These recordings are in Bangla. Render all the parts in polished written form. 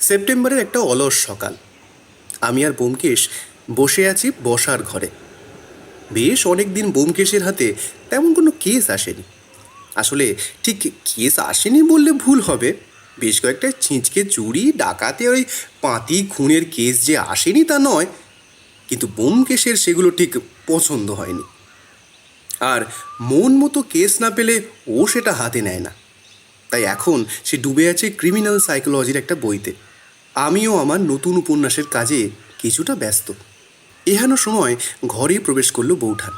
সেপ্টেম্বরের একটা অলস সকাল। আমি আর ব্যোমকেশ বসে আছি বসার ঘরে। বেশ অনেক দিন ব্যোমকেশের হাতে তেমন কোনো কেস আসেনি। আসলে ঠিক কেস আসেনি বললে ভুল হবে। বেশ কয়েকটা ছিঁচকে চুরি, ডাকাতি, ওই পাঁতি খুনের কেস যে আসেনি তা নয়, কিন্তু ব্যোমকেশের সেগুলো ঠিক পছন্দ হয়নি। আর মন মতো কেস না পেলে ও সেটা হাতে নেয় না। তাই এখন সে ডুবে আছে ক্রিমিনাল সাইকোলজির একটা বইতে। আমিও আমার নতুন উপন্যাসের কাজে কিছুটা ব্যস্ত। এহেন সময় ঘরে প্রবেশ করলো বৌঠান।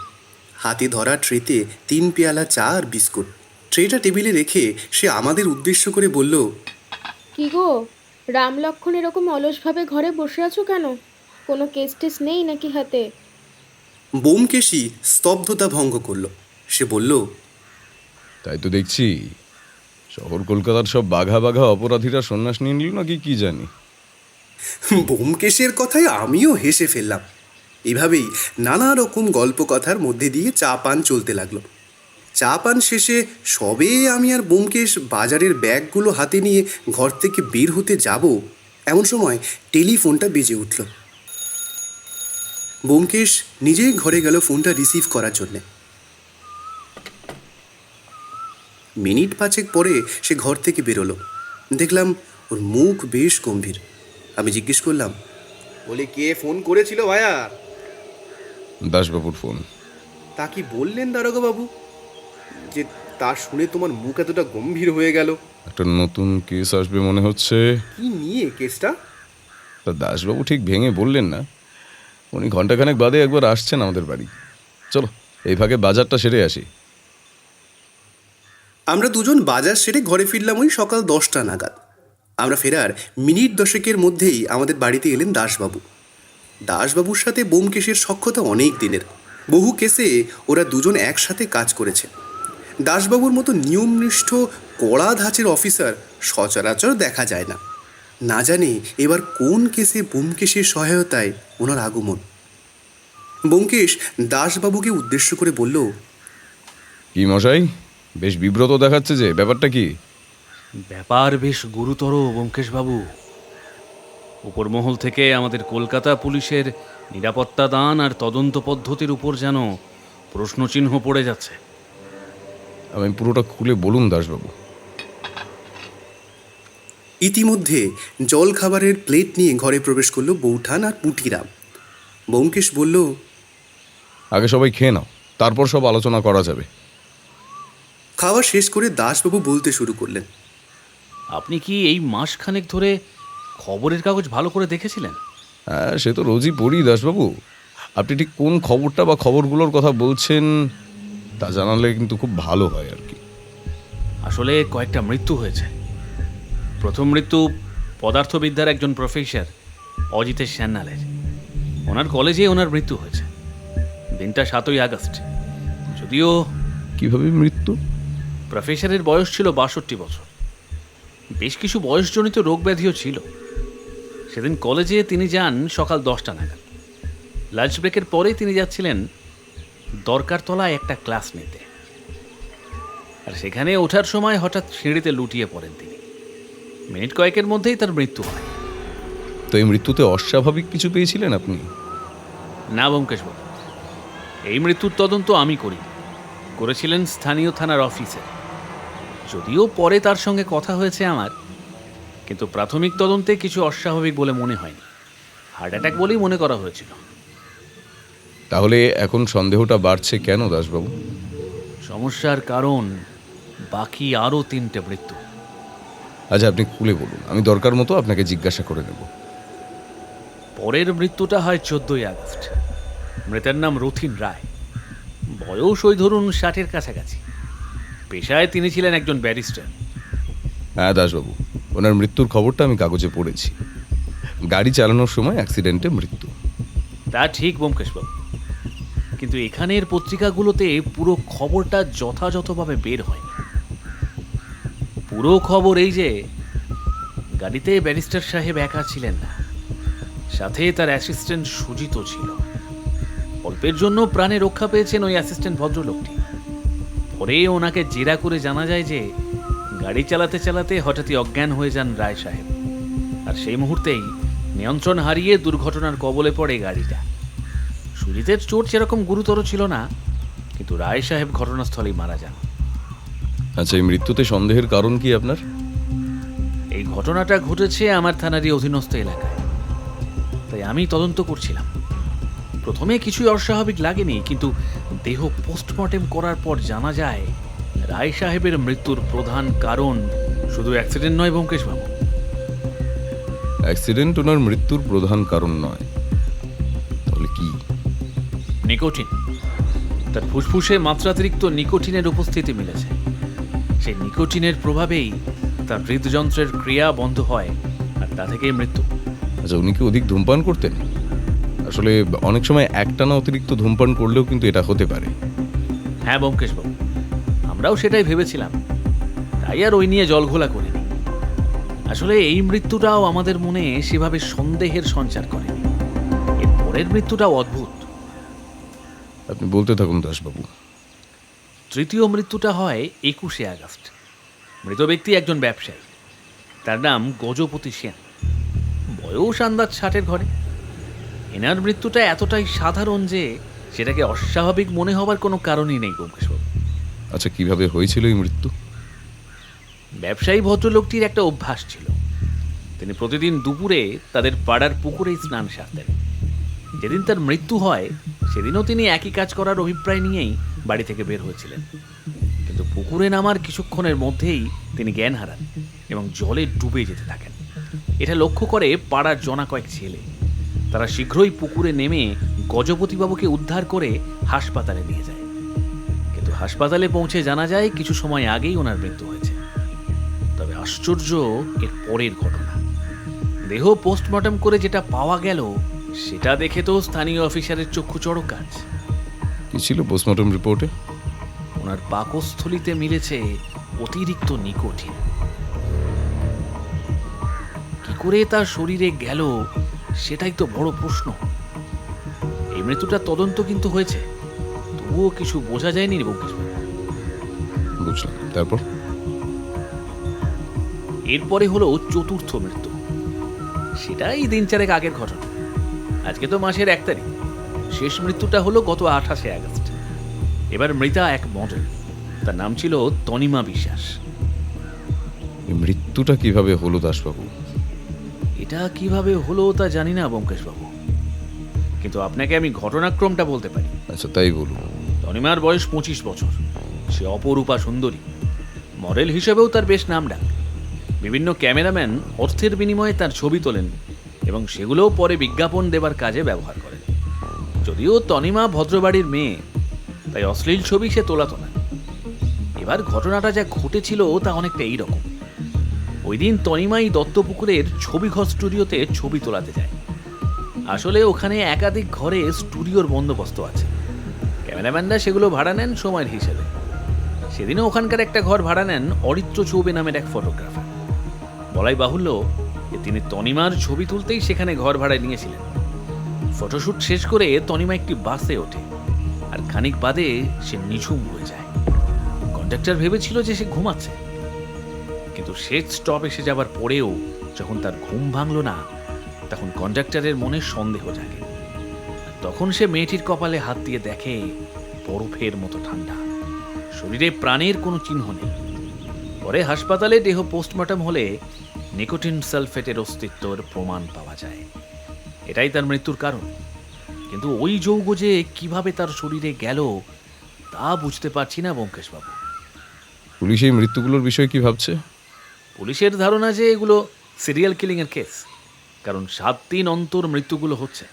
হাতে ধরা ট্রেতে 3 পেয়ালা চা আর বিস্কুট। ট্রেটা টেবিলে রেখে সে আমাদের উদ্দেশ্য করে বলল, কি গো, রাম লক্ষ্মণ এরকম অলসভাবে ঘরে বসে আছো কেন? কোনো কেস টেস নেই নাকি হাতে? ব্যোমকেশই স্তব্ধতা ভঙ্গ করলো। সে বলল, তাই তো দেখছি, শহর কলকাতার সব বাঘা বাঘা অপরাধীরা সন্ন্যাস নিয়ে নিল নাকি কি জানি। ব্যোমকেশের কথায় আমিও হেসে ফেললাম। এভাবেই নানা রকম গল্প কথার মধ্যে দিয়ে চা পান চলতে লাগলো। চা পান শেষে সবে আমি আর ব্যোমকেশ বাজারের ব্যাগগুলো হাতে নিয়ে ঘর থেকে বের হতে যাব, এমন সময় টেলিফোনটা বেজে উঠল। ব্যোমকেশ নিজেই ঘরে গেল ফোনটা রিসিভ করার জন্যে। মিনিট 5 পরে সে ঘর থেকে বেরোলো। দেখলাম ওর মুখ বেশ গম্ভীর। আমি জিজ্ঞেস করলাম, বলে, কে ফোন করেছিল ভাইয়া? দাসবাবুর ফোন। তা কি বললেন দারোগাবাবু যে তা শুনে তোমার মুখ এতটা গম্ভীর হয়ে গেল? একটা নতুন কেস আসবে মনে হচ্ছে। কি নিয়ে কেসটা? তা দাসবাবু ঠিক ভেঙে বললেন না। উনি ঘন্টাখানেক বাদে একবার আসছেন আমাদের বাড়ি। চলো এই ভাগে বাজারটা সেরে আসি। আমরা দুজন বাজার সেরে ঘরে ফিরলাম ওই সকাল 10টা নাগাদ। আমরা ফেরার মিনিট 10 মধ্যেই আমাদের বাড়িতে এলেন দাসবাবু। দাসবাবুর সাথে ব্যোমকেশের সখ্যতা অনেক দিনের। বহু কেসে ওরা দুজন একসাথে কাজ করেছে। দাসবাবুর মতো নিয়মনিষ্ঠ কড়া ধাঁচের অফিসার সচরাচর দেখা যায় না। না জানি এবার কোন কেসে ব্যোমকেশের সহায়তায় ওনার আগমন। ব্যোমকেশ দাসবাবুকে উদ্দেশ্য করে বলল, কি মশাই, বেশ বিব্রত দেখাচ্ছে যে, ব্যাপারটা কি? ব্যাপার বেশ গুরুতর ব্যোমকেশবাবু। উপর মহল থেকে আমাদের কলকাতা পুলিশের নিরাপত্তা দান আর তদন্ত পদ্ধতির উপর যেন প্রশ্নচিহ্ন পড়ে যাচ্ছে। আমি পুরোটা খুলে বলুন দাসবাবু। ইতিমধ্যে জল খাবারের প্লেট নিয়ে ঘরে প্রবেশ করলো বৌঠান আর পুটিরাম। ব্যোমকেশ বলল, আগে সবাই খেয়ে নাও, তারপর সব আলোচনা করা যাবে। খাওয়া শেষ করে দাসবাবু বলতে শুরু করলেন, আপনি কি এই মাসখানেক ধরে খবরের কাগজ ভালো করে দেখেছিলেন? হ্যাঁ, সে তো রোজই পড়ি দাসবাবু। আপনি ঠিক কোন খবরটা বা খবরগুলোর কথা বলছেন তা জানালে কিন্তু খুব ভালো হয় আর কি। আসলে কয়েকটা মৃত্যু হয়েছে। প্রথম মৃত্যু পদার্থবিদ্যার একজন প্রফেসর অজিতেশ সান্যালের। ওনার কলেজে ওনার মৃত্যু হয়েছে। দিনটা 7ই আগস্ট। যদিও কিভাবে মৃত্যু? প্রফেসরের বয়স ছিল 62 বছর। বেশ কিছু বয়সজনিত রোগ ব্যাধিও ছিল। সেদিন কলেজে তিনি যান সকাল 10টা নাগাদ। লাঞ্চ ব্রেকের পরে তিনি যাচ্ছিলেন দরকারতলায় একটা ক্লাস নিতে। আর সেখানে ওঠার সময় হঠাৎ সিঁড়িতে লুটিয়ে পড়েন তিনি। মিনিট কয়েকের মধ্যেই তার মৃত্যু হয়। তো এই মৃত্যুতে অস্বাভাবিক কিছু পেয়েছিলেন আপনি? না ব্যোমকেশবাবু, এই মৃত্যুর তদন্ত আমি করি, করেছিলেন স্থানীয় থানার অফিসার। যদিও পরে তার সঙ্গে কথা হয়েছে আমার, কিন্তু প্রাথমিক তদন্তে কিছু অস্বাভাবিক বলে মনে হয়নি। হার্ট অ্যাটাক বলেই মনে করা হয়েছিল। তাহলে এখন সন্দেহটা বাড়ছে কেন দাসবাবু? সমস্যার কারণ বাকি আরও 3টে মৃত্যু। আচ্ছা, আপনি খুলে বলুন, আমি দরকার মতো আপনাকে জিজ্ঞাসা করে নেব। পরের মৃত্যুটা হয় 14ই আগস্ট। মৃতের নাম রথিন রায়। বয়স ওই ধরুন 60-এর কাছাকাছি। পেশায় তিনি ছিলেন একজন ব্যারিস্টার। হ্যাঁ দাসবাবু, ওনার মৃত্যুর খবরটা আমি কাগজে পড়েছি। গাড়ি চালানোর সময় অ্যাক্সিডেন্টে মৃত্যু। তা ঠিক ব্যোমকেশবাবু, কিন্তু এখানের পত্রিকাগুলোতে পুরো খবরটা যথাযথভাবে বের হয়নি। পুরো খবর এই যে গাড়িতে ব্যারিস্টার সাহেব একা ছিলেন না, সাথে তার অ্যাসিস্ট্যান্ট সুজিতও ছিল। অল্পের জন্য প্রাণে রক্ষা পেয়েছেন ওই অ্যাসিস্ট্যান্ট ভদ্রলোকটি। পরে ওনাকে জেরা করে জানা যায় যে গাড়ি চালাতে চালাতে হঠাৎই অজ্ঞান হয়ে যান রায় সাহেব। আর সেই মুহূর্তেই নিয়ন্ত্রণ হারিয়ে দুর্ঘটনার কবলে পড়ে গাড়িটা। সুজিতের চোট সেরকম গুরুতর ছিল না, কিন্তু রায় সাহেব ঘটনাস্থলেই মারা যান। আচ্ছা, এই মৃত্যুতে সন্দেহের কারণ কি আপনার? এই ঘটনাটা ঘটেছে আমার থানারই অধীনস্থ এলাকায়, তাই আমি তদন্ত করছিলাম। প্রথমে কিছুই অস্বাভাবিক লাগেনি, কিন্তু দেহ পোস্টমর্টেম করার পর জানা যায় রায় সাহেবের মৃত্যুর প্রধান কারণ শুধু অ্যাক্সিডেন্ট নয় ব্যোমকেশবাবু। অ্যাক্সিডেন্ট ওনার মৃত্যুর প্রধান কারণ নয়, তাহলে কি? নিকোটিন। তার ফুসফুসে মাত্রাতিরিক্ত নিকোটিনের উপস্থিতি মিলেছে। সেই নিকোটিনের প্রভাবেই তার হৃদযন্ত্রের ক্রিয়া বন্ধ হয়, আর তা থেকেই মৃত্যু। আচ্ছা, উনি কি অধিক ধূমপান করতেন? আসলে অনেক সময় একটানা অতিরিক্ত ধূমপান করলেও কিন্তু এটা হতে পারে। হ্যাঁ ব্যোমকেশবাবু, আমরাও সেটাই ভেবেছিলাম, তাই আর ওই নিয়ে জলঘোলা করিনি। আসলে এই মৃত্যুটাও আমাদের মনে সেভাবে সন্দেহের সঞ্চার করেনি। এর পরের মৃত্যুটাও অদ্ভুত। আপনি বলতে থাকুন দাসবাবু। তৃতীয় মৃত্যুটা হয় 21শে আগস্ট। মৃত ব্যক্তি একজন ব্যবসায়ী, তার নাম গজপতি সেন। বয়স আন্দাজ 60-এর ঘরে। এনার মৃত্যুটা এতটাই সাধারণ যে সেটাকে অস্বাভাবিক মনে হবার কোনো কারণই নেই ব্যোমকেশবাবু। আচ্ছা, কিভাবে হয়েছিল এই মৃত্যু? ব্যবসায়ী ভদ্রলোকটির একটা অভ্যাস ছিল। তিনি প্রতিদিন দুপুরে তাদের পাড়ার পুকুরেই স্নান সারতেন। যেদিন তার মৃত্যু হয় সেদিনও তিনি একই কাজ করার অভিপ্রায় নিয়েই বাড়ি থেকে বের হয়েছিলেন। কিন্তু পুকুরে নামার কিছুক্ষণের মধ্যেই তিনি জ্ঞান হারান এবং জলে ডুবে যেতে থাকেন। এটা লক্ষ্য করে পাড়ার জনা কয়েক ছেলে। তারা শীঘ্রই পুকুরে নেমে গজপতিবাবুকে উদ্ধার করে হাসপাতালে নিয়ে যায়। কিন্তু হাসপাতালে পৌঁছে জানা যায় কিছু সময় আগেই ওনার মৃত্যু হয়েছে। তবে আশ্চর্য এর পরের ঘটনা। দেহ পোস্টমর্টম করে যেটা পাওয়া গেল সেটা দেখে তো স্থানীয় অফিসারের চক্ষু চড়ক কাজ। কি ছিল পোস্টমর্টম রিপোর্টে? ওনার পাকস্থলিতে মিলেছে অতিরিক্ত নিকোটিন। কি করে তার শরীরে গেল সেটাই তো বড় প্রশ্ন। এই মৃত্যুটার তদন্ত কিন্তু হয়েছে, তবুও কিছু বোঝা যায়নি ব্যোমকেশবাবু। বুঝলাম। তারপর? এরপরে হলো চতুর্থ মৃত্যু। সেটাই দিন চারেক আগের ঘটনা। আজকে তো মাসের 1 তারিখ। শেষ মৃত্যুটা হলো গত 28শে আগস্ট। এবার মৃতা এক মডেল, তার নাম ছিল তনিমা বিশ্বাস। এই মৃত্যুটা কিভাবে হলো দাসবাবু? এটা কিভাবে হলো তা জানি না ব্যোমকেশবাবু, কিন্তু আপনাকে আমি ঘটনাক্রমটা বলতে পারি। আচ্ছা, তাই বলুন। তনিমার বয়স 25 বছর। সে অপরূপা সুন্দরী। মডেল হিসেবেও তার বেশ নামডাক। বিভিন্ন ক্যামেরাম্যান অর্থের বিনিময়ে তার ছবি তোলেন এবং সেগুলোও পরে বিজ্ঞাপন দেবার কাজে ব্যবহার করেন। যদিও তনিমা ভদ্রবাড়ির মেয়ে, তাই অশ্লীল ছবি সে তোলাতো না। এবার ঘটনাটা যা ঘটেছিল তা অনেকটা এইরকম। ওই দিন তনিমাই দত্তপুকুরের ছবিঘর স্টুডিওতে ছবি তোলাতে যায়। আসলে ওখানে একাধিক ঘরে স্টুডিওর বন্দোবস্ত আছে। ক্যামেরাম্যানরা সেগুলো ভাড়া নেন সময়ের হিসেবে। সেদিনও ওখানকার একটা ঘর ভাড়া নেন অরিত্র চৌবে নামের এক ফটোগ্রাফার। বলাই বাহুল্য যে তিনি তনিমার ছবি তুলতেই সেখানে ঘর ভাড়ায় নিয়েছিলেন। ফটোশ্যুট শেষ করে তনিমা একটি বাসে ওঠে, আর খানিক বাদে সে নিঝুম হয়ে যায়। কন্ডাক্টর ভেবেছিল যে সে ঘুমাচ্ছে, কিন্তু শেষ স্টপ এসে যাবার পরেও যখন তার ঘুম ভাঙল না, তখন কন্ডাক্টরের মনে সন্দেহ জাগে। তখন সে মেয়েটির কপালে হাত দিয়ে দেখে বরফের মতো ঠান্ডা, শরীরে প্রাণের কোনো চিহ্ন নেই। পরে হাসপাতালে দেহ পোস্টমর্টম হলে নিকোটিন সালফেটের অস্তিত্বের প্রমাণ পাওয়া যায়। এটাই তার মৃত্যুর কারণ। কিন্তু ওই যৌগ যে কিভাবে তার শরীরে গেল তা বুঝতে পারছি না ব্যোমকেশবাবু। পুলিশ এই মৃত্যুগুলোর বিষয়ে কি ভাবছে? পুলিশের ধারণা যে এগুলো সিরিয়াল কিলিংয়ের কেস, কারণ 7 দিন অন্তর মৃত্যুগুলো হচ্ছে।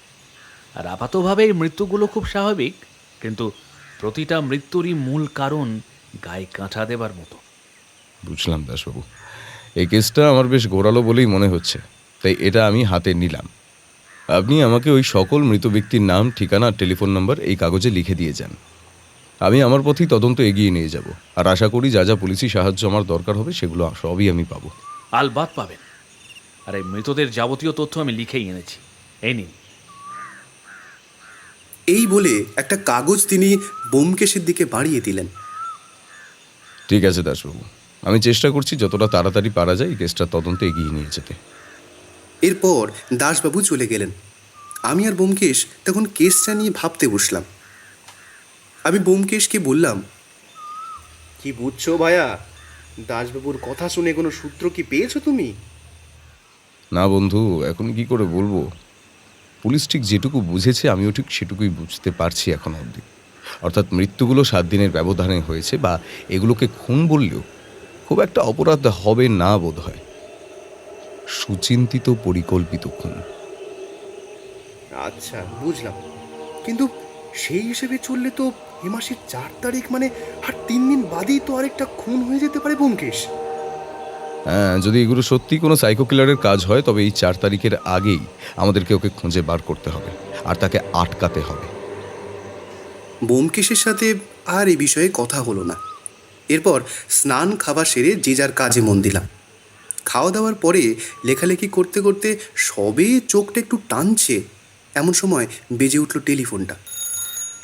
আর আপাতভাবে এই মৃত্যুগুলো খুব স্বাভাবিক, কিন্তু প্রতিটা মৃত্যুরই মূল কারণ গায়ে কাঁটা দেবার মতো। বুঝলাম দাসবাবু। এই কেসটা আমার বেশ গোড়ালো বলেই মনে হচ্ছে, তাই এটা আমি হাতে নিলাম। আপনি আমাকে ওই সকল মৃত ব্যক্তির নাম, ঠিকানা, টেলিফোন নাম্বার এই কাগজে লিখে দিয়ে যান। আমি আমার পথেই তদন্ত এগিয়ে নিয়ে যাব, আর আশা করি যা যা পুলিশি সাহায্য আমার দরকার হবে সেগুলো সবই আমি পাবো। আলবাত পাবেন। আর এই মৃতদের যাবতীয় তথ্য আমি লিখেই এনেছি, এই নিন। এই বলে একটা কাগজ তিনি ব্যোমকেশের দিকে বাড়িয়ে দিলেন। ঠিক আছে দাসবাবু, আমি চেষ্টা করছি যতটা তাড়াতাড়ি পারা যায় এই কেসটা তদন্তে এগিয়ে নিয়ে যেতে। এরপর দাসবাবু চলে গেলেন। আমি আর ব্যোমকেশ তখন কেসটা নিয়ে ভাবতে বসলাম। আমি ব্যোমকেশকে বললাম, কি বুঝছো ভাইয়া? দাসবাবুর কথা শুনে কোনো সূত্র কি পেয়েছো তুমি? না বন্ধু, এখন কি করে বলবো। পুলিশ ঠিক যেটুকু বুঝেছে আমিও ঠিক সেটুকুই বুঝতে পারছি এখনো অবধি। অর্থাৎ মৃত্যুগুলো 7 দিনের ব্যবধানে হয়েছে, বা এগুলোকে খুন বললেও খুব একটা অপরাধ হবে না বোধ হয়। সুচিন্তিত পরিকল্পিত খুন। আচ্ছা, বুঝলাম। কিন্তু সেই হিসেবে চললে তো এ মাসের 4 তারিখ মানে আর 3 দিন বাদেই তো আরেকটা খুন হয়ে যেতে পারে ব্যোমকেশ। হ্যাঁ, যদি এগুলো সত্যি কোনো সাইকো কিলারের কাজ হয় তবে এই 4 তারিখের আগেই আমাদেরকে ওকে খুঁজে বার করতে হবে, আর তাকে আটকাতে হবে। ব্যোমকেশের সাথে আর এই বিষয়ে কথা হলো না। এরপর স্নান খাওয়া সেরে যে যার কাজে মন দিলাম। খাওয়া দাওয়ার পরে লেখালেখি করতে করতে সবে চোখটা একটু টানছে, এমন সময় বেজে উঠল টেলিফোনটা।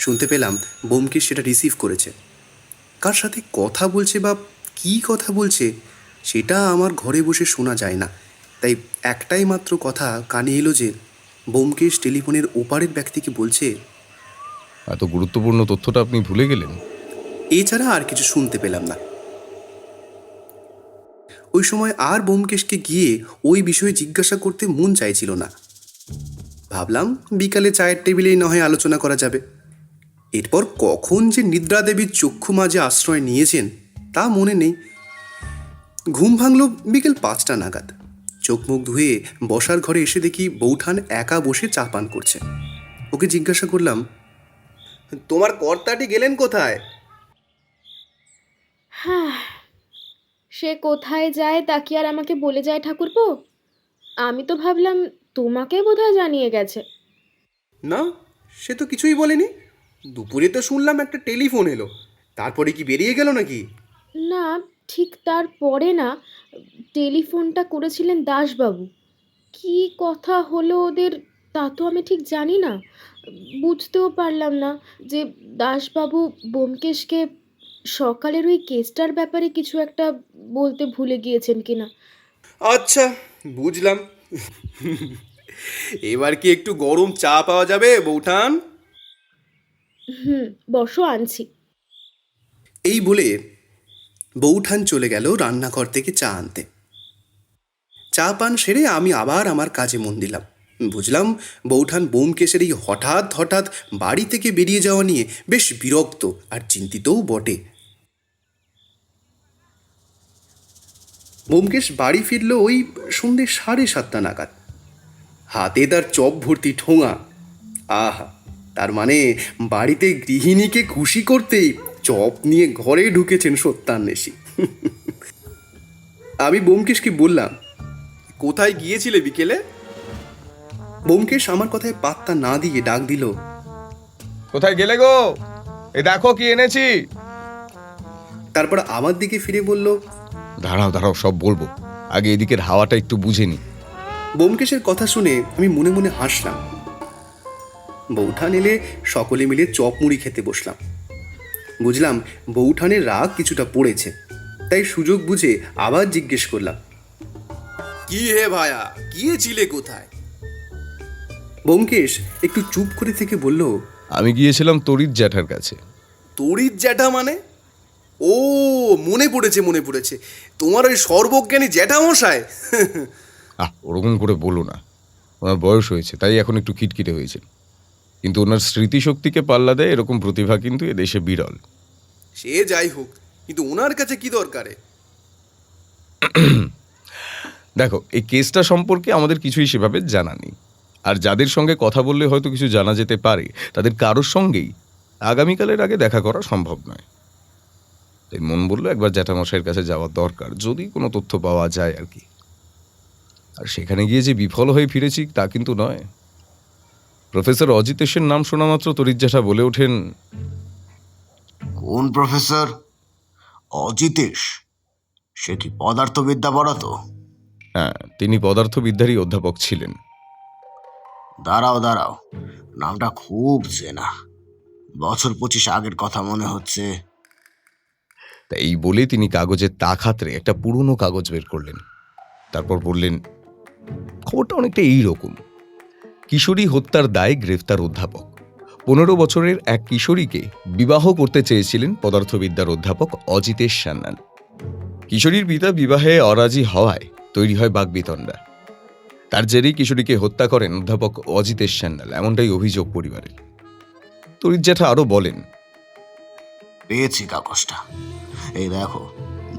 শুনতে পেলাম ব্যোমকেশ সেটা রিসিভ করেছে। কার সাথে কথা বলছে বা কী কথা বলছে সেটা আমার ঘরে বসে শোনা যায় না, তাই একটাই মাত্র কথা কানে এলো যে ব্যোমকেশ টেলিফোনের ওপারের ব্যক্তিকে বলছে, এত গুরুত্বপূর্ণ তথ্যটা আপনি ভুলে গেলেন? এছাড়া আর কিছু শুনতে পেলাম না। ওই সময় আর ব্যোমকেশকে গিয়ে ওই বিষয়ে জিজ্ঞাসা করতে মন চাইছিল না। ভাবলাম বিকালে চায়ের টেবিলেই না হয় আলোচনা করা যাবে। এরপর কখন যে নিদ্রা দেবীর চক্ষু মাঝে আশ্রয় নিয়েছেন তা মনে নেই। ঘুম ভাঙল বিকেল 5টা নাগাদ। চোখ মুখ ধুয়ে বসার ঘরে এসে দেখি বৌঠান একা বসে চা পান করছে। ওকে জিজ্ঞাসা করলাম, তোমার কর্তাটি গেলেন কোথায়? হ্যাঁ, সে কোথায় যায় তা কি আর আমাকে বলে যায় ঠাকুরপো? আমি তো ভাবলাম তোমাকে বোধহয় জানিয়ে গেছে। না, সে তো কিছুই বলেনি। দুপুরে তো শুনলাম একটা টেলিফোন এলো, তারপরে কি বেরিয়ে গেল নাকি? না, ঠিক তারপরে না, টেলিফোনটা করেছিলেন দাসবাবু। কি কথা হলো ওদের তা তো আমি ঠিক জানি না। বুঝতেও পারলাম না যে দাসবাবু ব্যোমকেশকে সকালের ওই কেসটার ব্যাপারে কিছু একটা বলতে ভুলে গিয়েছেন কিনা। আচ্ছা, বুঝলাম। এবার কি একটু গরম চা পাওয়া যাবে বৌঠান? বসো, আনছি। এই বলে বৌঠান চলে গেল রান্নাঘর থেকে চা আনতে। চা পান সেরে আমি আবার আমার কাজে মন দিলাম। বুঝলাম বৌঠান ব্যোমকেশের এই হঠাৎ হঠাৎ বাড়ি থেকে বেরিয়ে যাওয়া নিয়ে বেশ বিরক্ত আর চিন্তিতও বটে। ব্যোমকেশ বাড়ি ফিরল ওই সন্ধ্যে 7:30 নাগাদ। হাতে তার চপ ভর্তি ঠোঙা। আহা, তার মানে বাড়িতে গৃহিণীকে খুশি করতেই চপ নিয়ে ঘরে ঢুকেছেন সত্যান্বেষী। আমি ব্যোমকেশকে বললাম, কোথায় গিয়েছিলে বিকেলে? ব্যোমকেশ আমার কথায় পাত্তা না দিয়ে ডাক দিল, কোথায় গেলে গো? এ দেখো কি এনেছি। তারপর আমার দিকে ফিরে বলল, দাঁড়াও দাঁড়াও, সব বলবো, আগে এদিকের হাওয়াটা একটু বুঝে নি। ব্যোমকেশের কথা শুনে আমি মনে মনে হাসলাম। বৌঠান এলে সকলে মিলে চপ মুড়ি খেতে বসলাম। বুঝলাম বৌঠানের রাগ কিছুটা পড়েছে, তাই সুযোগ বুঝে আবার জিজ্ঞেস করলাম, কি হে ভায়া, গিয়েছিলে কোথায়? ব্যোমকেশ একটু চুপ করে থেকে বলল, আমি গিয়েছিলাম তরিৎ জ্যাঠার কাছে। তরিৎ জ্যাঠা মানে? ও, মনে পড়েছে মনে পড়েছে, তোমার ওই সর্বজ্ঞানী জ্যাঠামশাই। ওরকম করে বলো না, ওনার বয়স হয়েছে তাই এখন একটু খিটখিটে হয়েছে, কিন্তু ওনার স্মৃতিশক্তিকে পাল্লা দেয় এরকম প্রতিভা কিন্তু এদেশে বিরল। সে যাই হোক, কিন্তু ওনার কাছে কি দরকারে? দেখো, এই কেসটা সম্পর্কে আমাদের কিছুই সেভাবে জানা নেই, আর যাদের সঙ্গে কথা বললে হয়তো কিছু জানা যেতে পারে তাদের কারোর সঙ্গেই আগামীকালের আগে দেখা করা সম্ভব নয়। তাই মন বললো একবার জ্যাঠামশাইয়ের কাছে যাওয়া দরকার, যদি কোনো তথ্য পাওয়া যায় আর কি। আর সেখানে গিয়ে যে বিফল হয়ে ফিরেছি তা কিন্তু নয়। প্রফেসর অজিতেশের নাম শোনা মাত্র তরিৎ জ্যাঠা বলে ওঠেন, কোন প্রফেসর? অজিতেশ? সে কি পদার্থবিদ্যা পড়াতো? হ্যাঁ, তিনি পদার্থবিদ্যারই অধ্যাপক ছিলেন। দাঁড়াও দাঁড়াও, নামটা খুব চেনা, বছর 25 আগের কথা মনে হচ্ছে। তাই এই বলে তিনি কাগজের তাক হাতড়ে একটা পুরনো কাগজ বের করলেন। তারপর বললেন, খবরটা অনেকটা এইরকম। কিশোরী হত্যার দায়ে গ্রেফতার অধ্যাপক। 15 বছরের এক কিশোরীকে বিবাহ করতে চেয়েছিলেন পদার্থবিদ্যার অধ্যাপক অজিতেশ সান্যাল। কিশোরীর পিতা বিবাহে অরাজি হওয়ায় তৈরি হয় বাকবিতণ্ডা। তার জেরেই কিশোরীকে হত্যা করেন অধ্যাপক অজিতেশ সান্যাল, এমনটাই অভিযোগ পরিবারের। তরিৎ জ্যাঠা আরো বলেন, পেয়েছি কাগজটা, এই দেখো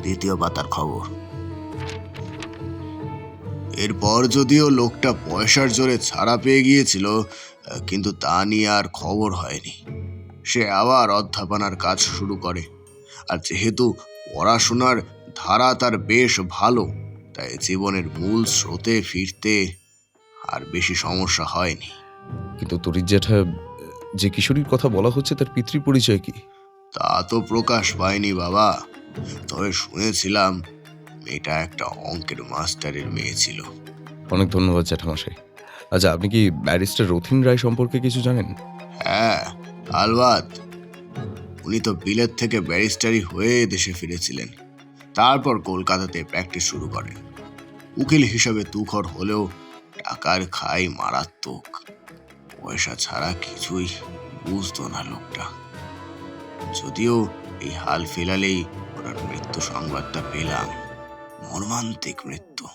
দ্বিতীয় পাতার খবর। এরপর যদিও লোকটা পয়সার জোরে ছাড়া পেয়ে গিয়েছিল, কিন্তু তা নিয়ে আর খবর হয়নি। সে আবার অধ্যাপনার কাজ শুরু করে, আর যেহেতু পড়াশোনার ধারা তার বেশ ভালো, তাই জীবনের মূল স্রোতে ফিরতে আর বেশি সমস্যা হয়নি। কিন্তু তরিৎ জ্যাঠা, যে কিশোরীর কথা বলা হচ্ছে তার পিতৃ পরিচয় কি? তা তো প্রকাশ পায়নি বাবা, তবে শুনেছিলাম মেয়েটা একটা অঙ্কের মাস্টারের মেয়ে ছিল। অনেক ধন্যবাদ জ্যাঠামশাই। আচ্ছা, আপনি কি ব্যারিস্টার রথীন রায় সম্পর্কে কিছু জানেন? হ্যাঁ, আলবাত। উনি তো বিলেত থেকে ব্যারিস্টারি হয়ে দেশে ফিরেছিলেন, তারপর কলকাতাতে প্র্যাকটিস শুরু করেন। উকিল হিসাবে তুখর হলেও টাকার খাই মারাত্মক। পয়সা ছাড়া কিছুই বুঝতো না লোকটা। যদিও এই হাল ফেলালেই ওনার মৃত্যু সংবাদটা পেলাম। মর্মান্তিক মৃত্যু।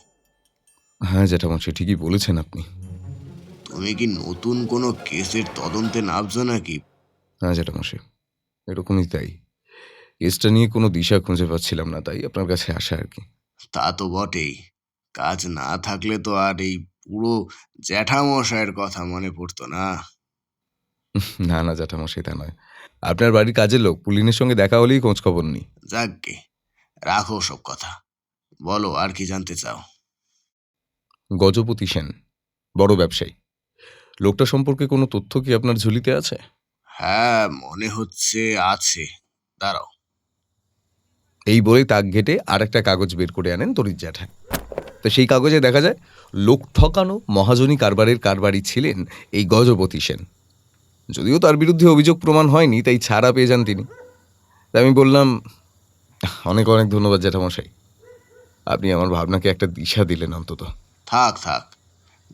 হ্যাঁ জ্যাঠামশাই, ঠিকই বলেছেন আপনি। তুমি কি নতুন কোনো কেসের তদন্তে নামছো নাকি? হ্যাঁ জ্যাঠামশাই, এরকমই তাই। কেসটা নিয়ে কোনো দিশা খুঁজে পাচ্ছিলাম না, তাই আপনার কাছে আসা আর কি। তা তো বটেই। কাজ না থাকলে তো আর এই পুরো জ্যাঠামশাইয়ের কথা মনে পড়তো না। না না জ্যাঠামশাই, তা নয়। আপনার বাড়ির কাজের লোক পুলিনের সঙ্গে দেখা হলেই খোঁজ খবর নেই। যাকগে, রাখো সব কথা, বলো আর কি জানতে চাও? গজপতি সেন, বড় ব্যবসায়ী। লোকটা সম্পর্কে কোনো তথ্য কি আপনার ঝুলিতে আছে? হ্যাঁ, মনে হচ্ছে আছে। দাঁড়াও। এই বলে তাক ঘেটে আর একটা কাগজ বের করে আনেন তরিৎ জ্যাঠা। তো সেই কাগজে দেখা যায় লোক ঠকানো মহাজনী কারবারের কারবারি ছিলেন এই গজপতি সেন। যদিও তার বিরুদ্ধে অভিযোগ প্রমাণ হয়নি, তাই ছাড়া পেয়ে যান তিনি। তাই আমি বললাম, অনেক অনেক ধন্যবাদ জ্যাঠামশাই, আপনি আমার ভাবনাকে একটা দিশা দিলেন অন্তত। থাক থাক,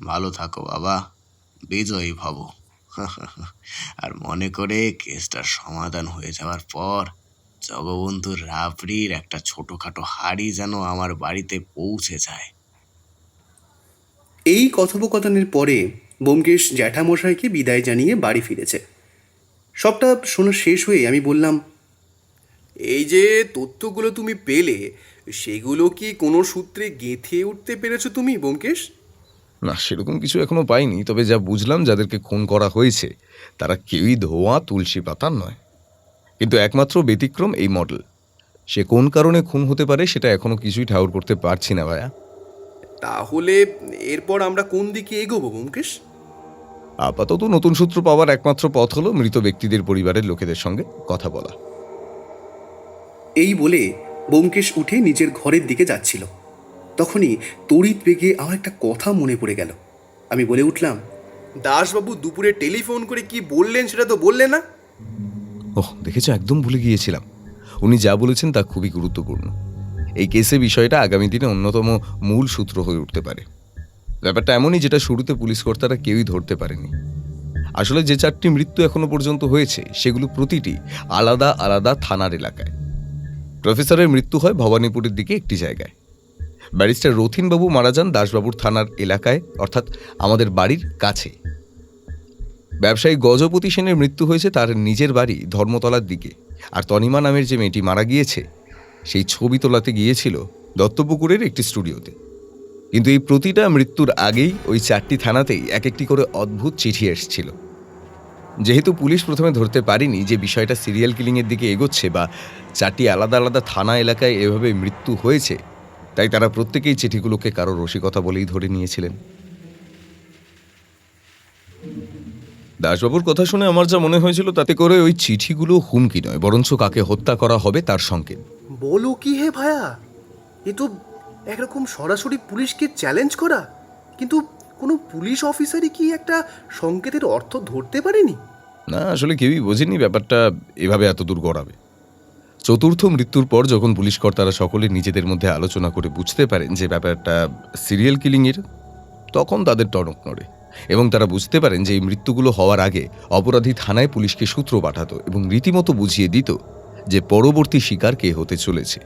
ভালো থাকো বাবা, বিজয়ী ভব। আর মনে করে কেসটার সমাধান হয়ে যাওয়ার পর জগবন্ধুর রাবড়ির একটা ছোটখাটো হাড়ি যেন আমার বাড়িতে পৌঁছে যায়। এই কথোপকথনের পরে ব্যোমকেশ জ্যাঠামশাইকে বিদায় জানিয়ে বাড়ি ফিরেছে। সবটা শোনা শেষ হয়ে আমি বললাম, এই যে তথ্যগুলো তুমি পেলে, সেগুলো কি কোনো সূত্রে গেঁথে উঠতে পেরেছো তুমি ব্যোমকেশ? না, সেরকম কিছু এখনো পাইনি, তবে যা বুঝলাম যাদেরকে খুন করা হয়েছে তারা কেউই ধোয়া তুলসী পাতার নয়। কিন্তু একমাত্র ব্যতিক্রম এই মডেল। সে কোন কারণে খুন হতে পারে সেটা এখনো কিছুই ঠাউর করতে পারছি না ভাইয়া। তাহলে এরপর আমরা কোন দিকে এগোবো ব্যোমকেশ? আপাতত নতুন সূত্র পাওয়ার একমাত্র পথ হলো মৃত ব্যক্তিদের পরিবারের লোকেদের সঙ্গে কথা বলা। এই বলে ব্যোমকেশ উঠে নিজের ঘরের দিকে যাচ্ছিল। তখনই তড়িৎ বেগে আমার একটা কথা মনে পড়ে গেল। আমি বলে উঠলাম, দাসবাবু দুপুরে টেলিফোন করে কি বললেন সেটা তো বললে না? ওহ, দেখেছো, একদম ভুলে গিয়েছিলাম। উনি যা বলেছেন তা খুবই গুরুত্বপূর্ণ। এই কেসে বিষয়টা আগামী দিনে অন্যতম মূল সূত্র হয়ে উঠতে পারে। ব্যাপারটা এমনই যেটা শুরুতে পুলিশ কর্তারা কেউই ধরতে পারেনি। আসলে যে 4টি মৃত্যু এখনো পর্যন্ত হয়েছে সেগুলো প্রতিটি আলাদা আলাদা থানার এলাকায়। প্রফেসরের মৃত্যু হয় ভবানীপুরের দিকে একটি জায়গায়। ব্যারিস্টার রথীনবাবু মারা যান দাসবাবুর থানার এলাকায়, অর্থাৎ আমাদের বাড়ির কাছে। ব্যবসায়ী গজপতি সেনের মৃত্যু হয়েছে তার নিজের বাড়ি ধর্মতলার দিকে। আর তনিমা নামের যে মেয়েটি মারা গিয়েছে, সেই ছবি তোলাতে গিয়েছিল দত্তপুকুরের একটি স্টুডিওতে। কিন্তু এই প্রতিটা মৃত্যুর আগেই ওই 4টি থানাতেই এক একটি করে অদ্ভুত চিঠি এসেছিল। যেহেতু পুলিশ প্রথমে ধরতে পারেনি যে বিষয়টা সিরিয়াল কিলিংয়ের দিকে এগোচ্ছে বা 4টি আলাদা আলাদা থানা এলাকায় এভাবে মৃত্যু হয়েছে, তাই তারা প্রত্যেকেই চিঠিগুলোকে কারো রসিকতা বলেই ধরে নিয়েছিলেন। দাসবাবুর কথা শুনে আমার যা মনে হয়েছিল তাতে করে ওই চিঠিগুলো হুমকি নয়, বরঞ্চ কাকে হত্যা করা হবে তার সংকেত। বলো কি হে ভায়া, এ তো একরকম সরাসরি পুলিশকে চ্যালেঞ্জ করা। কিন্তু কোনো পুলিশ অফিসারই কি একটা সংকেতের অর্থ ধরতে পারেনি? না, আসলে কেউই বোঝেনি ব্যাপারটা এভাবে এত দূর গড়াবে। চতুর্থ মৃত্যুর পর যখন পুলিশ কর্তারা সকলে নিজেদের মধ্যে আলোচনা করে বুঝতে পারেন যে ব্যাপারটা সিরিয়াল কিলিংয়ের, তখন তাদের টনক নড়ে এবং তারা বুঝতে পারেন যে এই মৃত্যুগুলো হওয়ার আগে অপরাধী থানায় পুলিশকে সূত্র পাঠাতো এবং রীতিমতো বুঝিয়ে দিত যে পরবর্তী শিকার কে হতে চলেছে।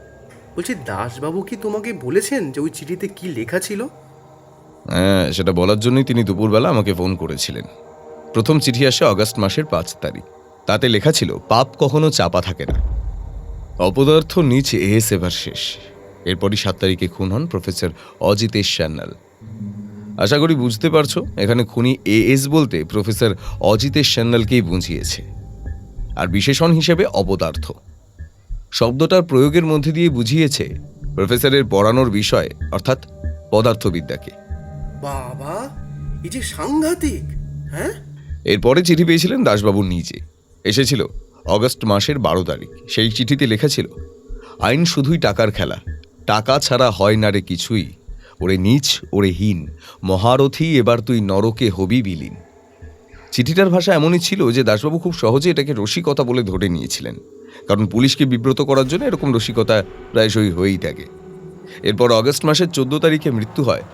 বলছি, দাসবাবু কি তোমাকে বলেছেন যে ওই চিঠিতে কি লেখা ছিল? হ্যাঁ, সেটা বলার জন্যই তিনি দুপুরবেলা আমাকে ফোন করেছিলেন। প্রথম চিঠি আসে অগাস্ট মাসের 5 তারিখ। তাতে লেখা ছিল, পাপ কখনো চাপা থাকে না, অপদার্থ নিচ এস এবার শেষ। এরপরই 7 তারিখে খুন হন প্রফেসর অজিতেশ সান্যাল। আশা করি বুঝতে পারছো, এখানে খুনি এএস বলতে প্রফেসর অজিতেশ সান্যালকেই বুঝিয়েছে, আর বিশেষণ হিসেবে অপদার্থ শব্দটার প্রয়োগের মধ্যে দিয়ে বুঝিয়েছে প্রফেসরের পড়ানোর বিষয় অর্থাৎ পদার্থবিদ্যাকে। বাবা, এই যে সাংঘাতিক! হ্যাঁ, এরপরে চিঠি পেয়েছিলেন দাসবাবু নিজে। এসেছিল অগস্ট মাসের 12 তারিখ। সেই চিঠিতে লেখা ছিল, আইন শুধুই টাকার খেলা, টাকা ছাড়া হয় না রে কিছুই, ওরে নীচ ওরে হীন, মহারথী এবার তুই নরকে হবি বিলীন। চিঠিটার ভাষা এমনই ছিল যে দাসবাবু খুব সহজে এটাকে রসিকতা বলে ধরে নিয়েছিলেন, কারণ পুলিশকে বিব্রত করার জন্য এরকম রসিকতা প্রায়শই হয়েই থাকে। এরপর অগস্ট মাসের 14 তারিখে মৃত্যু হয়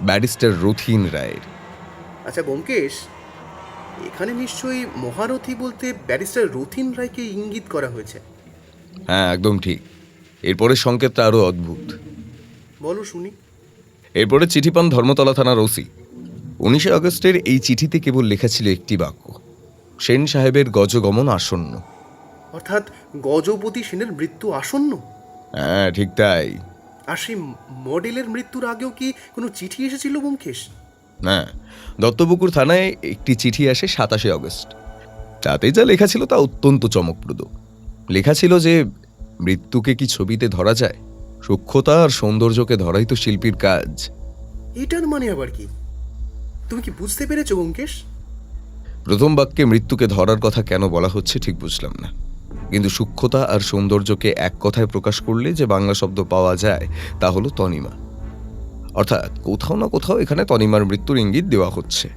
ব্যারিস্টার রথীন রায়ের। আচ্ছা ব্যোমকেশ, এখানে নিশ্চয়ই মহারথী বলতে ব্যারিস্টার রথীন রায়কে ইঙ্গিত করা হয়েছে। হ্যাঁ, একদম ঠিক। এরপরে সংকেতটা আরও অদ্ভুত। বলো শুনি। এরপরে চিঠি পান ধর্মতলা থানার ওসি। 19 আগস্টের এই চিঠিতে কেবল লেখা ছিল একটি বাক্য, সেন সাহেবের গজগমন আসন্ন। অর্থাৎ গজপতি সেনের মৃত্যু আসন্ন। হ্যাঁ, ঠিক তাই। আর সেই মডেলের মৃত্যুর আগেও কি কোনো চিঠি এসেছিল ব্যোমকেশ? হ্যাঁ, দত্তপুকুর থানায় একটি চিঠি আসে 27 আগস্ট। তাতে যা লেখা ছিল তা অত্যন্ত চমকপ্রদ। লেখা ছিল যে মৃত্যুকে কি ছবিতে ধরা যায়, সূক্ষ্মতা আর সৌন্দর্যকে ধরাই তো শিল্পীর কাজ। এটার মানে আবার কি? তুমি কি বুঝতে পেরেছো ব্যোমকেশ? প্রথম বাক্যে মৃত্যুকে ধরার কথা কেন বলা হচ্ছে ঠিক বুঝলাম না, কিন্তু সূক্ষ্মতা আর সৌন্দর্যকে এক কথায় প্রকাশ করলে যে বাংলা শব্দ পাওয়া যায় তা হলো তনিমা। অর্থাৎ কোথাও না কোথাও এখানে তনিমার মৃত্যুর ইঙ্গিত দেওয়া হচ্ছে।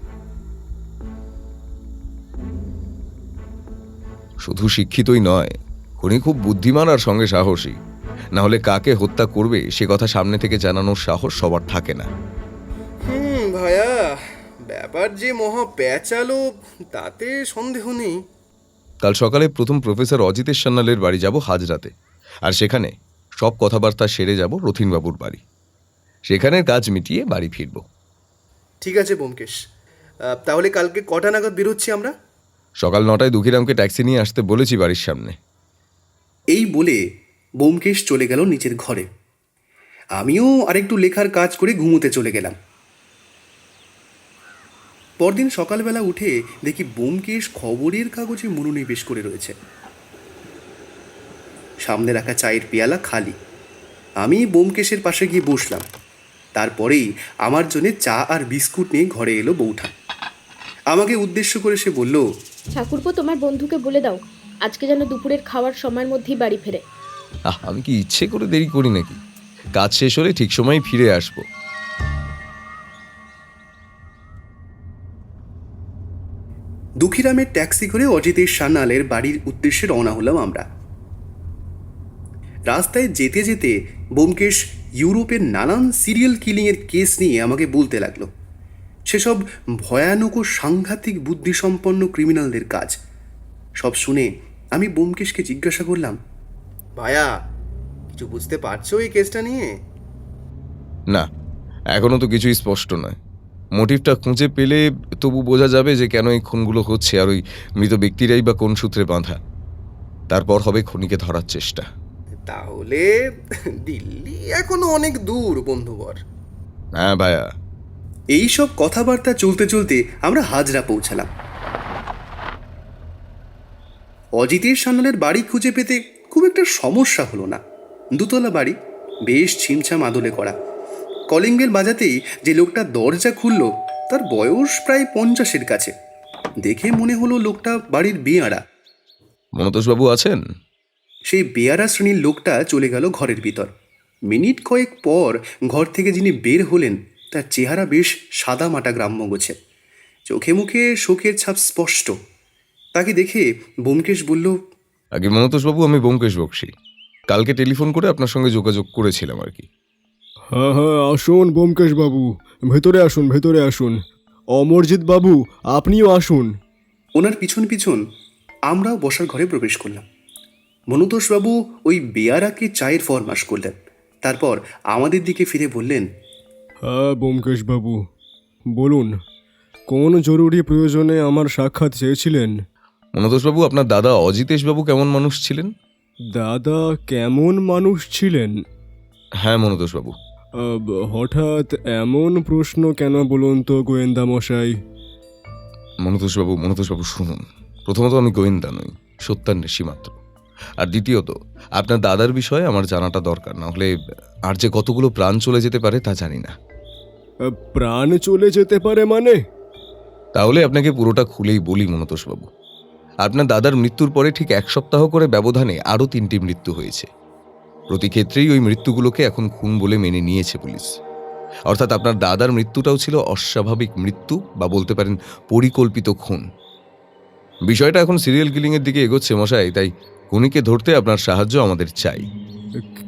শুধু শিক্ষিতই নয়, খুনি খুব বুদ্ধিমান আর সঙ্গে সাহসী। না হলে কাকে হত্যা করবে সে কথা সামনে থেকে জানানোর সাহস সবার থাকে না। ভাইয়া, ব্যাপার যে মহা প্যাচালো তাতে সন্দেহ নেই। কাল সকালে প্রথম প্রফেসর অজিতেশ সান্যালের বাড়ি যাব হাজরাতে, আর সেখানে সব কথাবার্তা সেরে যাব রথীনবাবুর বাড়ি। সেখানের কাজ মিটিয়ে বাড়ি ফিরব। ঠিক আছে ব্যোমকেশ, তাহলে কালকে কটা নাগাদ বেরোচ্ছি আমরা? সকাল 9টায় দুঃখীরামকে ট্যাক্সি নিয়ে আসতে বলেছি বাড়ির সামনে। এই বলে ব্যোমকেশ চলে গেল নিজের ঘরে। আমিও আরেকটু লেখার কাজ করে ঘুমোতে চলে গেলাম। পরদিন সকালবেলা উঠে দেখি ব্যোমকেশ খবরের কাগজে মনোনিবেশ করে রয়েছে। সামনে রাখা চায়ের পেয়ালা খালি। আমি ব্যোমকেশের পাশে গিয়ে বসলাম। তারপরেই আমার জন্য চা আর বিস্কুট নিয়ে ঘরে এলো বৌঠা। আমাকে উদ্দেশ্য করে সে বলল, ঠাকুরপো, তোমার বন্ধুকে বলে দাও আজকে যেন দুপুরের খাওয়ার সময়ের মধ্যেই বাড়ি ফেরে। আমি কি ইচ্ছে করে দেরি করি নাকি? কাজ শেষ হলে ঠিক সময় ফিরে আসবো। দুঃখীরামের ট্যাক্সি করে অজিতেশ সান্যালের বাড়ির উদ্দেশ্যে রওনা হলাম আমরা। রাস্তায় যেতে যেতে ব্যোমকেশ ইউরোপের নানান সিরিয়াল কিলিংয়ের কেস নিয়ে আমাকে বলতে লাগলো। সেসব ভয়ানক ও সাংঘাতিক বুদ্ধিসম্পন্ন ক্রিমিনালদের কাজ। সব শুনে আমি ব্যোমকেশকে জিজ্ঞাসা করলাম, ভাইয়া কিছু বুঝতে পারছো এই কেসটা নিয়ে? না, এখনো তো কিছুই স্পষ্ট নয়। মোটিভটা খুঁজে পেলে তবু বোঝা যাবে যে কেন এই খুনগুলো হচ্ছে, আর ওই মৃত ব্যক্তিরাই বা কোন সূত্রে বাঁধা। তারপর হবে খুনিকে ধরার চেষ্টা। তাহলে দিল্লি এখনো অনেক দূর বন্ধুবর। হ্যাঁ ভাইয়া। এইসব কথাবার্তা চলতে চলতে আমরা হাজরা পৌঁছালাম। অজিতেশ সান্যালের বাড়ি খুঁজে পেতে খুব একটা সমস্যা হলো না। দুতলা বাড়ি, বেশ ছিমছাম আদলে করা। কলিং বেল বাজাতেই যে লোকটা দরজা খুলল তার বয়স প্রায় 50-এর কাছে। দেখে মনে হলো লোকটা বাড়ির বেয়ারা। মনতোষবাবু আছেন? সেই বেয়ারা শ্রেণীর লোকটা চলে গেল ঘরের ভিতর। মিনিট কয়েক পর ঘর থেকে যিনি বের হলেন তার চেহারা বেশ সাদা মাটা গ্রাম্য গোছে, চোখে মুখে শোকের ছাপ স্পষ্ট। তাকে দেখে ব্যোমকেশ বলল, আগে মনতোষবাবু, আমি ব্যোমকেশ বক্সী। কালকে টেলিফোন করে আপনার সঙ্গে যোগাযোগ করেছিলাম আর কি। হ্যাঁ হ্যাঁ, আসুন ব্যোমকেশ বাবু, ভেতরে আসুন, ভেতরে আসুন। অমরজিৎ বাবু, আপনিও আসুন। ওনার পিছন পিছন আমরাও বসার ঘরে প্রবেশ করলাম। মনুতোষবাবু ওই বেয়ারাকে চায়ের ফরমাশ করলেন। তারপর আমাদের দিকে ফিরে বললেন, হ্যাঁ ব্যোমকেশ বাবু, বলুন, কোন জরুরি প্রয়োজনে আমার সাক্ষাৎ চেয়েছিলেন? মনতোষবাবু, আপনার দাদা অজিতেশবাবু কেমন মানুষ ছিলেন? দাদা কেমন মানুষ ছিলেন? হ্যাঁ মনতোষবাবু। হঠাৎ এমন প্রশ্ন কেন বলুন তো গোয়েন্দা মশাই? মনতোষবাবু শুনুন, প্রথমত আমি গোয়েন্দা নই, সত্যান্বেষী মাত্র। আর দ্বিতীয়ত, আপনার দাদার বিষয়ে আমার জানাটা দরকার, না হলে আর যে কতগুলো প্রাণ চলে যেতে পারে তা জানি না। প্রাণ চলে যেতে পারে মানে? তাহলে আপনাকে পুরোটা খুলেই বলি মনতোষবাবু। আপনার দাদার মৃত্যুর পরে ঠিক 1 সপ্তাহ করে ব্যবধানে আরও 3টি মৃত্যু হয়েছে। প্রতি ক্ষেত্রেই ওই মৃত্যুগুলোকে এখন খুন বলে মেনে নিয়েছে পুলিশ। অর্থাৎ আপনার দাদার মৃত্যুটাও ছিল অস্বাভাবিক মৃত্যু, বা বলতে পারেন পরিকল্পিত খুন। বিষয়টা এখন সিরিয়াল কিলিংয়ের দিকে এগোচ্ছে মশাই, তাই খুনিকে ধরতে আপনার সাহায্য আমাদের চাই।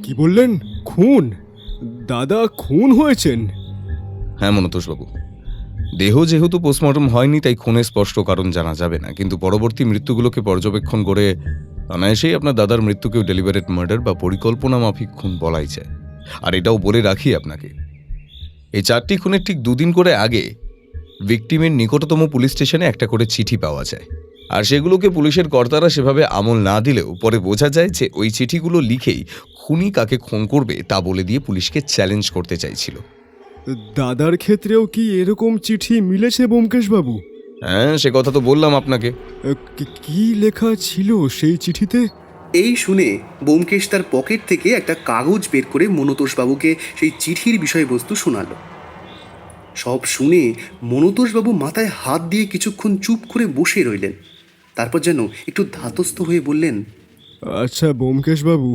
কি বললেন? খুন? দাদা খুন হয়েছেন? হ্যাঁ মনতোষবাবু, দেহ যেহেতু পোস্টমর্টম হয়নি তাই খুনের স্পষ্ট কারণ জানা যাবে না, কিন্তু পরবর্তী মৃত্যুগুলোকে পর্যবেক্ষণ করে অনায়াসেই আপনার দাদার মৃত্যুকেও ডেলিভারেট মার্ডার বা পরিকল্পনা মাফিক খুন বলাই যায়। আর এটাও বলে রাখি আপনাকে, এই 4টি খুনের ঠিক 2 দিন করে আগে ভিকটিমের নিকটতম পুলিশ স্টেশনে একটা করে চিঠি পাওয়া যায়। আর সেগুলোকে পুলিশের কর্তারা সেভাবে আমল না দিলেও পরে বোঝা যায় যে ওই চিঠিগুলো লিখেই খুনি কাকে খুন করবে তা বলে দিয়ে পুলিশকে চ্যালেঞ্জ করতে চাইছিল। দাদার ক্ষেত্রেও কি এরকম চিঠি মিলেছে ব্যোমকেশ বাবু? হ্যাঁ, সে কথা তো বললাম আপনাকে। কি লেখা ছিল সেই চিঠিতে? এই শুনে ব্যোমকেশ তার পকেট থেকে একটা কাগজ বের করে মনুতোষবাবুকে সেই চিঠির বিষয়বস্তু শোনালো। সব শুনে মনুতোষবাবু মাথায় হাত দিয়ে কিছুক্ষণ চুপ করে বসে রইলেন। তারপর যেন একটু ধাতস্থ হয়ে বললেন, আচ্ছা ব্যোমকেশ বাবু,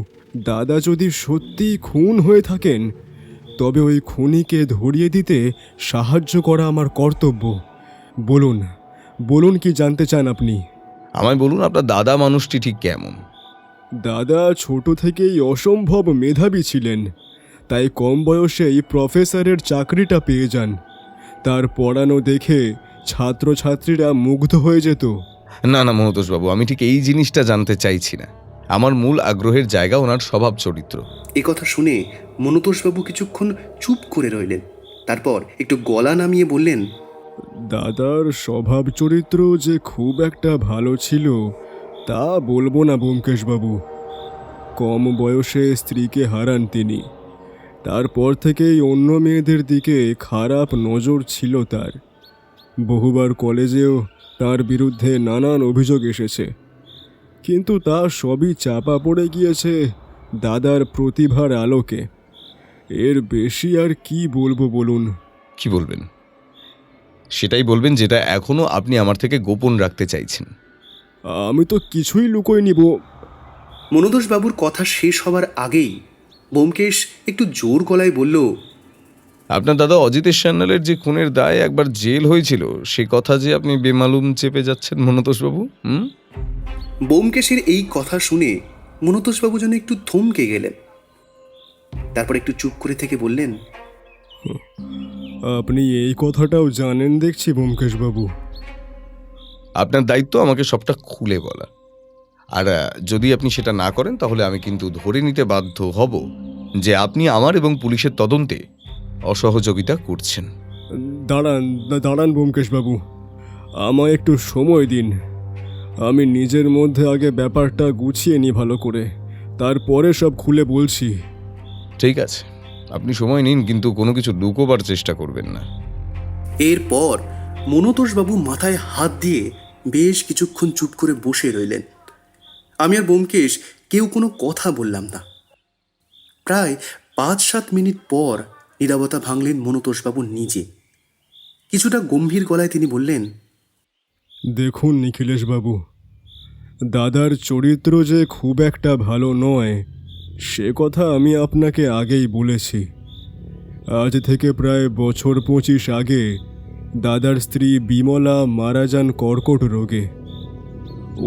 দাদা যদি সত্যি খুন হয়ে থাকেন তবে ওই খুনিকে ধরিয়ে দিতে সাহায্য করা আমার কর্তব্য। বলুন, বলুন কি জানতে চান আপনি? আমায় বলুন, আপনার দাদা মানুষটি ঠিক কেমন? দাদা ছোট থেকেই অসম্ভব মেধাবী ছিলেন, তাই কম বয়সেই প্রফেসরের চাকরিটা পেয়ে যান। তার পড়ানো দেখে ছাত্রছাত্রীরা মুগ্ধ হয়ে যেত। না না মনতোষবাবু, আমি ঠিক এই জিনিসটা জানতে চাইছি না। আমার মূল আগ্রহের জায়গা ওনার স্বভাব চরিত্র। এ কথা শুনে মনুতোষবাবু কিছুক্ষণ চুপ করে রইলেন। তারপর একটু গলা নামিয়ে বললেন, দাদার স্বভাব চরিত্র যে খুব একটা ভালো ছিল তা বলবো না ব্যোমকেশ বাবু। কম বয়সে স্ত্রীকে হারান তিনি। তারপর থেকেই অন্য মেয়েদের দিকে খারাপ নজর ছিল তার। বহুবার কলেজেও তার বিরুদ্ধে নানান অভিযোগ এসেছে, কিন্তু তা সবই চাপা পড়ে গিয়েছে দাদার প্রতিভার আলোকে। এর বেশি আর কি বলবো বলুন? কি বলবেন? সেটাই বলবেন যেটা এখনো আপনি আমার থেকে গোপন রাখতে চাইছেন। আমি তো কিছুই লুকোই নিব। মনুতোষবাবুর কথা শেষ হবার আগেই ব্যোমকেশ একটু জোর গলায় বলল, আপনার দাদা অজিতেশ সান্যালের যে খুনের দায়ে একবার জেল হয়েছিল, সে কথা যে আপনি বেমালুম চেপে যাচ্ছেন মনতোষবাবু। ব্যোমকেশের এই কথা শুনে মনুতোষবাবু যেন একটু থমকে গেলেন। তারপর একটু চুপ করে থেকে বললেন, আপনি এই কথাটাও জানেন দেখছি ব্যোমকেশ বাবু। আপনার দায়িত্ব আমাকে সবটা খুলে বলা। আর যদি আপনি সেটা না করেন তাহলে আমি কিন্তু ধরে নিতে বাধ্য হব যে আপনি আমার এবং পুলিশের তদন্তে অসহযোগিতা করছেন। দাঁড়ান দাঁড়ান ব্যোমকেশ বাবু, আমায় একটু সময় দিন। আমি নিজের মধ্যে আগে ব্যাপারটা গুছিয়ে নিই ভালো করে, তারপরে সব খুলে বলছি। ঠিক আছে, আপনি সময় নিন, কিন্তু কোনো কিছু লুকোবার চেষ্টা করবেন না। এরপর মনুতোষবাবু মাথায় হাত দিয়ে বেশ কিছুক্ষণ চুপ করে বসে রইলেন। আমি আর ব্যোমকেশ কেউ কোনো কথা বললাম না। প্রায় 5-7 মিনিট পর নীরবতা ভাঙলেন মনুতোষবাবু নিজে। কিছুটা গম্ভীর গলায় তিনি বললেন, দেখুন নিখিলেশবাবু, দাদার চরিত্র যে খুব একটা ভালো নয় সে কথা আমি আপনাকে আগেই বলেছি। আজ থেকে প্রায় বছর 25 আগে দাদার স্ত্রী বিমলা মারা যান কর্কট রোগে।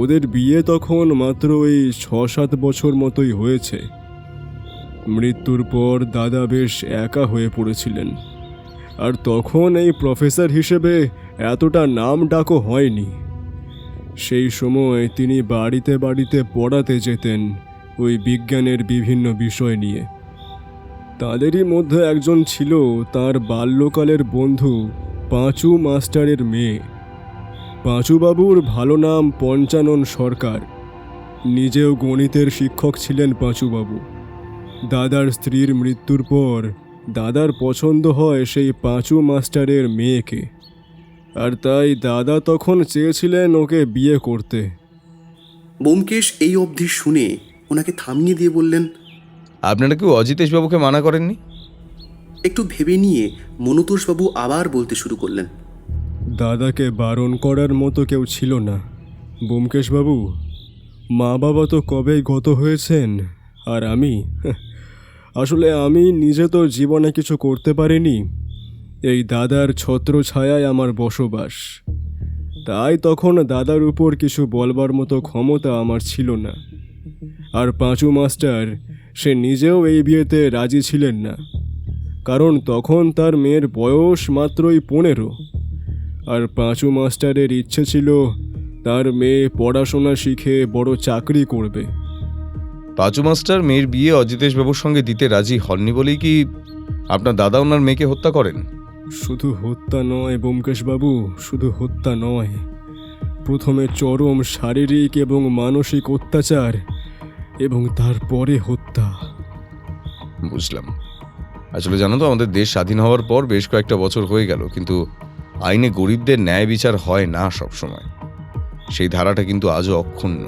ওদের বিয়ে তখন মাত্র এই 6-7 বছর মতোই হয়েছে। মৃত্যুর পর দাদা বেশ একা হয়ে পড়েছিলেন। আর তখন এই প্রফেসর হিসেবে এতটা নাম ডাকও হয়নি। সেই সময় তিনি বাড়িতে বাড়িতে পড়াতে যেতেন ওই বিজ্ঞানের বিভিন্ন বিষয় নিয়ে। তাদেরই মধ্যে একজন ছিল তার বাল্যকালের বন্ধু পাঁচু মাস্টারের মেয়ে। পাঁচুবাবুর ভালো নাম পঞ্চানন সরকার। নিজেও গণিতের শিক্ষক ছিলেন পাঁচুবাবু। দাদার স্ত্রীর মৃত্যুর পর দাদার পছন্দ হয় সেই পাঁচু মাস্টারের মেয়েকে, আর তাই দাদা তখন চেয়েছিলেন ওকে বিয়ে করতে। ব্যোমকেশ এই অবধি শুনে ওনাকে থামিয়ে দিয়ে বললেন, আপনারা কেউ অজিতেশবাবুকে মানা করেননি? একটু ভেবে নিয়ে মনতোষবাবু আবার বলতে শুরু করলেন, দাদাকে বারণ করার মতো কেউ ছিল না ব্যোমকেশবাবু। মা বাবা তো কবেই গত হয়েছেন, আর আসলে আমি নিজে তো জীবনে কিছু করতে পারিনি। এই দাদার ছত্রছায়ায় আমার বসবাস, তাই তখন দাদার উপর কিছু বলবার মতো ক্ষমতা আমার ছিল না। আর পাঁচু মাস্টার সে নিজেও এই বিয়েতে রাজি ছিলেন না, কারণ তখন তার মেয়ের বয়স মাত্রই 15। আর পাঁচু মাস্টারের ইচ্ছে ছিল তার মেয়ে পড়াশোনা শিখে বড় চাকরি করবে। পাঁচু মাস্টার মেয়ের বিয়ে অজিতেশবাবুর সঙ্গে দিতে রাজি হননি বলেই কি আপনার দাদা ওনার মেয়েকে হত্যা করেন? শুধু হত্যা নয় ব্যোমকেশবাবু, শুধু হত্যা নয়। প্রথমে চরম শারীরিক এবং মানসিক অত্যাচার, এবং তারপরে হত্যা। বুঝলাম। আসলে জানো তো, আমাদের দেশ স্বাধীন হওয়ার পর বেশ কয়েকটা বছর হয়ে গেল, কিন্তু আইনে গরিবদের ন্যায় বিচার হয় না সব সময়। সেই ধারাটা কিন্তু আজও অক্ষুণ্ণ।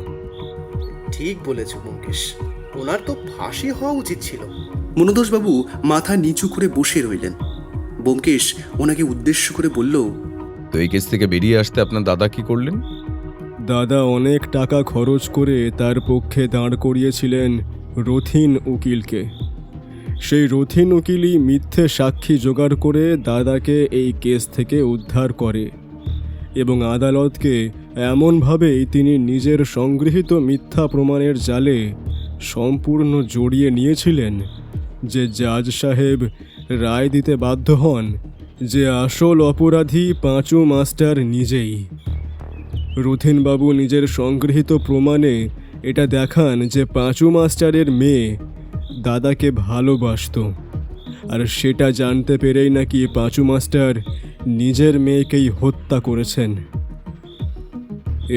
ঠিক বলেছ ব্যোমকেশ, ওনার তো ফাঁসি হওয়া উচিত ছিল। মনতোষবাবু মাথা নিচু করে বসে রইলেন। ব্যোমকেশ ওনাকে উদ্দেশ্য করে বলল, তো এই কেস থেকে বেরিয়ে আসতে আপনার দাদা কি করলেন? দাদা অনেক টাকা খরচ করে তার পক্ষে দাঁড় করিয়েছিলেন রথিন উকিলকে। সেই রথিন উকিলই মিথ্যে সাক্ষী জোগাড় করে দাদাকে এই কেস থেকে উদ্ধার করে, এবং আদালতকে এমনভাবেই তিনি নিজের সংগৃহীত মিথ্যা প্রমাণের জালে সম্পূর্ণ জড়িয়ে নিয়েছিলেন যে জাজ সাহেব রায় দিতে বাধ্য হন যে আসল অপরাধী পাঁচু মাস্টার নিজেই। রথিনবাবু নিজের সংগৃহীত প্রমাণে এটা দেখান যে পাঁচু মাস্টারের মেয়ে দাদাকে ভালোবাসতো, আর সেটা জানতে পেরেই নাকি পাঁচু মাস্টার নিজের মেয়েকেই হত্যা করেছেন।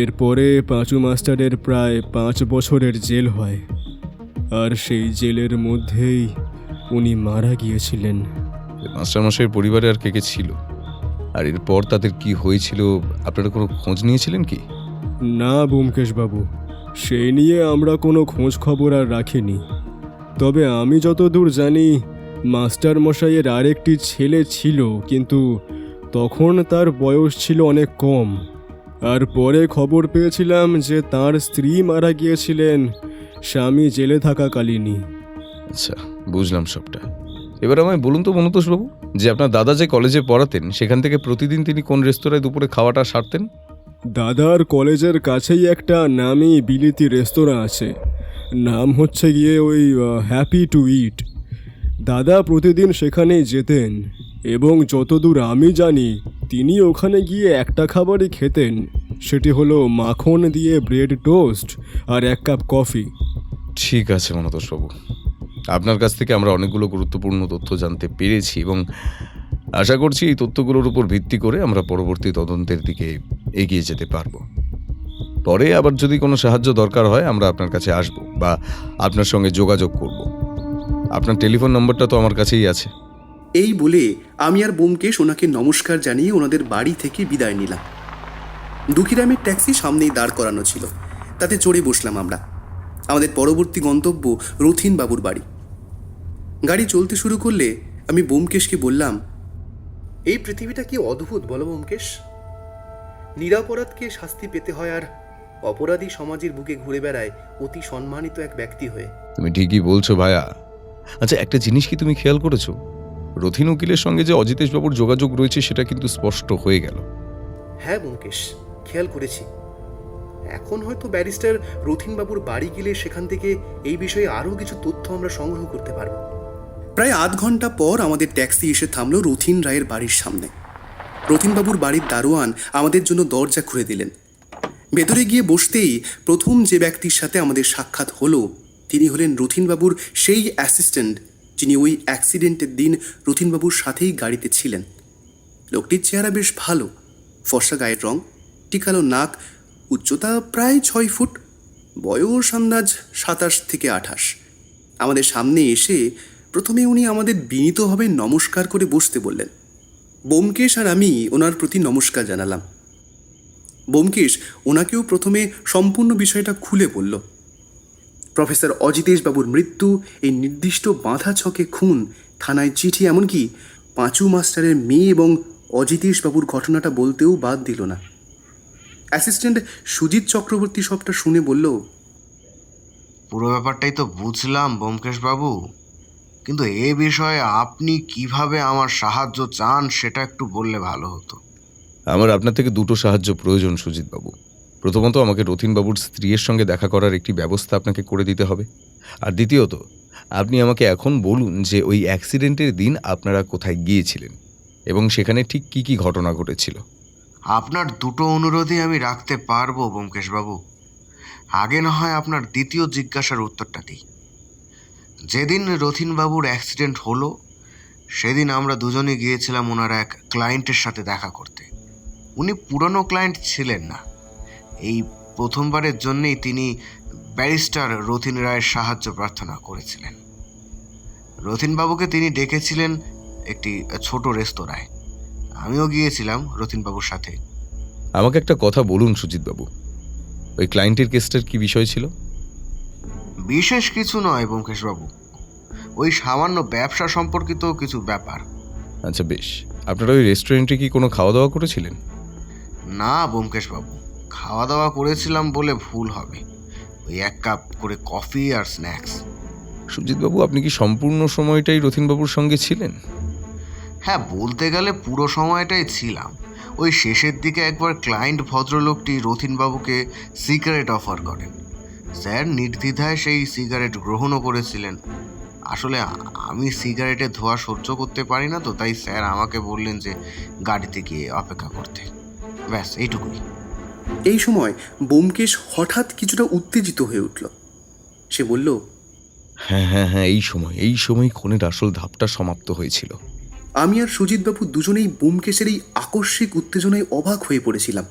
এরপরে পাঁচু মাস্টারের প্রায় 5 বছরের জেল হয়, আর সেই জেলের মধ্যেই উনি মারা গিয়েছিলেন। মাস্টারমশাইয়ের পরিবারে আর কে কে ছিল, আর এরপর তাদের কি হয়েছিল আপনারা কোনো খোঁজ নিয়েছিলেন কি? না ব্যোমকেশবাবু, সেই নিয়ে আমরা কোনো খোঁজ খবর আর রাখিনি। তবে আমি যতদূর জানি মাস্টার মশাইয়ের আরেকটি ছেলে ছিল, কিন্তু তখন তার বয়স ছিল অনেক কম। আর পরে খবর পেয়েছিলাম যে তার স্ত্রী মারা গিয়েছিলেন স্বামী জেলে থাকাকালীনই। আচ্ছা, বুঝলাম সবটা। এবার আমায় বলুন তো মনতোষবাবু, যে আপনার দাদা যে কলেজে পড়াতেন সেখান থেকে প্রতিদিন তিনি কোন রেস্তোরাঁয় দুপুরে খাওয়াটা সারতেন? দাদার কলেজের কাছেই একটা নামি বিলিতি রেস্তোরাঁ আছে, নাম হচ্ছে গিয়ে ওই হ্যাপি টু ইট। দাদা প্রতিদিন সেখানেই যেতেন, এবং যতদূর আমি জানি তিনি ওখানে গিয়ে একটা খাবারই খেতেন, সেটি হলো মাখন দিয়ে ব্রেড টোস্ট আর 1 কাপ কফি। ঠিক আছে মনতোষবাবু, আপনার কাছ থেকে আমরা অনেকগুলো গুরুত্বপূর্ণ তথ্য জানতে পেরেছি, এবং আশা করছি এই তথ্যগুলোর উপর ভিত্তি করে আমরা পরবর্তী তদন্তের দিকে এগিয়ে যেতে পারবো। পরে আবার যদি কোনো সাহায্য দরকার হয় আমরা আপনার কাছে আসব বা আপনার সঙ্গে যোগাযোগ করব। আপনার টেলিফোন নম্বরটা তো আমার কাছেই আছে। এই বলে আমি আর ব্যোমকেশ ওনাকে নমস্কার জানিয়ে ওনাদের বাড়ি থেকে বিদায় নিলাম। দুঃখীরামের ট্যাক্সি সামনেই দাঁড় করানো ছিল, তাতে চড়ে বসলাম আমরা। আমাদের পরবর্তী গন্তব্য রথিন বাবুর বাড়ি। গাড়ি চলতে শুরু করলে আমি ব্যোমকেশকে বললাম, এই পৃথিবীটা কি অদ্ভুত বলো ব্যোমকেশ। নিরপরাধকে শাস্তি পেতে হয়, আর অপরাধী সমাজের বুকে ঘুরে বেড়ায় অতি সম্মানিত এক ব্যক্তি হয়ে। তুমি ঠিকই বলছো ভাইয়া। আচ্ছা, একটা জিনিস কি তুমি খেয়াল করেছো? রথিন উকিলের সঙ্গে যে অজিতেশবাবুর যোগাযোগ রয়েছে সেটা কিন্তু স্পষ্ট হয়ে গেল। হ্যাঁ ব্যোমকেশ, খেয়াল করেছি। এখন হয়তো ব্যারিস্টার রথিনবাবুর বাড়ি গেলে সেখান থেকে এই বিষয়ে আরও কিছু তথ্য আমরা সংগ্রহ করতে পারব। প্রায় আধ ঘন্টা পর আমাদের ট্যাক্সি এসে থামল রথিন রায়ের বাড়ির সামনে। রথিনবাবুর বাড়ির দারোয়ান আমাদের জন্য দরজা খুলে দিলেন। ভেতরে গিয়ে বসতেই প্রথম যে ব্যক্তির সাথে আমাদের সাক্ষাৎ হলো তিনি হলেন রথিনবাবুর সেই অ্যাসিস্ট্যান্ট যিনি ওই অ্যাক্সিডেন্টের দিন রথিনবাবুর সাথেই গাড়িতে ছিলেন। লোকটির চেহারা বেশ ভালো, ফর্সা গায়ের রং, টিকালো নাক, উচ্চতা প্রায় 6 ফুট, বয়স আন্দাজ 27 থেকে 28। আমাদের সামনে এসে প্রথমে উনি আমাদের বিনীতভাবে নমস্কার করে বসতে বললেন। ব্যোমকেশ আর আমি ওনার প্রতি নমস্কার জানালাম। ব্যোমকেশ ওনাকেও প্রথমে সম্পূর্ণ বিষয়টা খুলে বলল। প্রফেসর অজিতেশ বাবুর মৃত্যু, এই নির্দিষ্ট বাঁধা ছকে খুন, থানায় চিঠি, এমনকি পাঁচু মাস্টারের মেয়ে এবং অজিতেশ বাবুর ঘটনাটা বলতেও বাদ দিল না। অ্যাসিস্ট্যান্ট সুজিত চক্রবর্তী সবটা শুনে বলল, পুরো ব্যাপারটাই তো বুঝলাম ব্যোমকেশ বাবু, কিন্তু এ বিষয়ে আপনি কিভাবে আমার সাহায্য চান সেটা একটু বললে ভালো হতো। আমার আপনার থেকে দুটো সাহায্য প্রয়োজন সুজিতবাবু। প্রথমত, আমাকে রথিনবাবুর স্ত্রীর সঙ্গে দেখা করার একটি ব্যবস্থা আপনাকে করে দিতে হবে। আর দ্বিতীয়ত, আপনি আমাকে এখন বলুন যে ওই অ্যাক্সিডেন্টের দিন আপনারা কোথায় গিয়েছিলেন এবং সেখানে ঠিক কী কী ঘটনা ঘটেছিল। আপনার দুটো অনুরোধই আমি রাখতে পারবো ব্যোমকেশ বাবু। আগে না হয় আপনার দ্বিতীয় জিজ্ঞাসার উত্তরটা দিই। যেদিন রথিনবাবুর অ্যাক্সিডেন্ট হলো সেদিন আমরা দুজনে গিয়েছিলাম ওনার এক ক্লায়েন্টের সাথে দেখা করতে। উনি পুরনো ক্লায়েন্ট ছিলেন না, এই প্রথমবারের জন্যেই তিনি ব্যারিস্টার রথিন রায়ের সাহায্য প্রার্থনা করেছিলেন। রথিনবাবুকে তিনি ডেকেছিলেন একটি ছোট রেস্তোরাঁয়। আমিও গিয়েছিলাম রথিনবাবুর সাথে। আমাকে একটা কথা বলুন সুজিতবাবু, ওই ক্লায়েন্টের কেসটার কি বিষয় ছিল? বিশেষ কিছু নয় ব্যোমকেশবাবু, ওই সামান্য ব্যবসা সম্পর্কিত কিছু ব্যাপার। আচ্ছা বেশ, আপনারা ওই রেস্টুরেন্টে কি কোনো খাওয়া দাওয়া করেছিলেন? না ব্যোমকেশবাবু, খাওয়া দাওয়া করেছিলাম বলে ভুল হবে। ওই 1 কাপ করে কফি আর স্ন্যাক্স। সুজিতবাবু, আপনি কি সম্পূর্ণ সময়টাই রথিনবাবুর সঙ্গে ছিলেন? হ্যাঁ, বলতে গেলে পুরো সময়টাই ছিলাম। ওই শেষের দিকে একবার ক্লায়েন্ট ভদ্রলোকটি রথিনবাবুকে সিগারেট অফার করেন। স্যার নির্দ্বিধায় সেই সিগারেট গ্রহণও করেছিলেন। আসলে আমি সিগারেটের ধোঁয়া সহ্য করতে পারি না, তো তাই স্যার আমাকে বললেন যে গাড়িতে গিয়ে অপেক্ষা করতে। ব্যাস এইটুকুই। এই সময় ব্যোমকেশ হঠাৎ কিছুটা উত্তেজিত হয়ে উঠল। সে বলল, হ্যাঁ হ্যাঁ হ্যাঁ, এই সময় খুনের আসল ধাপটা সমাপ্ত হয়েছিল। আমি আর সুজিতবাবু দুজনেই ব্যোমকেশের এই আকস্মিক উত্তেজনায় অবাক হয়ে পড়েছিলাম।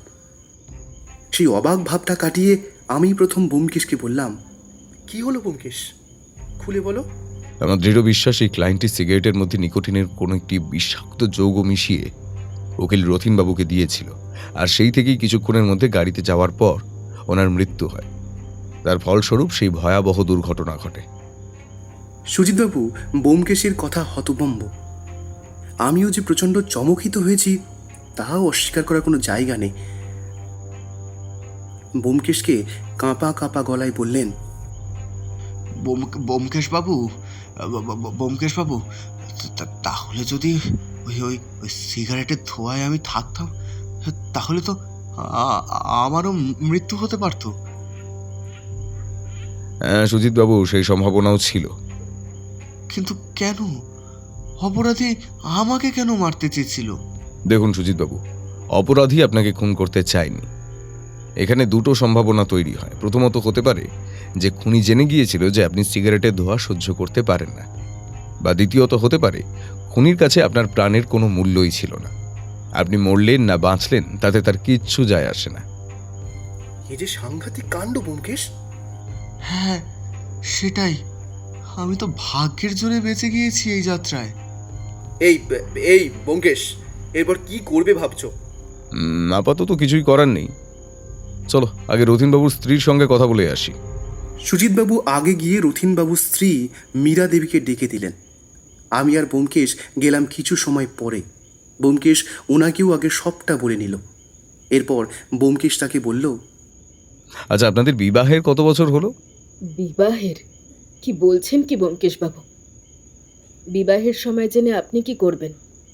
সেই অবাক ভাবটা কাটিয়ে আমি প্রথম ব্যোমকেশকে বললাম, কি হলো ব্যোমকেশ, খুলে বলো। আমার দৃঢ় বিশ্বাস এই ক্লায়েন্টটি সিগারেটের মধ্যে নিকোটিনের কোনো একটি বিষাক্ত যৌগ মিশিয়ে উকিল রথিনবাবুকে দিয়েছিল, আর সেই থেকেই কিছুক্ষণের মধ্যে গাড়িতে যাওয়ার পর ওনার মৃত্যু হয়। তার ফলস্বরূপ সেই ভয়াবহ দুর্ঘটনা ঘটে। সুজিতবাবু ব্যোমকেশের কথা হতভম্ব। আমিও যে প্রচণ্ড চমকিত হয়েছি তাহাও অস্বীকার করার কোনো জায়গা নেই। ব্যোমকেশকে কাঁপা কাঁপা গলায় বললেন, ব্যোমকেশবাবু, ব্যোমকেশবাবু, তাহলে যদি ওই ওই ওই সিগারেটের ধোঁয়ায় আমি থাকতাম, তাহলে তো আমারও মৃত্যু হতে পারতো। হ্যাঁ সুজিতবাবু, সেই সম্ভাবনাও ছিল। কিন্তু কেন? অপরাধী আমাকে কেন মারতে চেয়েছিল? দেখুন সুজিতবাবু, অপরাধী আপনাকে খুন করতে চায়নি। এখানে দুটো সম্ভাবনা তৈরি হয়। প্রথমত হতে পারে যে খুনি জেনে গিয়েছিল যে আপনি সিগারেটের ধোঁয়া সহ্য করতে পারেন না, বা দ্বিতীয়ত হতে পারে খুনির কাছে আপনার প্রাণের কোনো মূল্যই ছিল না। আপনি মরলেন না বাঁচলেন তাতে তার কিচ্ছু যায় আসে না। এ যে সাংঘাতিক কাণ্ড ব্যোমকেশ। হ্যাঁ, সেটাই। আমি তো ভাগ্যের জোরে বেঁচে গিয়েছি এই যাত্রায়। এই এই ব্যোমকেশ, এরপর কি করবে ভাবছো? আপাতত কিছুই করার নেই। চলো আগে রথিনবাবুর স্ত্রীর সঙ্গে কথা বলে আসি। সুজিতবাবু আগে গিয়ে রথিনবাবুর স্ত্রী মীরা দেবীকে ডেকে দিলেন। আমি আর ব্যোমকেশ গেলাম কিছু সময় পরে। ব্যোমকেশ ওনাকেও আগে সবটা বলে নিল। এরপর ব্যোমকেশ তাকে বলল, আচ্ছা, আপনাদের বিবাহের কত বছর হলো? বিবাহের কি বলছেন কি ব্যোমকেশবাবু? বিবাহের সময় জেনে আপনি কি করবেন?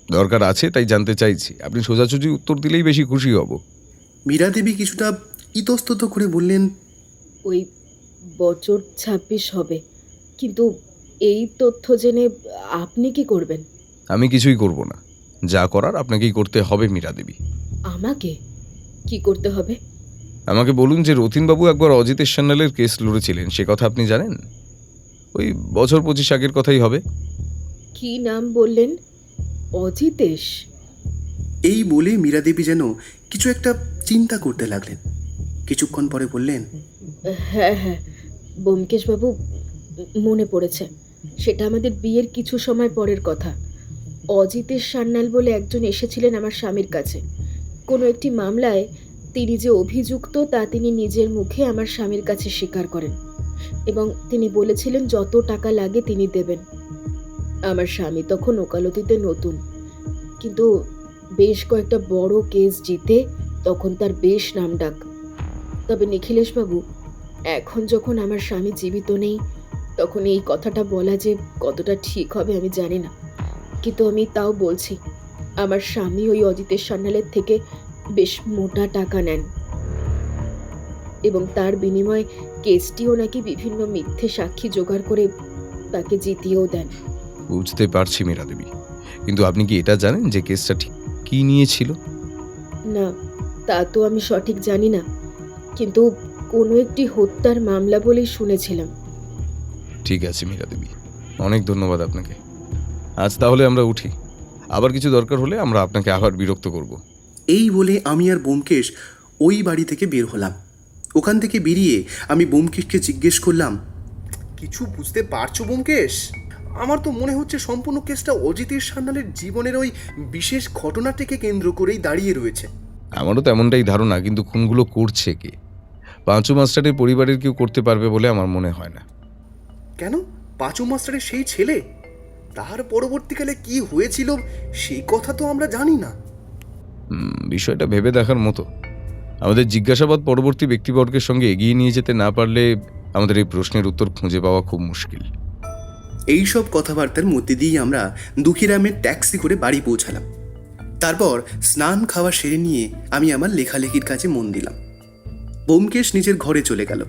দরকার আছে তাই জানতে চাইছি। আপনি সোজাসুজি উত্তর দিলেই বেশি খুশি হব। মীরা দেবী কিছুটা ইতস্তত করে বললেন, ওই বছর 26 হবে, কিন্তু এই তথ্য জেনে আপনি কি করবেন? আমি কিছুই করব না, যা করার আপনাকেই করতে হবে মীরা দেবী। আমাকে কি করতে হবে? আমাকে বলুন যে রথীনবাবু একবার অজিতেশ সান্যালের কেস লড়েছিলেন, সে কথা আপনি জানেন? ওই বছর 25 আগের কথাই হবে। কি নাম বললেন? অজিতেশ? এই বলে মীরা দেবী যেন কিছু একটা চিন্তা করতে লাগলেন। কিছুক্ষণ পরে বললেন, হ্যাঁ হ্যাঁ, ব্যোমকেশবাবু, মনে পড়েছে। সেটা আমাদের বিয়ের কিছু সময় পরের কথা। অজিতেশ সান্যাল বলে একজন এসেছিলেন আমার স্বামীর কাছে। কোনো একটি মামলায় তিনি যে অভিযুক্ত তা তিনি নিজের মুখে আমার স্বামীর কাছে স্বীকার করেন এবং তিনি বলেছিলেন যত টাকা লাগে তিনি দেবেন। আমার স্বামী তখন ওকালতিতে নতুন, কিন্তু বেশ কয়েকটা বড় কেস জিতে তখন তার বেশ নামডাক। তবে নিখিলেশবাবু, এখন যখন আমার স্বামী জীবিত নেই, তখন এই কথাটা বলা যে কতটা ঠিক হবে আমি জানি না, কিন্তু আমি তাও বলছি, আমার স্বামী ওই অজিতেশ সান্যালের থেকে বেশ মোটা টাকা নেন এবং তার বিনিময়ে কেসটিও নাকি বিভিন্ন মিথ্যে সাক্ষী জোগাড় করে তাকে জিতিয়েও দেন। বুঝতে পারছি মীরা দেবী, কিন্তু আপনি কি এটা জানেন যে কেসটা ঠিক কী নিয়েছিল? না, তা তো আমি সঠিক জানি না, কিন্তু কোনো একটি হত্যার মামলা বলেই শুনেছিলাম। ঠিক আছে মীরা দেবী, অনেক ধন্যবাদ আপনাকে। আজ তাহলে আমরা উঠি, আবার কিছু দরকার হলে আমরা আপনাকে আবার বিরক্ত করব। এই বলে আমি আর ব্যোমকেশ ওই বাড়ি থেকে বের হলাম। ওখান থেকে বেরিয়ে আমি ব্যোমকেশকে জিজ্ঞেস করলাম, কিছু বুঝতে পারছো ব্যোমকেশ? আমার তো মনে হচ্ছে সম্পূর্ণ কেসটা অজিতেশ সান্যালের জীবনের ওই বিশেষ ঘটনাটিকে কেন্দ্র করেই দাঁড়িয়ে রয়েছে। আমারও তেমনটাই ধারণা, কিন্তু খুনগুলো করছে কে? পাঁচু মাস্টারের পরিবারের কেউ করতে পারবে বলে আমার মনে হয় না। কেন? পাঁচু মাস্টারের সেই ছেলে? তার পরবর্তীকালে কি হয়েছিল সেই কথা তো আমরা জানি না। বিষয়টা ভেবে দেখার মতো। আমাদের জিজ্ঞাসাবাদ পরবর্তী ব্যক্তিবর্গের সঙ্গে এগিয়ে নিয়ে যেতে না পারলে আমাদের এই প্রশ্নের উত্তর খুঁজে পাওয়া খুব মুশকিল। এই সব কথাবার্তার মধ্যে দিয়েই আমরা দুঃখীরামের ট্যাক্সি করে বাড়ি পৌঁছালাম। তারপর স্নান খাওয়া সেরে নিয়ে আমি আমার লেখালেখির কাজে মন দিলাম। ব্যোমকেশ নিজের ঘরে চলে গেল।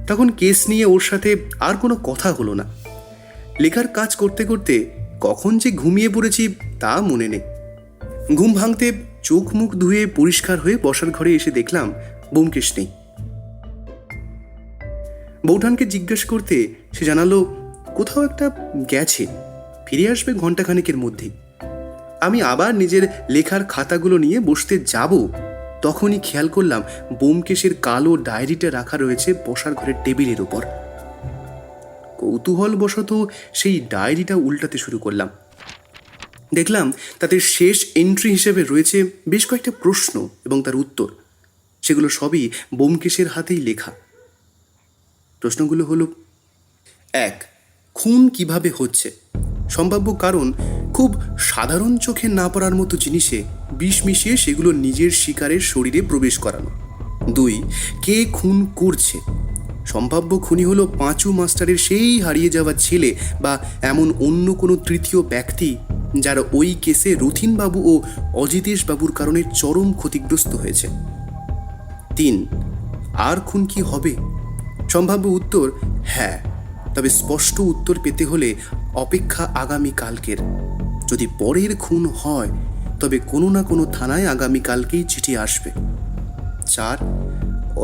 তখন কেস নিয়ে ওর সাথে আর কোনো কথা হলো না। লেখার কাজ করতে করতে কখন যে ঘুমিয়ে পড়েছি তা মনে নেই। ঘুম ভাঙতে চোখ মুখ ধুয়ে পরিষ্কার হয়ে বসার ঘরে এসে দেখলাম ব্যোমকেশ নেই। বৌঠানকে জিজ্ঞেস করতে সে জানালো কোথাও একটা গেছে, ফিরে আসবে ঘন্টাখানেকের মধ্যেই। আমি আবার নিজের লেখার খাতাগুলো নিয়ে বসতে যাব, তখনই খেয়াল করলাম ব্যোমকেশের কালো ডায়েরিটা রাখা রয়েছে বসার ঘরের টেবিলের ওপর। কৌতূহলবশত সেই ডায়েরিটা উল্টাতে শুরু করলাম। দেখলাম তাতে শেষ এন্ট্রি হিসেবে রয়েছে বেশ কয়েকটা প্রশ্ন এবং তার উত্তর। সেগুলো সবই ব্যোমকেশের হাতেই লেখা। প্রশ্নগুলো হলো: 1. খুন কিভাবে হচ্ছে? সম্ভাব্য কারণ, খুব সাধারণ চোখে না পড়ার মতো জিনিসে বিষ মিশিয়ে সেগুলো নিজের শিকারের শরীরে প্রবেশ করানো। 2. কে খুন করছে? সম্ভাব্য খুনি হলো পাঁচু মাস্টারের সেই হারিয়ে যাওয়া ছেলে বা এমন অন্য কোনো তৃতীয় ব্যক্তি যারা ওই কেসে রথীনবাবু ও অজিতেশ বাবুর কারণে চরম ক্ষতিগ্রস্ত হয়েছে। 3. আর খুন কি হবে? সম্ভাব্য উত্তর হ্যাঁ, তবে স্পষ্ট উত্তর পেতে হলে অপেক্ষা আগামীকালকের। যদি পরের খুন হয় তবে কোনো না কোনো থানায় আগামীকালকেই চিঠি আসবে। 4.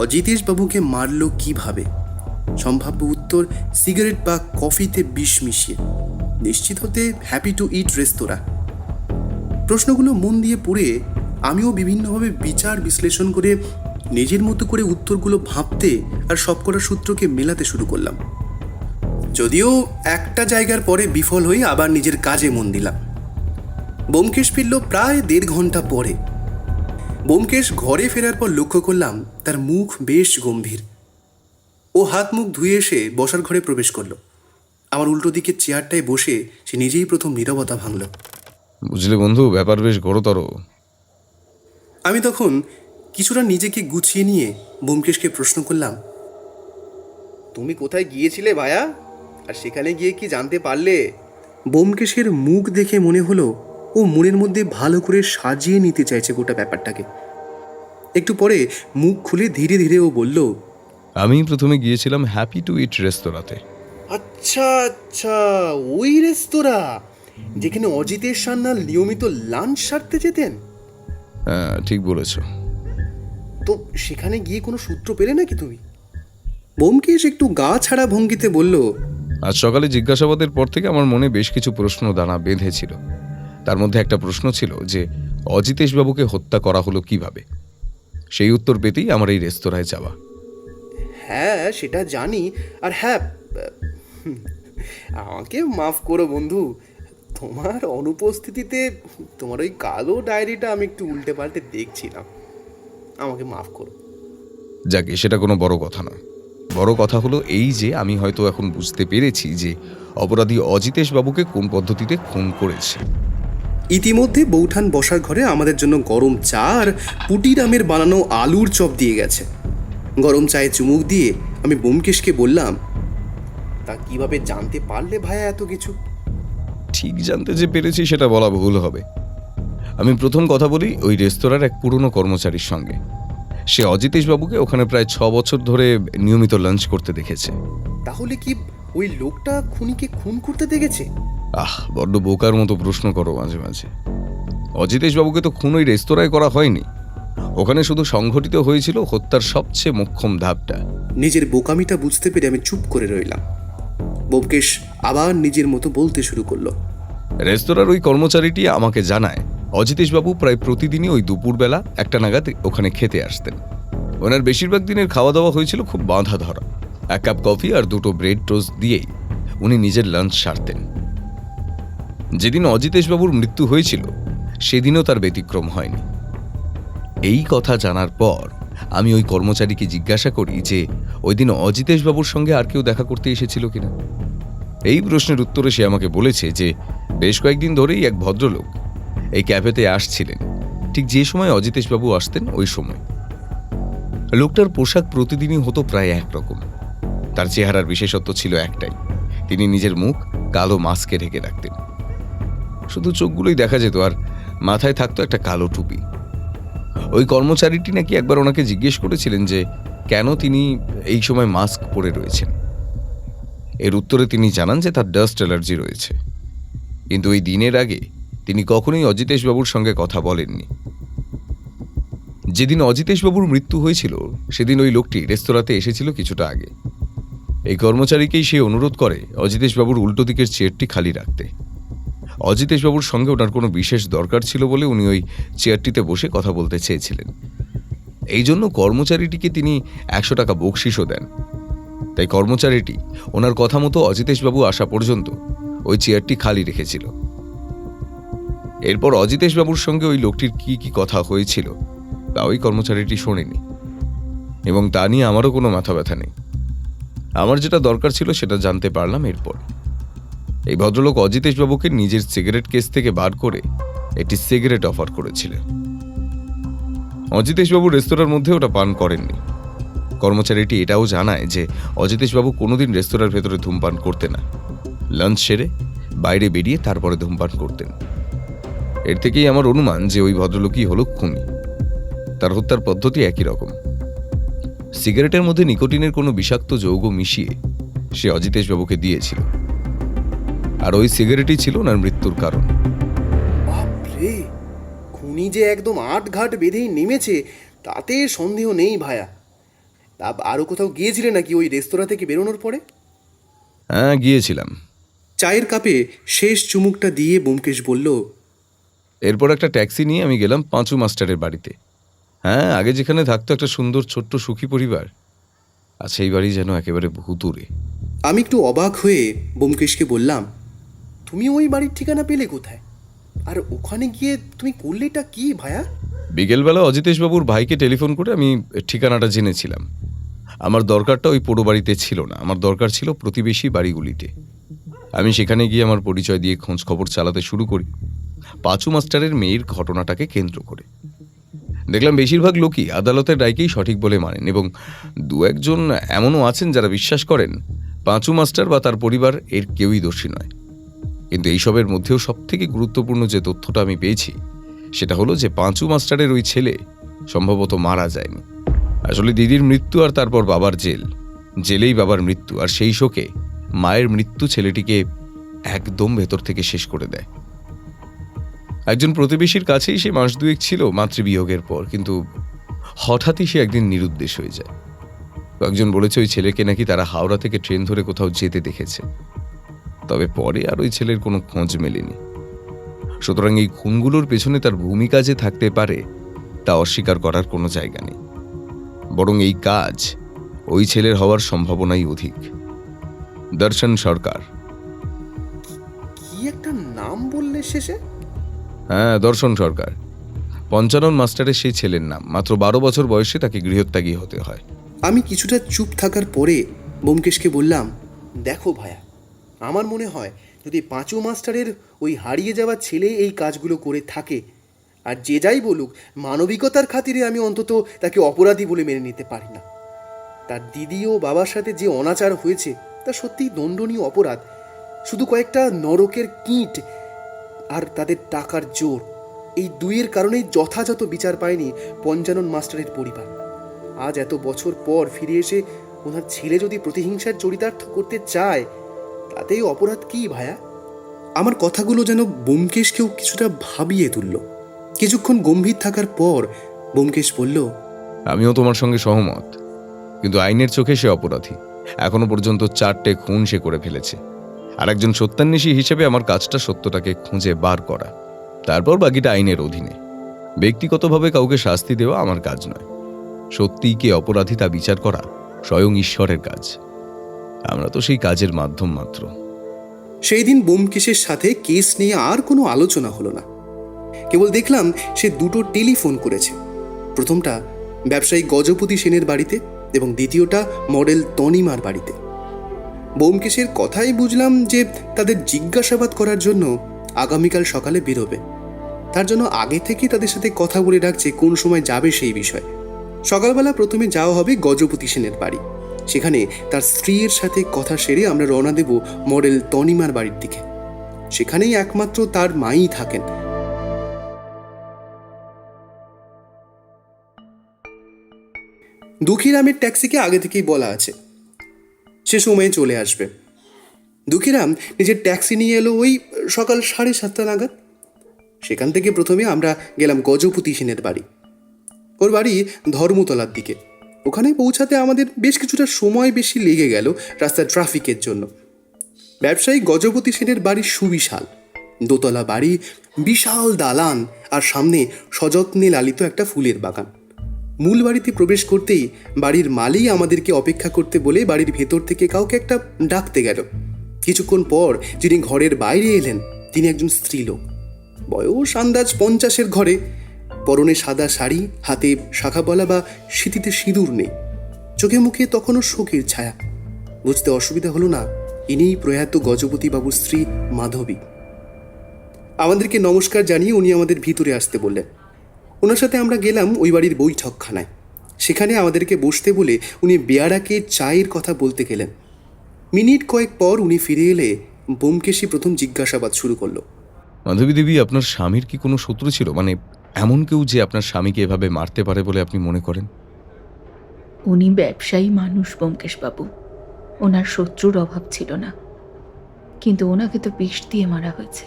অজিতেশ বাবুকে মারল কিভাবে? সম্ভাব্য উত্তর সিগারেট বা কফিতে বিষ মিশিয়ে। নিশ্চিত হতে হ্যাপি টু ইট রেস্তোরাঁ। প্রশ্নগুলো মন দিয়ে পড়ে আমিও বিভিন্নভাবে বিচার বিশ্লেষণ করে নিজের মতো করে উত্তরগুলো ভাবতে আর সবকটা সূত্রকে মেলাতে শুরু করলাম। যদিও একটা জায়গার পরে বিফল হয়ে আবার নিজের কাজে মন দিলাম। ব্যোমকেশ ফিরল প্রায় 1.5 ঘন্টা পরে। ব্যোমকেশ ঘরে ফেরার পর লক্ষ্য করলাম তার মুখ বেশ গম্ভীর। ও হাত মুখ ধুয়ে এসে বসার ঘরে প্রবেশ করলো। আমার উল্টো দিকে চেয়ারটায় বসে সে নিজেই প্রথম নীরবতা ভাঙল। বুঝলে বন্ধু, ব্যাপার বেশ ঘোরতর। আমি তখন কিছুটা নিজেকে গুছিয়ে নিয়ে ব্যোমকেশকে প্রশ্ন করলাম, তুমি কোথায় গিয়েছিলে ভায়া, আর সেখানে গিয়ে কি জানতে পারলে? ব্যোমকেশের মুখ দেখে মনে হলো ও মনের মধ্যে ভালো করে সাজিয়ে নিতে চাইছে গোটা ব্যাপারটাকে। একটু পরে মুখ খুলে ধীরে ধীরে ও বলল, আমি প্রথমে গিয়েছিলাম হ্যাপি টু ইট রেস্তোরাঁতে। আচ্ছা আচ্ছা, ওই রেস্তোরাঁ যেখানে অজিতেশ সান্যাল নিয়মিত লাঞ্চ সারতে যেতেন। হ্যাঁ, ঠিক বলেছ। তো সেখানে গিয়ে কোনো সূত্র পেলে নাকি তুমি? ব্যোমকেশ একটু গা ছাড়া ভঙ্গিতে বলল, আজ সকালে জিজ্ঞাসাবাদের পর থেকে আমার মনে বেশ কিছু প্রশ্ন দানা বেঁধেছিল। তার মধ্যে একটা প্রশ্ন ছিল যে অজিতেশ বাবুকে হত্যা করা হলো কিভাবে। সেই উত্তর পেতেই আমার এই রেস্তোরাঁয় যাওয়া। হ্যাঁ সেটা জানি। আর হ্যাঁ, আমাকে মাফ করো বন্ধু, তোমার অনুপস্থিতিতে তোমার ওই কালো ডায়েরিটা আমি একটু উল্টে পাল্টে দেখছিলাম, আমাকে মাফ করো। যাকে সেটা কোনো বড় কথা নয়। বড় কথা হলো এই যে আমি হয়তো এখন বুঝতে পেরেছি যে অপরাধী অজিতেশ বাবুকে কোন পদ্ধতিতে খুন করেছে। ইতিমধ্যে বৌঠান বসার ঘরে আমাদের জন্য গরম চা আর পুটিরামের বানানো আলুর চপ দিয়ে গেছে। গরম চায়ে চুমুক দিয়ে আমি ব্যোমকেশকে বললাম, তা কিভাবে জানতে পারলে ভাইয়া এত কিছু? ঠিক জানতে যে পেরেছি সেটা বলা ভুল হবে। আমি প্রথম কথা বলি ওই রেস্তোরাঁর এক পুরনো কর্মচারীর সঙ্গে। সে অজিতেশ বাবুকে ওখানে প্রায় 6 বছর ধরে নিয়মিত লাঞ্চ করতে দেখেছে। তাহলে কি ওই লোকটা খুনিকে খুন করতে দেখেছে? বড্ড বোকার মতো প্রশ্ন করো মাঝে মাঝে। অজিতেশ বাবুকে তো খুন ওই রেস্তোরাঁয় করা হয়নি। ওখানে শুধু সংঘটিত হয়েছিল হত্যার সবচেয়ে মোক্ষম ধাপটা। নিজের বোকামিটা বুঝতে পেরে আমি চুপ করে রইলাম। ব্যোমকেশ আবার নিজের মতো বলতে শুরু করলো, রেস্তোরাঁর ওই কর্মচারীটি আমাকে জানায় অজিতেশ বাবু প্রায় প্রতিদিনই ওই দুপুরবেলা 1টা নাগাদ ওখানে খেতে আসতেন। ওনার বেশিরভাগ দিনের খাওয়া দাওয়া হয়েছিল খুব বাঁধা ধরা। 1 কাপ কফি আর 2টো ব্রেড টোস্ট দিয়েই উনি নিজের লাঞ্চ সারতেন। যেদিন অজিতেশ বাবুর মৃত্যু হয়েছিল সেদিনও তার ব্যতিক্রম হয়নি। এই কথা জানার পর আমি ওই কর্মচারীকে জিজ্ঞাসা করি যে ওই দিন অজিতেশ বাবুর সঙ্গে আর কেউ দেখা করতে এসেছিল কিনা। এই প্রশ্নের উত্তরে সে আমাকে বলেছে যে বেশ কয়েকদিন ধরেই এক ভদ্রলোক এই ক্যাফেতে আসছিলেন, ঠিক যে সময় অজিতেশ বাবু আসতেন ওই সময়। লোকটার পোশাক প্রতিদিনই হতো প্রায় একরকম। তার চেহারার বিশেষত্ব ছিল একটাই, তিনি নিজের মুখ কালো মাস্কে ঢেকে রাখতেন। শুধু চোখগুলোই দেখা যেত আর মাথায় থাকতো একটা কালো টুপি। ওই কর্মচারীটি নাকি একবার ওনাকে জিজ্ঞেস করেছিলেন যে কেন তিনি এই সময় মাস্ক পরে রয়েছেন। এর উত্তরে তিনি জানান যে তার ডাস্ট অ্যালার্জি রয়েছে। কিন্তু ওই দিনের আগে তিনি কখনোই অজিতেশ বাবুর সঙ্গে কথা বলেননি। যেদিন অজিতেশ বাবুর মৃত্যু হয়েছিল সেদিন ওই লোকটি রেস্তোরাঁতে এসেছিল কিছুটা আগে। এই কর্মচারীকেই সে অনুরোধ করে অজিতেশ বাবুর উল্টো দিকের চেয়ারটি খালি রাখতে। অজিতেশ বাবুর সঙ্গে ওনার কোনো বিশেষ দরকার ছিল বলে উনি ওই চেয়ারটিতে বসে কথা বলতে চেয়েছিলেন। এই জন্য কর্মচারীটিকে তিনি 100 টাকা বকশিসও দেন। তাই কর্মচারীটি ওনার কথা মতো অজিতেশ বাবু আসা পর্যন্ত ওই চেয়ারটি খালি রেখেছিল। এরপর অজিতেশ বাবুর সঙ্গে ওই লোকটির কি কি কথা হয়েছিল তা ওই কর্মচারীটি শোনেনি, এবং তা নিয়ে আমারও কোনো মাথা ব্যথা নেই। আমার যেটা দরকার ছিল সেটা জানতে পারলাম এরপর। এই ভদ্রলোক অজিতেশ বাবুকে নিজের সিগারেট কেস থেকে বার করে একটি সিগারেট অফার করেছিলেন। অজিতেশ বাবু রেস্তোরাঁর মধ্যে ওটা পান করেননি। কর্মচারীটি এটাও জানায় যে অজিতেশ বাবু কোনোদিন রেস্তোরাঁর ভেতরে ধূমপান করতেন না। লাঞ্চ সেরে বাইরে বেরিয়ে তারপরে ধূমপান করতেন। এর থেকেই আমার অনুমান যে ওই ভদ্রলোকই হলো খুনি। তার হত্যার পদ্ধতি একই রকম। সিগারেটের মধ্যে নিকোটিনের কোনো বিষাক্ত যৌগ মিশিয়ে সে অজিতেশ বাবুকে দিয়েছিল, আর ওই সিগারেটই ছিল ওনার মৃত্যুর কারণ। বাপরে, খুনি যে একদম আটঘাট বেঁধেই নেমেছে তাতে সন্দেহ নেই ভায়া। তা আরও কোথাও গিয়েছিলে নাকি ওই রেস্তোরাঁ থেকে বেরোনোর পরে? হ্যাঁ, গিয়েছিলাম। চায়ের কাপে শেষ চুমুকটা দিয়ে ব্যোমকেশ বলল, এরপর একটা ট্যাক্সি নিয়ে আমি গেলাম পাঁচু মাস্টারের বাড়িতে। হ্যাঁ, আগে যেখানে থাকতো একটা সুন্দর ছোট্ট সুখী পরিবার, আর সেই বাড়ি যেন একেবারে বহু দূরে। আমি একটু অবাক হয়ে ব্যোমকেশকে বললাম, তুমি ওই বাড়ির ঠিকানা পেলে কোথায়? আর ওখানে গিয়ে তুমি করলেটা কি ভায়া? বিকেলবেলা অজিতেশ বাবুর ভাইকে টেলিফোন করে আমি ঠিকানাটা জেনেছিলাম। আমার দরকারটা ওই পোড়ো বাড়িতে ছিল না, আমার দরকার ছিল প্রতিবেশী বাড়িগুলিতে। আমি সেখানে গিয়ে আমার পরিচয় দিয়ে খোঁজ খবর চালাতে শুরু করি পাঁচু মাস্টারের মেয়ের ঘটনাটাকে কেন্দ্র করে। দেখলাম বেশিরভাগ লোকই আদালতের রায়কেই সঠিক বলে মানেন, এবং 2-1 এমনও আছেন যারা বিশ্বাস করেন পাঁচু মাস্টার বা তার পরিবার এর কেউই দোষী নয়। কিন্তু এইসবের মধ্যেও সবথেকে গুরুত্বপূর্ণ যে তথ্যটা আমি পেয়েছি সেটা হলো যে পাঁচু মাস্টারের ওই ছেলে সম্ভবত মারা যায়নি। আসলে দিদির মৃত্যু আর তারপর বাবার জেলেই বাবার মৃত্যু, আর সেই শোকে মায়ের মৃত্যু ছেলেটিকে একদম ভেতর থেকে শেষ করে দেয়। একজন প্রতিবেশীর কাছেই সে মাস দুয়েক ছিল মাতৃবিয়োগের পর, কিন্তু হঠাৎই সে একদিন নিরুদ্দেশ হয়ে যায়। কয়েকজন বলেছে ওই ছেলেকে নাকি তারা হাওড়া থেকে ট্রেন ধরে কোথাও যেতে দেখেছে, তবে পরে আর ওই ছেলের কোনো খোঁজ মেলেনি। সুতরাং এই খুনগুলোর পেছনে তার ভূমিকা যে থাকতে পারে তা অস্বীকার করার কোনো জায়গা নেই, বরং এই কাজ ওই ছেলের হওয়ার সম্ভাবনাই অধিক। দর্শন সরকার। কি একটা নাম বললে শেষে? হ্যাঁ, দর্শন সরকার, পঞ্চানন মাস্টারের সেই ছেলের নাম। মাত্র 12 বছর বয়সে তাকে গৃহত্যাগী হতে হয়। আমি কিছুটা চুপ থাকার পরে ব্যোমকেশকে বললাম, দেখো ভায়া, আমার মনে হয় যদি পাঁচু মাস্টারের ওই হারিয়ে যাওয়া ছেলে এই কাজগুলো করে থাকে, আর যে যাই বলুক, মানবিকতার খাতিরে আমি অন্তত তাকে অপরাধী বলে মেনে নিতে পারি না। তার দিদি ও বাবার সাথে যে অনাচার হয়েছে তা সত্যিই দণ্ডনীয় অপরাধ। শুধু কয়েকটা নরকের কীট আর তাদের টাকার জোর, এই দুইয়ের কারণেই যথাযথ বিচার পায়নি পঞ্চানন মাস্টারের পরিবার। আজ এত বছর পর ফিরে এসে ওনার ছেলে যদি প্রতিহিংসার চরিতার্থ করতে চায়, তাতেই অপরাধ কি ভায়া? আমার কথাগুলো যেন ব্যোমকেশকেও কিছুটা ভাবিয়ে তুলল। কিছুক্ষণ গম্ভীর থাকার পর ব্যোমকেশ বলল, আমিও তোমার সঙ্গে সহমত, কিন্তু আইনের চোখে সে অপরাধী। এখনো পর্যন্ত 4টে খুন সে করে ফেলেছে, আর একজন সত্যান্বেষী হিসেবে আমার কাজটা সত্যটাকে খুঁজে বার করা, তারপর বাকিটা আইনের অধীনে। ব্যক্তিগতভাবে কাউকে শাস্তি দেওয়া আমার কাজ নয়। সত্যিই কে অপরাধী তা বিচার করা স্বয়ং ঈশ্বরের কাজ। আমরা তো সেই কাজের মাধ্যম মাত্র। সেই দিন ব্যোমকেশের সাথে কেস নিয়ে আর কোনো আলোচনা হলো না। কেবল দেখলাম সে 2টো টেলিফোন করেছে। প্রথমটা ব্যবসায়ী গজপতি সেনের বাড়িতে এবং দ্বিতীয়টা মডেল তনিমার বাড়িতে। ব্যোমকেশের কথাই বুঝলাম যে তাদের জিজ্ঞাসাবাদ করার জন্য আগামীকাল সকালে বেরোবে। তার জন্য আগে থেকেই তাদের সাথে কথা বলে রাখছে কোন সময় যাবে সেই বিষয়ে। সকালবেলা প্রথমে যাওয়া হবে গজপতি সেনের বাড়ি। সেখানে তার স্ত্রীর সাথে কথা সেরে আমরা রওনা দেব মডেল তনিমার বাড়ির দিকে। সেখানেই একমাত্র তার মাই থাকেন। দুঃখীরামের ট্যাক্সিকে আগে থেকেই বলা আছে সে সময়ে চলে আসবে। দুঃখীরাম নিজের ট্যাক্সি নিয়ে এলো ওই সকাল 7:30 নাগাদ। সেখান থেকে প্রথমে আমরা গেলাম গজপতি সেনের বাড়ি। ওর বাড়ি ধর্মতলার দিকে। ওখানে পৌঁছাতে আমাদের বেশ কিছুটা সময় বেশি লেগে গেল রাস্তার ট্রাফিকের জন্য। ব্যবসায়ী গজপতি সেনের বাড়ি সুবিশাল, দোতলা বাড়ি, বিশাল দালান আর সামনে সযত্নে লালিত একটা ফুলের বাগান। মূল বাড়িতে প্রবেশ করতেই বাড়ির মালি আমাদেরকে অপেক্ষা করতে বলে বাড়ির ভেতর থেকে কাউকে একটা ডাকতে গেল। কিছুক্ষণ পর যিনি ঘরের বাইরে এলেন তিনি একজন স্ত্রীলোক, বয়স আন্দাজ 50-এর ঘরে। পরনে সাদা শাড়ি, হাতে শাখাবলা বা সিঁথিতে সিঁদুর নেই, চোখে মুখে তখনও শোকের ছায়া। বুঝতে অসুবিধা হলো না ইনিই প্রয়াত গজপতি বাবুর স্ত্রী মাধবী। আমাদেরকে নমস্কার জানিয়ে উনি আমাদের ভিতরে আসতে বললেন। ওনার সাথে আমরা গেলাম ওই বাড়ির বৈঠকখানায়। সেখানে আমাদেরকে বসতে বলে উনি বেয়ারাকে চায়ের কথা বলতে গেলেন। মিনিট কয়েক পর উনি ফিরে এলে ব্যোমকেশই প্রথম জিজ্ঞাসাবাদ শুরু করলো। মাধবী দেবী, আপনার স্বামীর কি কোনো শত্রু ছিল? মানে এমন কেউ যে আপনার স্বামীকে এভাবে মারতে পারে বলে আপনি মনে করেন? উনি ব্যবসায়ী মানুষ ব্যোমকেশবাবু, ওনার শত্রুর অভাব ছিল না, কিন্তু ওনাকে তো বিষ দিয়ে মারা হয়েছে।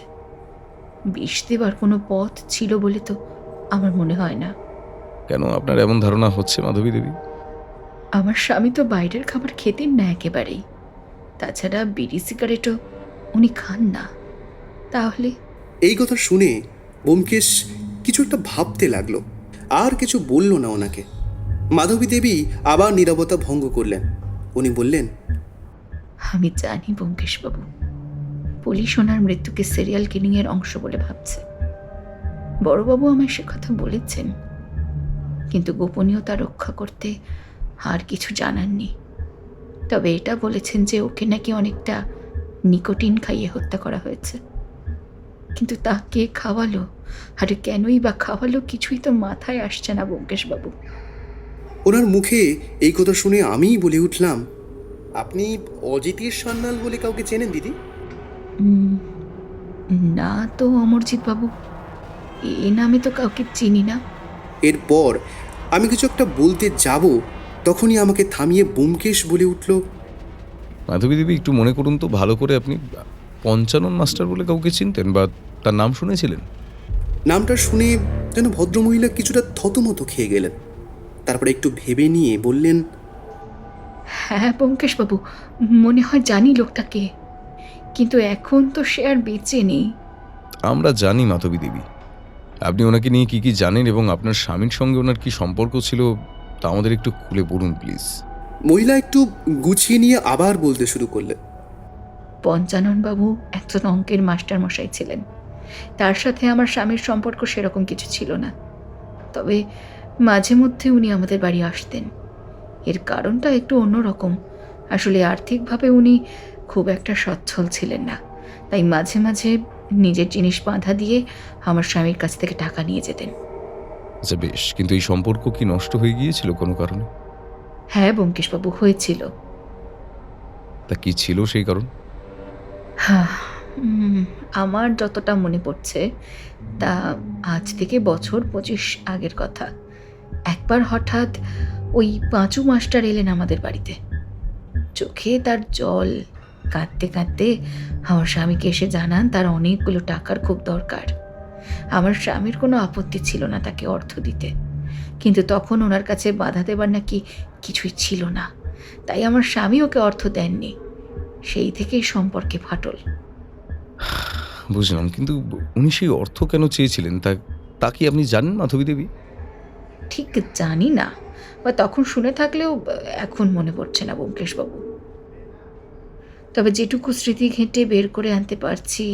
বিষ দেবার কোনো পথ ছিল বলে তো আমার মনে হয় না। কেন আপনার এমন ধারণা হচ্ছে মাধবী দেবী? আমার স্বামী তো বাইরের খাবার খেতেন না একেবারেই, তাছাড়া বিড়ি সিগারেটও উনি খান না। তাহলে এই কথা শুনে ব্যোমকেশ কিছু একটা ভাবতে লাগলো, আর কিছু বলল না ওনাকে। মাধবী দেবী আবার নীরবতা ভঙ্গ করলেন। উনি বললেন, আমি জানি ব্যোমকেশবাবু, পুলিশ ওনার মৃত্যুকে সিরিয়াল কিলিংয়ের অংশ বলে ভাবছে। বড়বাবু আমায় সে কথা বলেছেন, কিন্তু গোপনীয়তা রক্ষা করতে আর কিছু জানাননি। তবে এটা বলেছেন যে ওকে নাকি অনেকটা নিকোটিন খাইয়ে হত্যা করা হয়েছে। কিন্তু তা কে খাওয়ালো আর কেনই বা খাওয়ালো কিছুই তো মাথায় আসছে না ব্যোমকেশবাবু। ওনার মুখে এই কথা শুনে আমিই বলে উঠলাম, আপনি অজিতের সান্যাল বলে কাউকে চেনেন দিদি? না তো অমরজিৎ বাবু, এই নামে তো কাউকে চিনি না। এরপর আমি কিছু একটা বলতে যাব, তখনই আমাকে থামিয়ে ব্যোমকেশ বলে উঠল, মাধবী দেবী, একটু মনে করুন তো ভালো করে, আপনি পঞ্চানন মাস্টার বলে কাউকে চিনতেন বা তার নাম শুনেছিলেন? নামটা শুনে যেন ভদ্রমহিলা কিছুটা থতমত খেয়ে গেলেন। তারপরে একটু ভেবে নিয়ে বললেন, হ্যাঁ ব্যোমকেশবাবু, মনে হয় জানি লোকটাকে, কিন্তু এখন তো সে আর বেঁচে নেই। আমরা জানি মাধবী দেবী, আপনি ওনাকে নিয়ে কি কি জানেন এবং আপনার স্বামীর সঙ্গে ওনার কি সম্পর্ক ছিল তা আমাদের একটু খুলে বলুন প্লিজ। মহিলা একটু গুছিয়ে নিয়ে আবার বলতে শুরু করলেন, পঞ্চাননবাবু একজন অঙ্কের মাস্টার মশাই ছিলেন। তার সাথে আমার স্বামীর সম্পর্ক সেরকম কিছু ছিল না, তবে মাঝে মধ্যে উনি আমাদের বাড়ি আসতেন। এর কারণটা একটু অন্যরকম। আসলে আর্থিকভাবে উনি খুব একটা সচ্ছল ছিলেন না, তাই মাঝে মাঝে নিজের জিনিস বাঁধা দিয়ে আমার স্বামীর কাছ থেকে টাকা নিয়ে যেতেন। আচ্ছা বেশ, কিন্তু এই সম্পর্ক কি নষ্ট হয়ে গিয়েছিল কোনো কারণে? হ্যাঁ ব্যোমকেশবাবু, হয়েছিল। তা কি ছিল সেই কারণ? হ্যাঁ, আমার যতটা মনে পড়ছে তা আজ থেকে বছর 25 আগের কথা। একবার হঠাৎ ওই পাঁচু মাস্টার এলেন আমাদের বাড়িতে। চোখে তার জল, কাঁদতে কাঁদতে আমার স্বামীকে এসে জানান তার অনেকগুলো টাকার খুব দরকার। আমার স্বামীর কোনো আপত্তি ছিল না তাকে অর্থ দিতে, কিন্তু তখন ওনার কাছে বাধা দেবার নাকি কিছুই ছিল না, তাই আমার স্বামী ওকে অর্থ দেননি। সেই থেকেই সম্পর্কে ফাটল। বুঝলাম, কিন্তু উনি সেই অর্থ কেন চেয়েছিলেন তা তা কি আপনি জানেন মাধবী দেবী? ঠিক জানি না, বা তখন শুনে থাকলেও এখন মনে পড়ছে না ব্যোমকেশবাবু। তবে যেটুকু স্মৃতি ঘেঁটে বের করে আনতে পারছি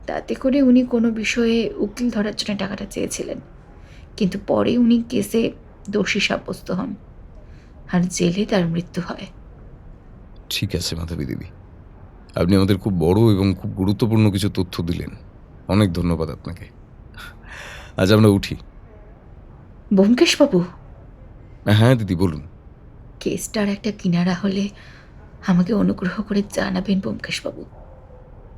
তাতে করে উনি কোনো বিষয়ে উকিল ধরার জন্য টাকাটা চেয়েছিলেন, কিন্তু পরে উনি কেসে দোষী সাব্যস্ত হন আর জেলে তার মৃত্যু হয়। ঠিক আছে মাধবী দেবী, আপনি আমাদের খুব বড় এবং খুব গুরুত্বপূর্ণ কিছু তথ্য দিলেন, অনেক ধন্যবাদ আপনাকে। আজ আমরা উঠি। ব্যোমকেশবাবু, হ্যাঁ দিদি বলুন। কেসটার একটা কিনারা হলে আমাকে অনুগ্রহ করে জানাবেন ব্যোমকেশবাবু।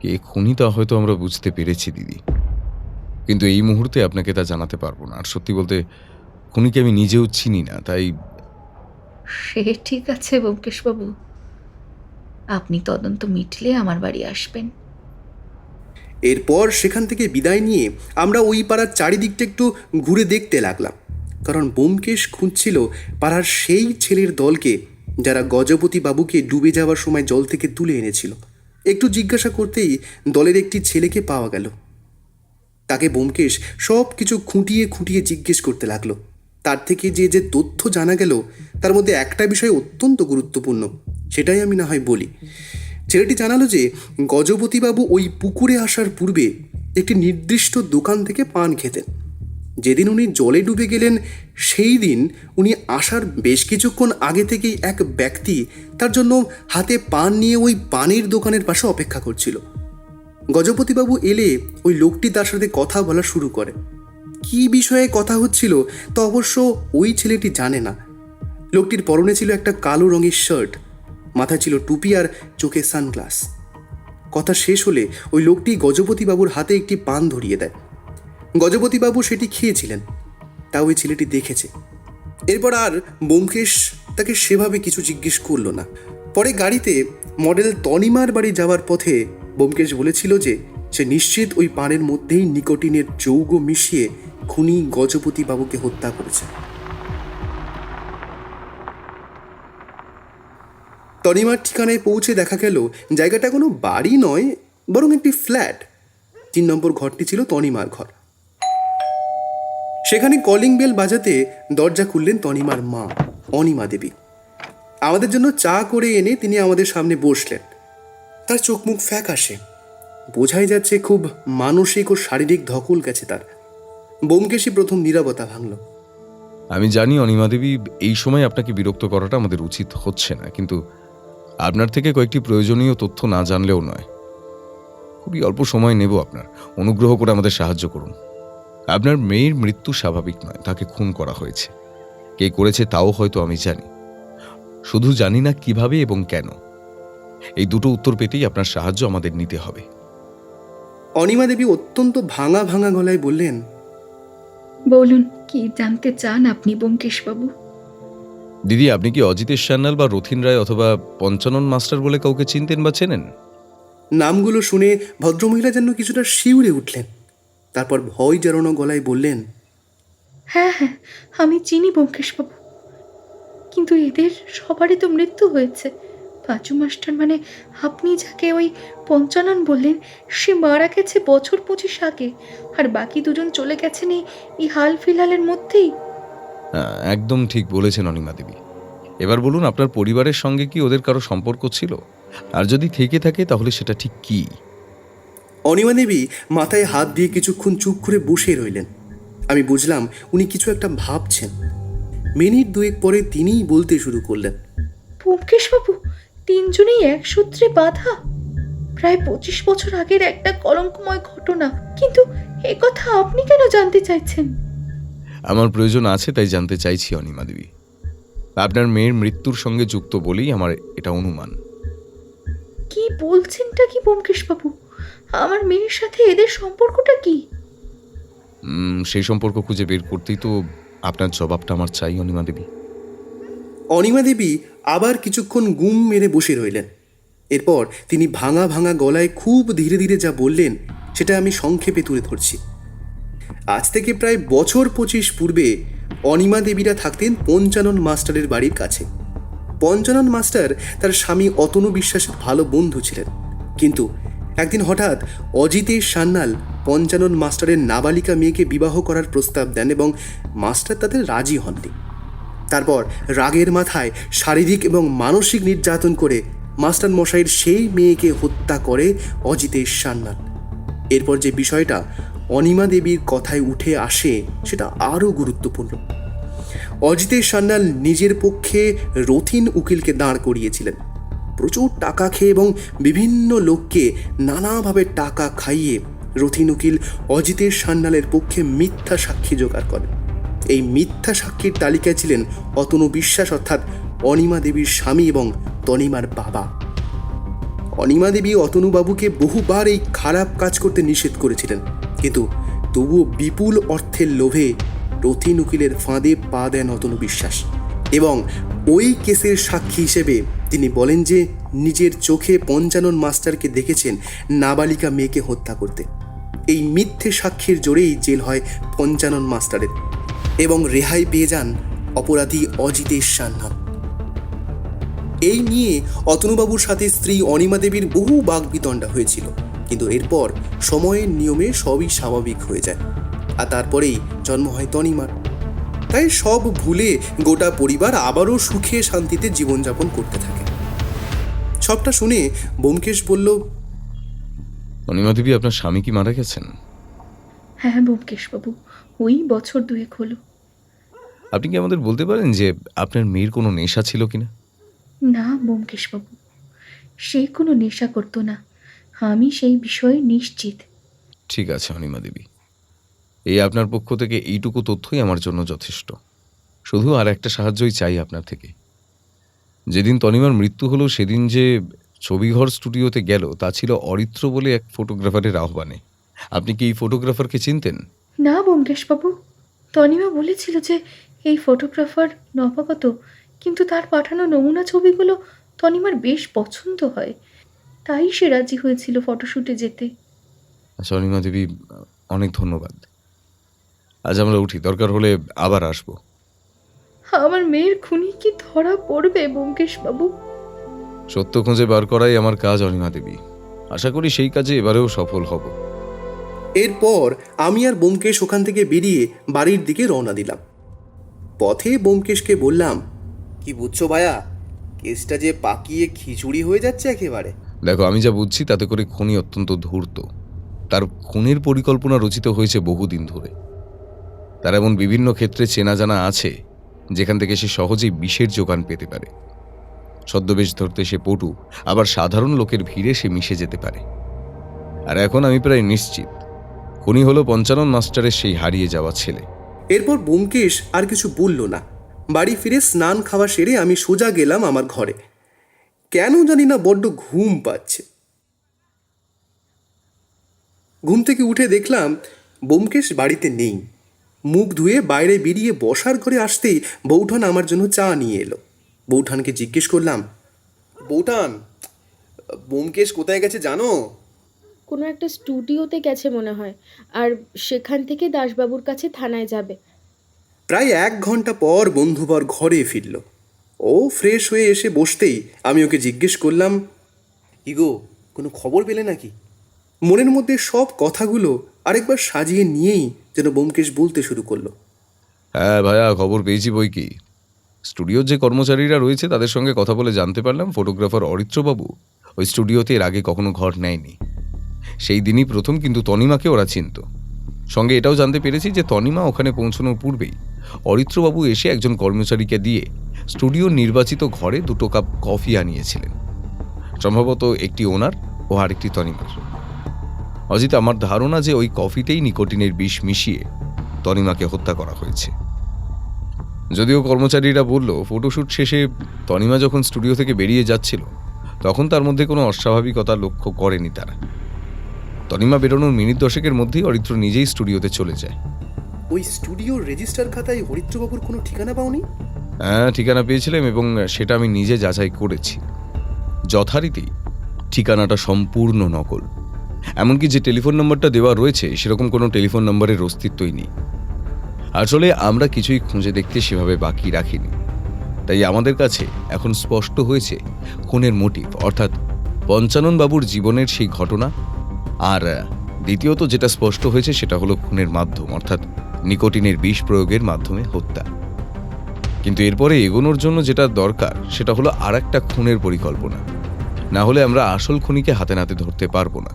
কে খুনি তা হয়তো আমরা বুঝতে পেরেছি দিদি, কিন্তু এই মুহূর্তে আপনাকে তা জানাতে পারবো না। আর সত্যি বলতে খুনিকে আমি নিজেও চিনি না, তাই সে ঠিক আছে ব্যোমকেশবাবু, আপনি তদন্ত মিটলে আমার বাড়ি আসবেন। এরপর সেখান থেকে বিদায় নিয়ে আমরা ওই পাড়ার চারিদিকটা একটু ঘুরে দেখতে লাগলাম, কারণ ব্যোমকেশ খুঁজছিল পাড়ার সেই ছেলের দলকে যারা গজপতি বাবুকে ডুবে যাওয়ার সময় জল থেকে তুলে এনেছিল। একটু জিজ্ঞাসা করতেই দলের একটি ছেলেকে পাওয়া গেল। তাকে ব্যোমকেশ সব কিছু খুঁটিয়ে খুঁটিয়ে জিজ্ঞেস করতে লাগলো। তার থেকে যে যে তথ্য জানা গেল তার মধ্যে একটা বিষয় অত্যন্ত গুরুত্বপূর্ণ, সেটাই আমি না হয় বলি। ছেলেটি জানালো যে গজপতিবাবু ওই পুকুরে আসার পূর্বে একটি নির্দিষ্ট দোকান থেকে পান খেতেন। যেদিন উনি জলে ডুবে গেলেন সেই দিন উনি আসার বেশ কিছুক্ষণ আগে থেকেই এক ব্যক্তি তার জন্য হাতে পান নিয়ে ওই পানের দোকানের পাশে অপেক্ষা করছিল। গজপতিবাবু এলে ওই লোকটি তার সাথে কথা বলা শুরু করে। কী বিষয়ে কথা হচ্ছিল তা অবশ্য ওই ছেলেটি জানে না। লোকটির পরনে ছিল একটা কালো রঙের শার্ট, মাথায় ছিল টুপি আর চোখে সানগ্লাস। কথা শেষ হলে ওই লোকটি গজপতিবাবুর হাতে একটি পান ধরিয়ে দেয়। গজপতিবাবু সেটি খেয়েছিলেন, তা ওই ছেলেটি দেখেছে। এরপর আর ব্যোমকেশ তাকে সেভাবে কিছু জিজ্ঞেস করলো না। পরে গাড়িতে মডেল তনিমার বাড়ি যাওয়ার পথে ব্যোমকেশ বলেছিল যে সে নিশ্চিত ওই পানের মধ্যেই নিকোটিনের যৌগ মিশিয়ে খুনি গজপতিবাবুকে হত্যা করেছে। তনিমার ঠিকানায় পৌঁছে দেখা গেল জায়গাটা কোনো বাড়ি নয়, বরং একটি ফ্ল্যাট। 3 নম্বর ঘরটি ছিল তনিমার ঘর। সেখানে কলিং বেল বাজাতে দরজা খুললেন তনিমার মা অনিমা দেবী। আমাদের জন্য চা করে এনে তিনি আমাদের সামনে বসলেন। তার চোখ মুখ ফ্যাকাশে, বোঝাই যাচ্ছে খুব মানসিক ও শারীরিক ধকল গেছে তার। ব্যোমকেশই প্রথম নীরবতা ভাঙল। আমি জানি অনিমা দেবী, এই সময় আপনাকে বিরক্ত করাটা আমাদের উচিত হচ্ছে না, কিন্তু আপনার থেকে কয়েকটি প্রয়োজনীয় তথ্য না জানলেও নয়। খুবই অল্প সময় নেব আপনার, অনুগ্রহ করে আমাদের সাহায্য করুন। আপনার মেয়ের মৃত্যু স্বাভাবিক নয়, তাকে খুন করা হয়েছে। কে করেছে তাও হয়তো আমি জানি, শুধু জানি না কিভাবে এবং কেন। এই দুটো উত্তর পেতেই আপনার সাহায্য আমাদের নিতে হবে। অনিমা দেবী অত্যন্ত ভাঙা ভাঙা গলায় বললেন, বলুন, কি জানতে চান আপনি ব্যোমকেশবাবু? দিদি, আপনি কি অজিতেশ সান্যাল বা রথিন রায় অথবা পঞ্চানন মাস্টার বলে কাউকে চিনতেন বা চেনেন? নামগুলো শুনে ভদ্রমহিলা যেন কিছুটা শিউরে উঠলেন। তারপর ভয় জড়ানো গলায় বললেন, হ্যাঁ হ্যাঁ, আমি চিনি ব্যোমকেশবাবু, কিন্তু এদের সবারই তো মৃত্যু হয়েছে। পাঁচু মাস্টার মানে আপনি যাকে ওই পঞ্চানন বললেন, সে মারা গেছে বছর 25 আগে, আর বাকি দুজন চলে গেছেন এই হাল ফিলহালের মধ্যেই। হ্যাঁ, একদম ঠিক বলেছেন অনিমা দেবী। এবার বলুন, আপনার পরিবারের সঙ্গে কি ওদের কারো সম্পর্ক ছিল? আর যদি থেকে থাকে তাহলে সেটা ঠিক কি? অনিমা দেবী মাথায় হাত দিয়ে কিছুক্ষণ চুপ করে বসে রইলেন। আমি বুঝলাম উনি কিছু একটা ভাবছেন। মিনিট দুয়েক পরে তিনিই বলতে শুরু করলেন, ব্যোমকেশবাবু, তিনজনেই এক সূত্রে বাঁধা। প্রায় 25 বছর আগের একটা কলঙ্কময় ঘটনা, কিন্তু এ কথা আপনি কেন জানতে চাইছেন? আমার প্রয়োজন আছে তাই জানতে চাইছি অনিমা দেবী। আপনার মেয়ের মৃত্যুর সঙ্গে যুক্ত বলেই আমার এটা অনুমান। কি বলছেনটা কি ব্যোমকেশবাবু? আমার মেয়ের সাথে এদের সম্পর্কটা কি? সেই সম্পর্ক খুঁজে বের করতেই তো আপনার জবাবটা আমার চাই অনিমা দেবী। অনিমা দেবী আবার কিছুক্ষণ গুম মেরে বসে রইলেন। এরপর তিনি ভাঙা ভাঙা গলায় খুব ধীরে ধীরে যা বললেন সেটা আমি সংক্ষেপে তুলে ধরছি। আজ থেকে প্রায় বছর 25 পূর্বে অনিমা দেবীরা থাকতেন পঞ্চানন মাস্টারের বাড়ির কাছে। পঞ্চানন মাস্টার তার স্বামী অতনু বিশ্বাসের ভালো বন্ধু ছিলেন, কিন্তু একদিন হঠাৎ অজিতেশ সান্যাল পঞ্চানন মাস্টারের নাবালিকা মেয়েকে বিবাহ করার প্রস্তাব দেন এবং মাস্টার তাতে রাজি হননি। তারপর রাগের মাথায় শারীরিক এবং মানসিক নির্যাতন করে মাস্টার মশাইয়ের সেই মেয়েকে হত্যা করে অজিতেশ সান্যাল। এরপর যে বিষয়টা অনিমা দেবীর কথায় উঠে আসে সেটা আরও গুরুত্বপূর্ণ। অজিতেশ সান্যাল নিজের পক্ষে রথিন উকিলকে দাঁড় করিয়েছিলেন। প্রচুর টাকা খেয়ে এবং বিভিন্ন লোককে নানাভাবে টাকা খাইয়ে রথিন উকিল অজিতেশ সান্যালের পক্ষে মিথ্যা সাক্ষী জোগাড় করেন। এই মিথ্যা সাক্ষীর তালিকায় ছিলেন অতনু বিশ্বাস অর্থাৎ অনিমা দেবীর স্বামী এবং তনিমার বাবা। অনিমা দেবী অতনুবাবুকে বহুবার এই খারাপ কাজ করতে নিষেধ করেছিলেন, কিন্তু তবুও বিপুল অর্থের লোভে রথিন উকিলের ফাঁদে পা দেন অতনু বিশ্বাস এবং ওই কেসের সাক্ষী হিসেবে তিনি বলেন যে নিজের চোখে পঞ্চানন মাস্টারকে দেখেছেন নাবালিকা মেয়েকে হত্যা করতে। এই মিথ্যে সাক্ষীর জোরেই জেল হয় পঞ্চানন মাস্টারের এবং রেহাই পেয়ে যান অপরাধী অজিতেশ সান্যাল। এই নিয়ে অতনুবাবুর সাথে স্ত্রী অনিমা দেবীর বহু বাগবিতণ্ডা হয়েছিল, কিন্তু এরপর সময়ের নিয়মে সবই স্বাভাবিক হয়ে যায়, আর তারপরেই জন্ম হয় তনিমার। তাই সব ভুলে গোটা পরিবার আবারও সুখে শান্তিতে জীবনযাপন করতে থাকে। সবটা শুনে ব্যোমকেশ বলল, অনিমা দেবী, আপনার স্বামী কি মারা গেছেন? হ্যাঁ ব্যোমকেশবাবু, ওই বছর 2 হলো। আপনি কি আমাদের বলতে পারেন যে আপনার মেয়ের কোনো নেশা ছিল কিনা? না ব্যোমকেশবাবু, সে কোনো নেশা করতো না, আমি সেই বিষয়ে নিশ্চিত। ঠিক আছে অনিমা দেবী, এই আপনার পক্ষ থেকে এইটুকু তথ্যই আমার জন্য যথেষ্ট। শুধু আর একটা সাহায্যই চাই আপনার থেকে। যেদিন তনিমার মৃত্যু হলো সেদিন যে ছবিঘর স্টুডিওতে গেল তা ছিল অরিত্র বলে এক ফটোগ্রাফারের আহ্বানে। আপনি কি এই ফটোগ্রাফারকে চিনতেন? না ব্যোমকেশবাবু, তনিমা বলেছিল যে এই ফটোগ্রাফার নবাগত, কিন্তু তার পাঠানো নমুনা ছবিগুলো তনিমার বেশ পছন্দ হয়, তাই সে রাজি হয়েছিল ফটোশ্যুটে যেতে। আচ্ছা অনিমা দেবী, অনেক ধন্যবাদ। আজ আমরা উঠি, দরকার হলে আবার আসবো। আমার মেয়ের খুনি কি ধরা পড়বে ব্যোমকেশবাবু? সত্য খুঁজে বার করাই আমার কাজ অনিমা দেবী। আশা করি সেই কাজে এবারেও সফল হব। এরপর আমি আর ব্যোমকেশ ওখান থেকে বেরিয়ে বাড়ির দিকে রওনা দিলাম। পথে ব্যোমকেশকে বললাম, কি বুঝছো ভায়া, কেসটা যে পাকিয়ে খিচুড়ি হয়ে যাচ্ছে একেবারে। দেখো, আমি যা বুঝছি তাতে করে খুনি অত্যন্ত ধূর্ত। তার খুনের পরিকল্পনা রচিত হয়েছে বহুদিন ধরে। তার এমন বিভিন্ন ক্ষেত্রে চেনা জানা আছে যেখান থেকে সে সহজেই বিষের যোগান পেতে পারে। ছদ্মবেশ ধরতে সে পটু, আবার সাধারণ লোকের ভিড়ে সে মিশে যেতে পারে। আর এখন আমি প্রায় নিশ্চিত খুনি হলো পঞ্চানন মাস্টারের সেই হারিয়ে যাওয়া ছেলে। এরপর ব্যোমকেশ আর কিছু বলল না। বাড়ি ফিরে স্নান খাওয়া সেরে আমি সোজা গেলাম আমার ঘরে। কেন জানি না বড্ড ঘুম পাচ্ছে। ঘুম থেকে উঠে দেখলাম ব্যোমকেশ বাড়িতে নেই। মুখ ধুয়ে বাইরে বেরিয়ে বসার ঘরে আসতেই বৌঠান আমার জন্য চা নিয়ে এলো। বৌঠানকে জিজ্ঞেস করলাম, বৌঠান, ব্যোমকেশ কোথায় গেছে জানো? কোনো একটা স্টুডিওতে গেছে মনে হয়, আর সেখান থেকে দাশবাবুর কাছে থানায় যাবে। প্রায় 1 ঘন্টা পর বন্ধুবর ঘরে ফিরল। ও ফ্রেশ হয়ে এসে বসতেই আমি ওকে জিজ্ঞেস করলাম, ইগো, কোনো খবর পেলে নাকি? মনের মধ্যে সব কথাগুলো আরেকবার সাজিয়ে নিয়েই যেন ব্যোমকেশ বলতে শুরু করলো। হ্যাঁ ভাইয়া, খবর পেয়েছি বই কি। স্টুডিওর যে কর্মচারীরা রয়েছে তাদের সঙ্গে কথা বলে জানতে পারলাম ফটোগ্রাফার অরিত্রবাবু ওই স্টুডিওতে এর আগে কখনো ঘর নেয়নি। সেই দিনই প্রথম, কিন্তু তনিমাকে ওরা চিনত। সঙ্গে এটাও জানতে পেরেছি যে তনিমা ওখানে পৌঁছানোর পূর্বেই অরিত্রবাবু এসে একজন কর্মচারীকে দিয়ে স্টুডিওর নির্বাচিত ঘরে 2 কাপ কফি আনিয়েছিলেন, সম্ভবত একটি ওনার ও আরেকটি তনিমার। অজিত, আমার ধারণা যে ওই কফিতেই নিকোটিনের বিষ মিশিয়ে তনিমাকে হত্যা করা হয়েছে। যদিও কর্মচারীরা বলল ফটোশ্যুট শেষে তনিমা যখন স্টুডিও থেকে বেরিয়ে যাচ্ছিল তখন তার মধ্যে কোনো অস্বাভাবিকতা লক্ষ্য করেনি তারা। তনিমা বেরোনোর মিনিট 10-এর মধ্যেই অরিত্র নিজেই স্টুডিওতে চলে যায়। ওই স্টুডিওর রেজিস্টার খাতায় হরিত্রবাবুর কোনো ঠিকানা পাওনি? হ্যাঁ, ঠিকানা পেয়েছিলাম এবং সেটা আমি নিজে যাচাই করেছি। যথারীতি ঠিকানাটা সম্পূর্ণ নকল। এমনকি যে টেলিফোন নম্বরটা দেওয়া রয়েছে সেরকম কোনো টেলিফোন নম্বরের অস্তিত্বই নেই। আসলে আমরা কিছুই খুঁজে দেখতে সেভাবে বাকি রাখিনি। তাই আমাদের কাছে এখন স্পষ্ট হয়েছে খুনের মোটিভ, অর্থাৎ পঞ্চানন বাবুর জীবনের সেই ঘটনা। আর দ্বিতীয়ত যেটা স্পষ্ট হয়েছে সেটা হলো খুনের মাধ্যম, অর্থাৎ নিকোটিনের বিষ প্রয়োগের মাধ্যমে হত্যা। কিন্তু এরপরে এগোনোর জন্য যেটা দরকার সেটা হলো আর একটা খুনের পরিকল্পনা, না হলে আমরা আসল খুনিকে হাতে নাতে ধরতে পারবো না।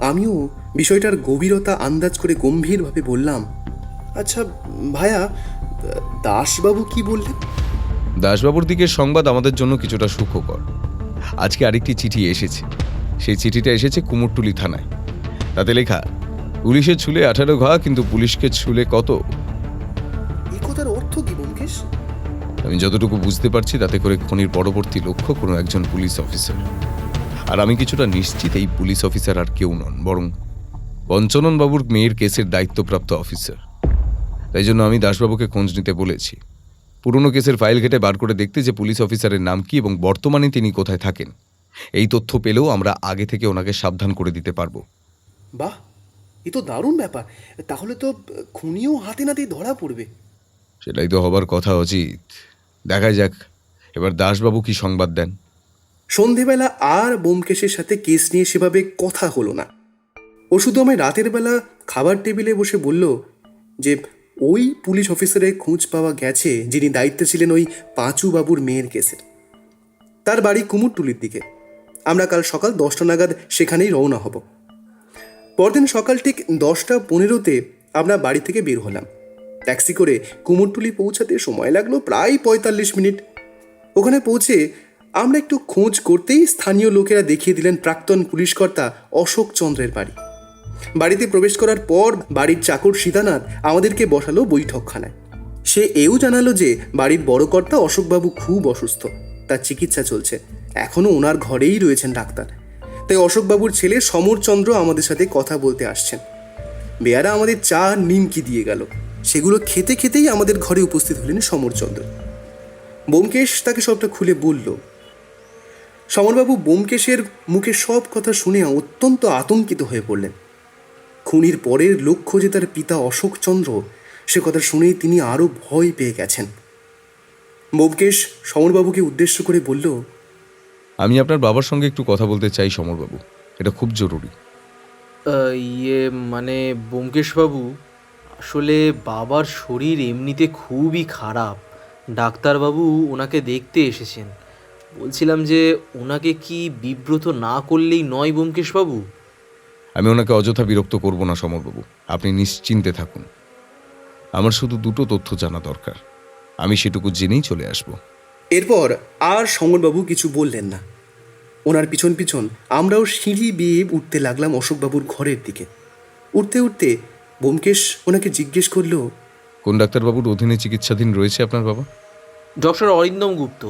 আমিও বিষয়টার গভীরতা আন্দাজ করে গম্ভীরভাবে বললাম, আচ্ছা ভাইয়া, দাসবাবু কি বললেন? দাসবাবুর দিকের সংবাদ আমাদের জন্য কিছুটা সুখকর। আজকে আরেকটি চিঠি এসেছে। সেই চিঠিটা এসেছে কুমোরটুলি থানায়। তাতে লেখা, পুলিশের ছুলে 18 ঘা, কিন্তু পুলিশকে ছুলে কত? এই কথার অর্থ কি ব্যোমকেশ? আমি যতটুকু বুঝতে পারছি তাতে করে খুনির পরবর্তী লক্ষ্য কোনো একজন পুলিশ অফিসার। আর আমি কিছুটা নিশ্চিত এই পুলিশ অফিসার আর কেউ নন, বরং পঞ্চানন বাবুর মেয়ের কেসের দায়িত্বপ্রাপ্ত অফিসার। তাই জন্য আমি দাসবাবুকে খোঁজ নিতে বলেছি, পুরনো কেসের ফাইল ঘেটে বার করে দেখতে যে পুলিশ অফিসারের নাম কি এবং বর্তমানে তিনি কোথায় থাকেন। এই তথ্য পেলেও আমরা আগে থেকে ওনাকে সাবধান করে দিতে পারবো। বাহ, এ তো দারুণ ব্যাপার। তাহলে তো খুনিও হাতে নাতেই ধরা পড়বে। সেটাই তো হবার কথা অজিত। দেখা যাক এবার দাসবাবু কি সংবাদ দেন। সন্ধেবেলা আর ব্যোমকেশের সাথে কেস নিয়ে সেভাবে কথা হলো না। ও শুধু আমায় রাতের বেলা খাবার টেবিলে বসে বলল যে ওই পুলিশ অফিসারের খোঁজ পাওয়া গেছে যিনি দায়িত্বে ছিলেন ওই পাঁচু বাবুর মেয়ের কেসের। তার বাড়ি কুমোরটুলির দিকে। আমরা কাল সকাল 10টা নাগাদ সেখানেই রওনা হব। পরদিন সকাল ঠিক 10টা 15-তে আমরা বাড়ি থেকে বের হলাম। ট্যাক্সি করে কুমোরটুলি পৌঁছাতে সময় লাগলো প্রায় 45 মিনিট। ওখানে পৌঁছে আমরা একটু খোঁজ করতেই স্থানীয় লোকেরা দেখিয়ে দিলেন প্রাক্তন পুলিশকর্তা অশোক চন্দ্রের বাড়ি। বাড়িতে প্রবেশ করার পর বাড়ির চাকর সীতানাথ আমাদেরকে বসালো বৈঠকখানায়। সে এও জানালো যে বাড়ির বড় কর্তা অশোকবাবু খুব অসুস্থ, তার চিকিৎসা চলছে, এখনও ওনার ঘরেই রয়েছেন ডাক্তার। তাই অশোকবাবুর ছেলে সমরচন্দ্র আমাদের সাথে কথা বলতে আসছেন। বেয়ারা আমাদের চা নিমকি দিয়ে গেল। সেগুলো খেতে খেতেই আমাদের ঘরে উপস্থিত হলেন সমরচন্দ্র। ব্যোমকেশ তাকে সবটা খুলে বলল। সমরবাবু ব্যোমকেশের মুখে সব কথা শুনে অত্যন্ত আতঙ্কিত হয়ে পড়লেন। খুনির পরের লক্ষ্য যে তার পিতা অশোকচন্দ্র, সে কথা শুনেই তিনি আরও ভয় পেয়ে গেছেন। ব্যোমকেশ সমরবাবুকে উদ্দেশ্য করে বলল, আমি আপনার বাবার সঙ্গে একটু কথা বলতে চাই সমরবাবু, এটা খুব জরুরি। মানে ব্যোমকেশবাবু, আসলে বাবার শরীর এমনিতে খুবই খারাপ। ডাক্তারবাবু ওনাকে দেখতে এসেছেন। বলছিলাম যে ওনাকে কি বিব্রত না করলেই নয় ব্যোমকেশবাবু? আমি ওনাকে অযথা বিরক্ত করব না সমরবাবু, আপনি নিশ্চিন্তে থাকুন। আমার শুধু 2টো তথ্য জানা দরকার, আমি সেটুকু জেনেই চলে আসব। এরপর আর সমরবাবু কিছু বললেন না। ওনার পিছন পিছন আমরাও সিঁড়ি বেয়ে উঠতে লাগলাম অশোকবাবুর ঘরের দিকে। উঠতে উঠতে ব্যোমকেশ ওনাকে জিজ্ঞেস করল, কোন ডাক্তারবাবুর অধীনে চিকিৎসাধীন রয়েছে আপনার বাবা? ডক্টর অরিন্দম গুপ্ত।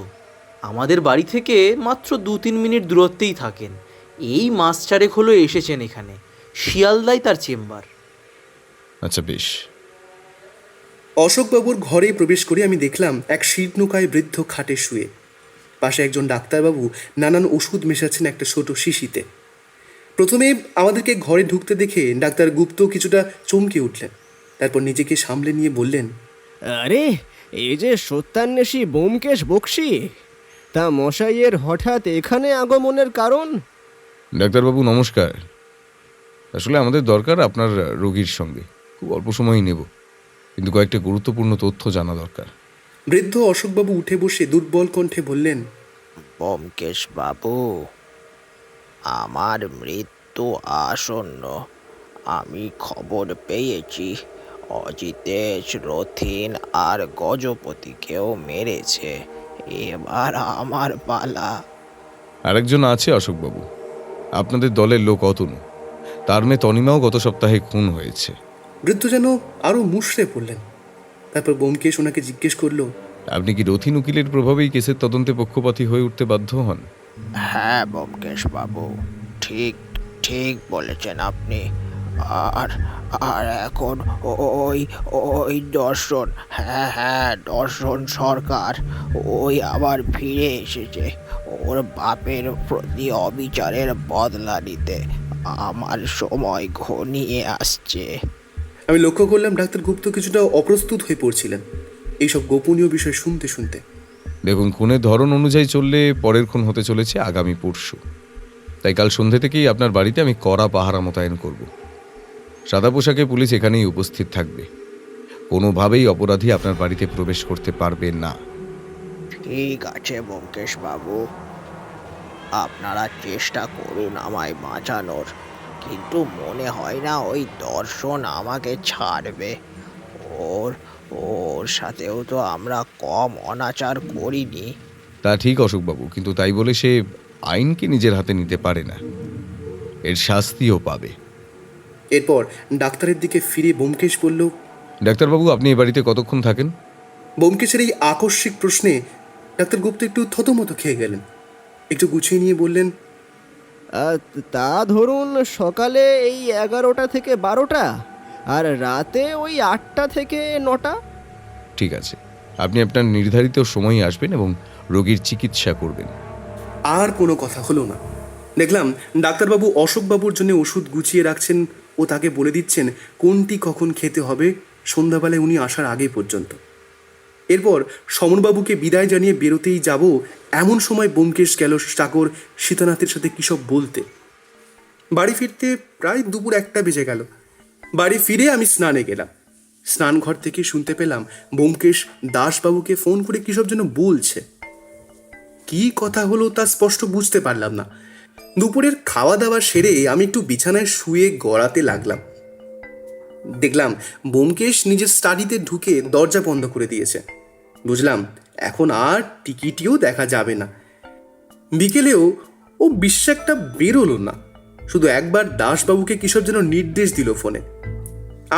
আমাদের বাড়ি থেকে মাত্র 2-3 মিনিট দূরত্বেই থাকেন। এই মাস 4 হলো এসেছেন এখানে। শিয়ালদায় তার চেম্বার। আচ্ছা বেশ, অশোকবাবুর ঘরে প্রবেশ করে আমি দেখলাম এক শীর্ণকায় বৃদ্ধ খাটে শুয়ে। পাশে একজন ডাক্তারবাবু নানান ওষুধ মেশাচ্ছেন একটা ছোট শিশিতে। প্রথমে আমাদেরকে ঘরে ঢুকতে দেখে ডাক্তার গুপ্ত কিছুটা চমকে উঠলেন, তারপর নিজেকে সামলে নিয়ে বললেন, আরে এই যে সত্যান্বেষী ব্যোমকেশ বক্সী, তা মশাইয়ের হঠাৎ এখানে আগমনের কারণ? ডাক্তারবাবু নমস্কার। আসলে আমাদের দরকার আপনার রোগীর সঙ্গে, খুব অল্প সময়ই নেব, কিন্তু কয়েকটা গুরুত্বপূর্ণ তথ্য জানা দরকার। বৃদ্ধ অশোকবাবু উঠে বসে দুর্বল কণ্ঠে বললেন, ব্যোমকেশ বাবু, আমার মৃত্যু আসন্ন। আমি খবর পেয়েছি অজিতেশ, রথিন আর গজপতিকেও মেরেছে। এবার আমার পালা। আরেকজন আছে অশোকবাবু, আপনাদের দলের লোক অতনু, তার মেয়ে তনিমাও গত সপ্তাহে খুন হয়েছে। বৃদ্ধ যেন আরও মুষড়ে পড়লেন। তারপর ব্যোমকেশ ওনাকে জিজ্ঞেস করলো, আপনি কি রথিন উকিলের প্রভাবেই কেসের তদন্তে পক্ষপাতী হয়ে উঠতে বাধ্য হন? হ্যাঁ ব্যোমকেশ বাবু, ঠিক ঠিক বলেছেন আপনি। আর আর এখন ওই ওই দর্শন, হ্যাঁ দর্শন সরকার, ওই আবার ফিরে এসেছে ওর বাপের প্রতি অবিচারের বদলা নিতে। আমার সময় ঘনিয়ে আসছে। আমি লক্ষ্য করলাম ডাক্তার গুপ্ত কিছুটা অপ্রস্তুত হয়ে পড়ছিলেন এইসব গোপনীয় বিষয় শুনতে শুনতে। দেখুন, খুনের ধরন অনুযায়ী চললে পরের খুন হতে চলেছে আগামী পরশু, তাই কাল সন্ধ্যে থেকেই আপনার বাড়িতে আমি কড়া পাহারা মোতায়েন করব। সাদা পোশাকে পুলিশ এখানেই উপস্থিত থাকবে, কোনোভাবেই অপরাধী আপনার বাড়িতে প্রবেশ করতে পারবে না। ঠিক আছে ব্যোমকেশ বাবু, আপনারা চেষ্টা করুন আমায় বাঁচানোর, কিন্তু মনে হয় না ওই দর্শন আমাকে ছাড়বে। ওর ওর সাথেও তো আমরা কম অনাচার করিনি। তা ঠিক অশোকবাবু, কিন্তু তাই বলে সে আইনকে নিজের হাতে নিতে পারে না, এর শাস্তিও পাবে। এরপর ডাক্তারের দিকে ফিরে ব্যোমকেশ বলল, ডাক্তারবাবু, আপনি এ বাড়িতে কতক্ষণ থাকেন? ব্যোমকেশের এই আকস্মিক প্রশ্নে ডাক্তার গুপ্ত একটু থতমত খেয়ে গেলেন। একটু গুছিয়ে নিয়ে বললেন, তা ধরুন সকালে এই 11টা থেকে 12টা, আর রাতে ওই 8টা থেকে 9টা। ঠিক আছে, আপনি আপনার নির্ধারিত সময়ে আসবেন এবং রোগীর চিকিৎসা করবেন। আর কোনো কথা হলো না। দেখলাম ডাক্তারবাবু অশোকবাবুর জন্য ওষুধ গুছিয়ে রাখছেন ও তাকে বলে দিচ্ছেন কোনটি কখন খেতে হবে সন্ধ্যাবেলায় উনি আসার আগে পর্যন্ত। এরপর সমরবাবুকে বিদায় জানিয়ে বেরোতেই যাব এমন সময় ব্যোমকেশ গেল চাকর সীতানাথের সাথে কী সব বলতে। বাড়ি ফিরতে প্রায় দুপুর 1টা বেজে গেল। বাড়ি ফিরে আমি স্নানে গেলাম। স্নানঘর থেকে শুনতে পেলাম ব্যোমকেশ দাসবাবুকে ফোন করে কী সব যেন বলছে। কী কথা হলো তা স্পষ্ট বুঝতে পারলাম না। দুপুরের খাওয়া দাওয়া সেরে আমি একটু বিছানায় শুয়ে গড়াতে লাগলাম। দেখলাম ব্যোমকেশ নিজের স্টাডিতে ঢুকে দরজা বন্ধ করে দিয়েছে। বুঝলাম এখন আর টিকিটিও দেখা যাবে না। বিকেলেও ও বিশ্বাসটা বেরোলো না, শুধু একবার দাসবাবুকে কিসব যেন নির্দেশ দিল ফোনে।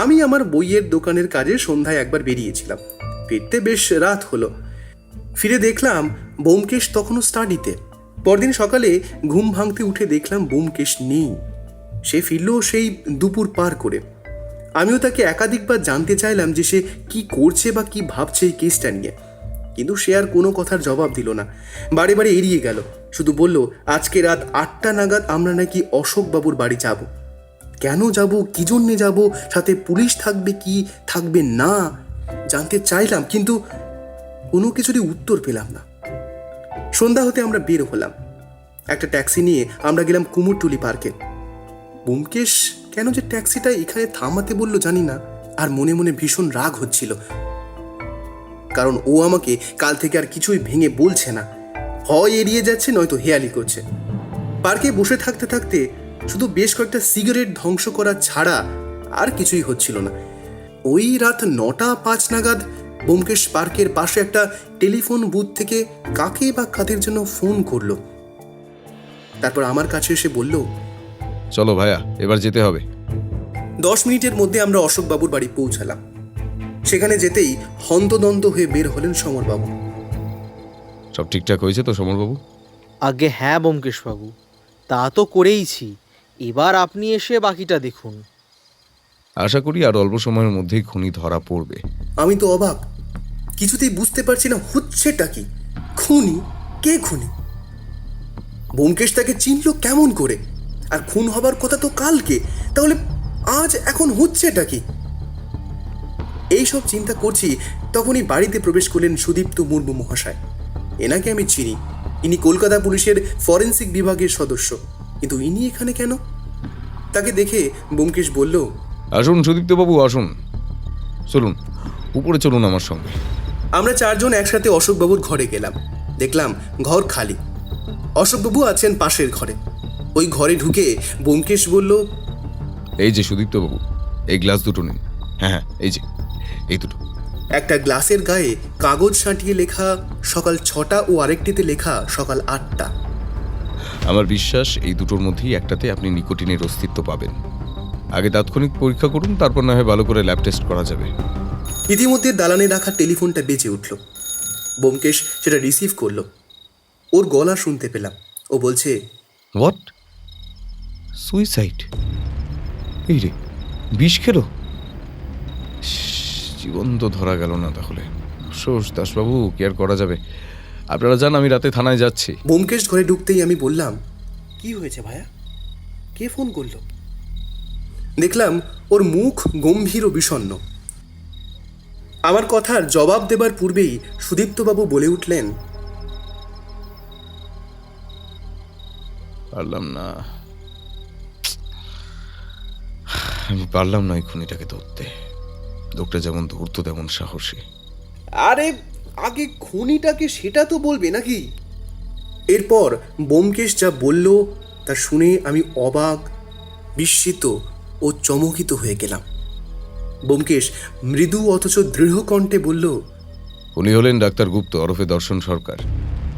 আমি আমার বইয়ের দোকানের কাজে সন্ধ্যায় একবার বেরিয়েছিলাম, ফিরতে বেশ রাত হলো। ফিরে দেখলাম ব্যোমকেশ তখনও স্টাডিতে। পরদিন সকালে ঘুম ভাঙতে উঠে দেখলাম ব্যোমকেশ নেই। সে ফিরল সেই দুপুর পার করে। আমিও তাকে একাধিকবার জানতে চাইলাম যে সে কি করছে বা কি ভাবছে এই কেসটা নিয়ে, কিন্তু সে আর কোনো কথার জবাব দিল না, বারে বারে এড়িয়ে গেল। শুধু বলল আজকে রাত 8টা নাগাদ আমরা নাকি অশোকবাবুর বাড়ি যাব। কেন যাব, কী জন্যে যাব, সাথে পুলিশ থাকবে কি থাকবে না জানতে চাইলাম, কিন্তু কোনো কিছুরই উত্তর পেলাম না। সন্ধ্যা হতে আমরা বের হলাম। একটা ট্যাক্সি নিয়ে আমরা গেলাম কুমোরটুলি পার্কে। ব্যোমকেশ কেন যে ট্যাক্সিটা এখানে থামাতে বলল জানি না, আর মনে মনে ভীষণ রাগ হচ্ছিল, কারণ ও আমাকে কাল থেকে আর কিছুই ভেঙে বলছে না, হয় এড়িয়ে যাচ্ছে নয়তো হেয়ালি করছে। পার্কে বসে থাকতে থাকতে শুধু বেশ কয়েকটা সিগারেট ধ্বংস করা ছাড়া আর কিছুই হচ্ছিল না। ওই রাত 9টা 5 নাগাদ ব্যোমকেশ পার্কের পাশে একটা টেলিফোন বুথ থেকে কাকে বা কাদের জন্য ফোন করলো। তারপর আমার কাছে এসে বলল, চলো ভাইয়া, এবার যেতে হবে। 10 মিনিটের মধ্যে আমরা অশোকবাবুর বাড়ি পৌঁছালাম। সেখানে যেতেই হন্তদন্ত হয়ে বের হলেন সমরবাবু। সব ঠিকঠাক হয়েছে তো সমরবাবু? আগে হ্যাঁ ব্যোমকেশ বাবু, তা তো করেইছি, এবার আপনি এসে বাকিটা দেখুন। আশা করি আর অল্প সময়ের মধ্যেই খুনি ধরা পড়বে। আমি তো অবাক, কিছুতেই বুঝতে পারছি না হচ্ছেটা কি। খুনি? কে খুনি? ব্যোমকেশ তাকে চিনল কেমন করে? আর খুন হবার কথা তো কালকে, তাহলে আজ এখন হচ্ছেটা কি? এইসব চিন্তা করছি তখনই বাড়িতে প্রবেশ করলেন সুদীপ্ত মুর্মু মহাশয়। এনাকে আমি চিনি, ইনি কলকাতা পুলিশের ফরেন্সিক বিভাগের সদস্য, কিন্তু ইনি এখানে কেন? তাকে দেখে ব্যোমকেশ বলল, আসুন সুদীপ্তবাবু, আসুন, চলুন উপরে চলুন আমার সঙ্গে। আমরা চারজন একসাথে অশোকবাবুর ঘরে গেলাম। দেখলাম ঘর খালি, অশোকবাবু আছেন পাশের ঘরে। ওই ঘরে ঢুকে ব্যোমকেশ বলল, এই যে সুদীপ্তবাবু, এই গ্লাস দুটো নিন। হ্যাঁ হ্যাঁ, এই যে এই দুটো। একটা গ্লাসের গায়ে কাগজ সাঁটিয়ে লেখা সকাল 6টা ও আরেকটিতে লেখা সকাল 8টা। আমার বিশ্বাস এই দুটোর মধ্যেই একটাতে আপনি নিকোটিনের অস্তিত্ব পাবেন। আগে তাৎক্ষণিক পরীক্ষা করুন, তারপর না হয় ভালো করে ল্যাব টেস্ট করা যাবে। ইতিমধ্যে দালানে রাখা টেলিফোনটা বেজে উঠল। ব্যোমকেশ সেটা রিসিভ করলো। ওর গলা শুনতে পেলাম। ও বলছে, হোয়াট? সুইসাইড? এই রে, বিষ খেলো? জীবন তো ধরা গেল না তাহলে। আফসোস দাসবাবু, কি আর করা যাবে। আপনারা যান, আমি রাতে থানায় যাচ্ছি। ব্যোমকেশ ঘরে ঢুকতেই আমি বললাম, কি হয়েছে ভাইয়া? কে ফোন করলো? দেখলাম ওর মুখ গম্ভীর ও বিষণ্ণ। আমার কথার জবাব দেবার পূর্বেই সুদীপ্তবাবু বলে উঠলেন, পারলাম না, আমি পারলাম না এই খুনিটাকে ধরতে। লোকটা যেমন ধরতো তেমন সাহসী। আরে আগে খুনিটাকে সেটা তো বলবে নাকি? এরপর ব্যোমকেশ যা বলল তা শুনে আমি অবাক, বিস্মিত ও চমকিত হয়ে গেলাম। ব্যোমকেশ মৃদু অথচ দৃঢ় কণ্ঠে বলল, উনি হলেন ডাক্তার গুপ্ত ওরফে দর্শন সরকার,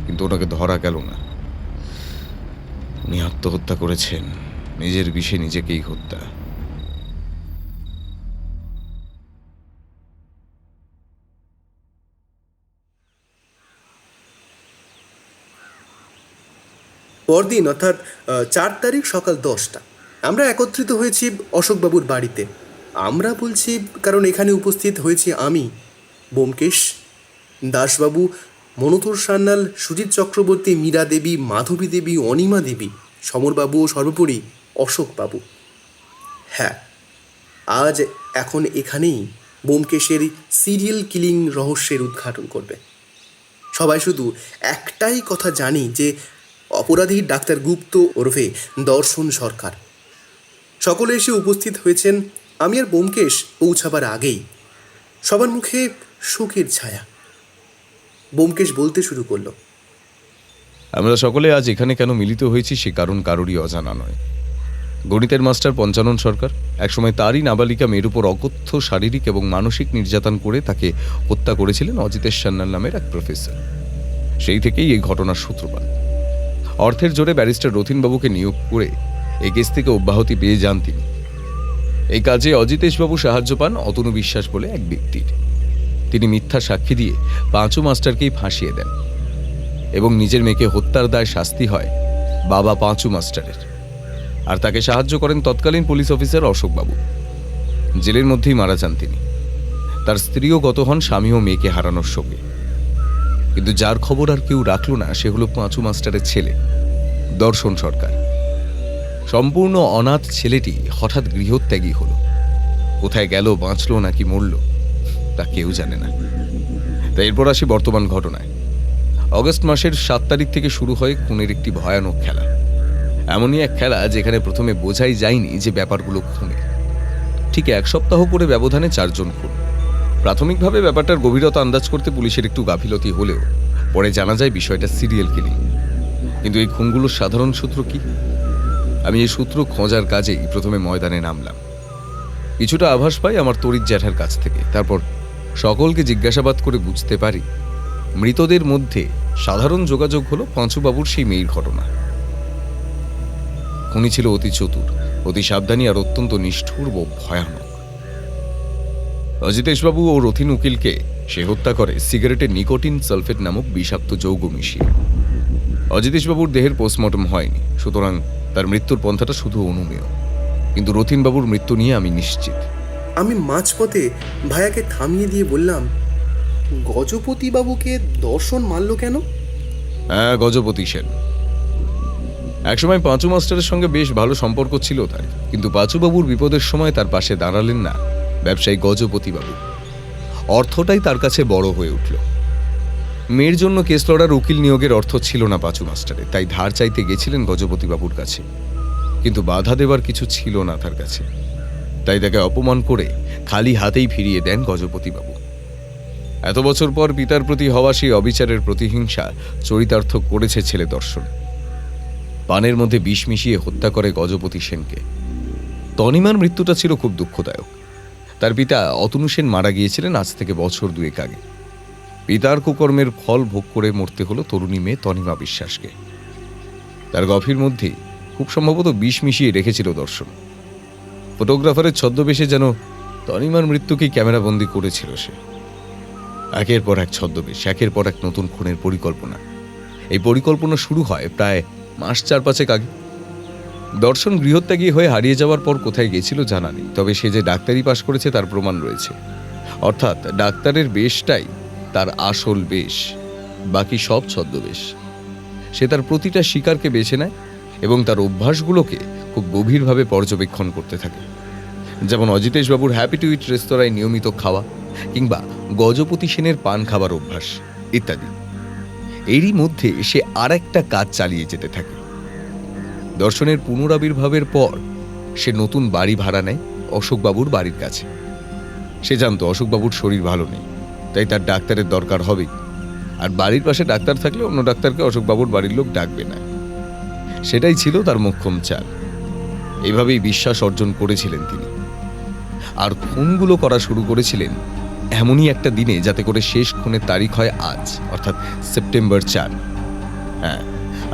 কিন্তু ওনাকে ধরা গেল না। উনি আত্মহত্যা করেছেন, নিজের বিষে নিজেকেই হত্যা। পরদিন অর্থাৎ 4 তারিখ সকাল 10টা আমরা একত্রিত হয়েছি অশোকবাবুর বাড়িতে। আমরা বলছি কারণ এখানে উপস্থিত হয়েছি আমি, ব্যোমকেশ, দাসবাবু, মনোতর সান্যাল, সুজিত চক্রবর্তী, মীরা দেবী, মাধবী দেবী, অনিমা দেবী, সমরবাবু ও সর্বোপরি অশোকবাবু। হ্যাঁ, আজ এখন এখানেই ব্যোমকেশের সিরিয়াল কিলিং রহস্যের উদ্ঘাটন করবে। সবাই শুধু একটাই কথা জানি যে অপরাধী ডাক্তার গুপ্ত ওরফে দর্শন সরকার। সকলে এসে উপস্থিত হয়েছেন আমি আর ব্যোমকেশ পৌঁছাবার আগেই। সবার মুখে শোকের ছায়া। ব্যোমকেশ বলতে শুরু করলো, আমরা সকলে আজ এখানে কেন মিলিত হয়েছি সে কারণ কারোরই অজানা নয়। গণিতের মাস্টার পঞ্চানন সরকার একসময় তারই নাবালিকা মেয়ের উপর অকথ্য শারীরিক এবং মানসিক নির্যাতন করে তাকে হত্যা করেছিলেন অজিতেশ সান্যাল নামের এক প্রফেসর। সেই থেকেই এই ঘটনার সূত্রপাত। অর্থের জোরে ব্যারিস্টার রথিনবাবুকে নিয়োগ করে এই কেস থেকে অব্যাহতি পেয়ে যান তিনি। এই কাজে অজিতেশবাবু সাহায্য পান অতনু বিশ্বাস বলে এক ব্যক্তির। তিনি মিথ্যা সাক্ষী দিয়ে পাঁচু মাস্টারকেই ফাঁসিয়ে দেন এবং নিজের মেয়েকে হত্যার দায় শাস্তি হয় বাবা পাঁচু মাস্টারের। আর তাকে সাহায্য করেন তৎকালীন পুলিশ অফিসার অশোকবাবু। জেলের মধ্যেই মারা যান তিনি। তার স্ত্রীও গত হন স্বামী ও মেয়েকে হারানোর শোকে। কিন্তু যার খবর আর কেউ রাখল না সে হলো পাঁচু মাস্টারের ছেলে দর্শন সরকার। সম্পূর্ণ অনাথ ছেলেটি হঠাৎ গৃহত্যাগী হলো। কোথায় গেল, বাঁচলো নাকি মরল তা কেউ জানে না। তাই এরপর আসি বর্তমান ঘটনায়। অগস্ট মাসের 7 তারিখ থেকে শুরু হয় খুনের একটি ভয়ানক খেলা। এমনই এক খেলা যেখানে প্রথমে বোঝাই যায়নি যে ব্যাপারগুলো খুনে। ঠিক 1 সপ্তাহ করে ব্যবধানে 4 জন খুন। প্রাথমিকভাবে ব্যাপারটার গভীরতা আন্দাজ করতে পুলিশের একটু গাফিলতি হলেও পরে জানা যায় বিষয়টা সিরিয়াল কিলিং। কিন্তু এই খুনগুলোর সাধারণ সূত্র কি? আমি এই সূত্র খোঁজার কাজেই প্রথমে ময়দানে নামলাম। কিছুটা আভাস পাই আমার তরিৎ জ্যাঠার কাছ থেকে। তারপর সকলকে জিজ্ঞাসাবাদ করে বুঝতে পারি মৃতদের মধ্যে সাধারণ যোগাযোগ হলো পাঁচুবাবুর সেই মেয়ের ঘটনা। খুনি ছিল অতি চতুর, অতি সাবধানী আর অত্যন্ত নিষ্ঠুর ও ভয়ানক। অজিতেশবাবু ও রথিন উকিলকে সে হত্যা করে সিগারেটে নিকোটিন সালফেট নামক বিষাক্ত যৌগ মিশিয়ে। অজিতেশবাবুর দেহের পোস্টমর্টম হয়নি, সুতরাং তার মৃত্যুর পন্থাটা শুধু অনুমেয়। কিন্তু রথিনবাবুর মৃত্যু নিয়ে আমি নিশ্চিত। আমি মাঝপথে ভাইয়াকে থামিয়ে দিয়ে বললাম, গজপতি বাবুকে দর্শন মারল কেন? হ্যাঁ, গজপতি সেন। একসময় পাঁচু মাস্টারের সঙ্গে বেশ ভালো সম্পর্ক ছিল তার, কিন্তু পাঁচুবাবুর বিপদের সময় তার পাশে দাঁড়ালেন না ব্যবসায়ী গজপতি বাবু। অর্থটাই তার কাছে বড় হয়ে উঠল। মেয়ের জন্য কেস লড়ার উকিল নিয়োগের অর্থ ছিল না পাঁচু মাস্টারে, তাই ধার চাইতে গেছিলেন গজপতি বাবুর কাছে, কিন্তু বাধা দেবার কিছু ছিল না তার কাছে। তাই তাকে অপমান করে খালি হাতেই ফিরিয়ে দেন গজপতি বাবু। এত বছর পর পিতার প্রতি হওয়া সেই অবিচারের প্রতিহিংসা চরিতার্থ করেছে ছেলে দর্শন। পানের মধ্যে বিষ মিশিয়ে হত্যা করে গজপতি সেনকে। তনিমার মৃত্যুটা ছিল খুব দুঃখদায়ক। তার পিতা অতনু সেন মারা গিয়েছিলেন আজ থেকে বছর 2 আগে। পিতার কুকর্মের ফল ভোগ করে মরতে হলো তরুণী মেয়ে তনিমা বিশ্বাসকে। তার গভীর মধ্যে খুব সম্ভবত বিষ মিশিয়ে রেখেছিল দর্শন। ফটোগ্রাফারের ছদ্মবেশে যেন তনিমার মৃত্যুকে ক্যামেরাবন্দি করেছিল সে। একের পর এক ছদ্মবেশ, একের পর এক নতুন খুনের পরিকল্পনা। এই পরিকল্পনা শুরু হয় প্রায় মাস 4-5 আগে। দর্শন গৃহত্যাগী হয়ে হারিয়ে যাওয়ার পর কোথায় গেছিল জানা নেই, তবে সে যে ডাক্তারি পাশ করেছে তার প্রমাণ রয়েছে। অর্থাৎ ডাক্তারের বেশটাই তার আসল বেশ, বাকি সব ছদ্মবেশ। সে তার প্রতিটা শিকারকে বেছে নেয় এবং তার অভ্যাসগুলোকে খুব গভীরভাবে পর্যবেক্ষণ করতে থাকে। যেমন অজিতেশ বাবুর হ্যাপি টু ইট রেস্তোরাঁয় নিয়মিত খাওয়া, কিংবা গজপতি সেনের পান খাবার অভ্যাস ইত্যাদি। এরই মধ্যে সে আর একটা কাজ চালিয়ে যেতে থাকে। দর্শনের পুনরাবির্ভাবের পর সে নতুন বাড়ি ভাড়া নেয় অশোকবাবুর বাড়ির কাছে। সে জানতো অশোকবাবুর শরীর ভালো নেই, তাই তার ডাক্তারের দরকার হবেই। আর বাড়ির পাশে ডাক্তার থাকলে অন্য ডাক্তারকে অশোকবাবুর বাড়ির লোক ডাকবে না। সেটাই ছিল তার মোক্ষম চাল। এইভাবেই বিশ্বাস অর্জন করেছিলেন তিনি। আর খুনগুলো করা শুরু করেছিলেন এমনই একটা দিনে যাতে করে শেষ খুনের তারিখ হয় আজ, অর্থাৎ সেপ্টেম্বর 4। হ্যাঁ,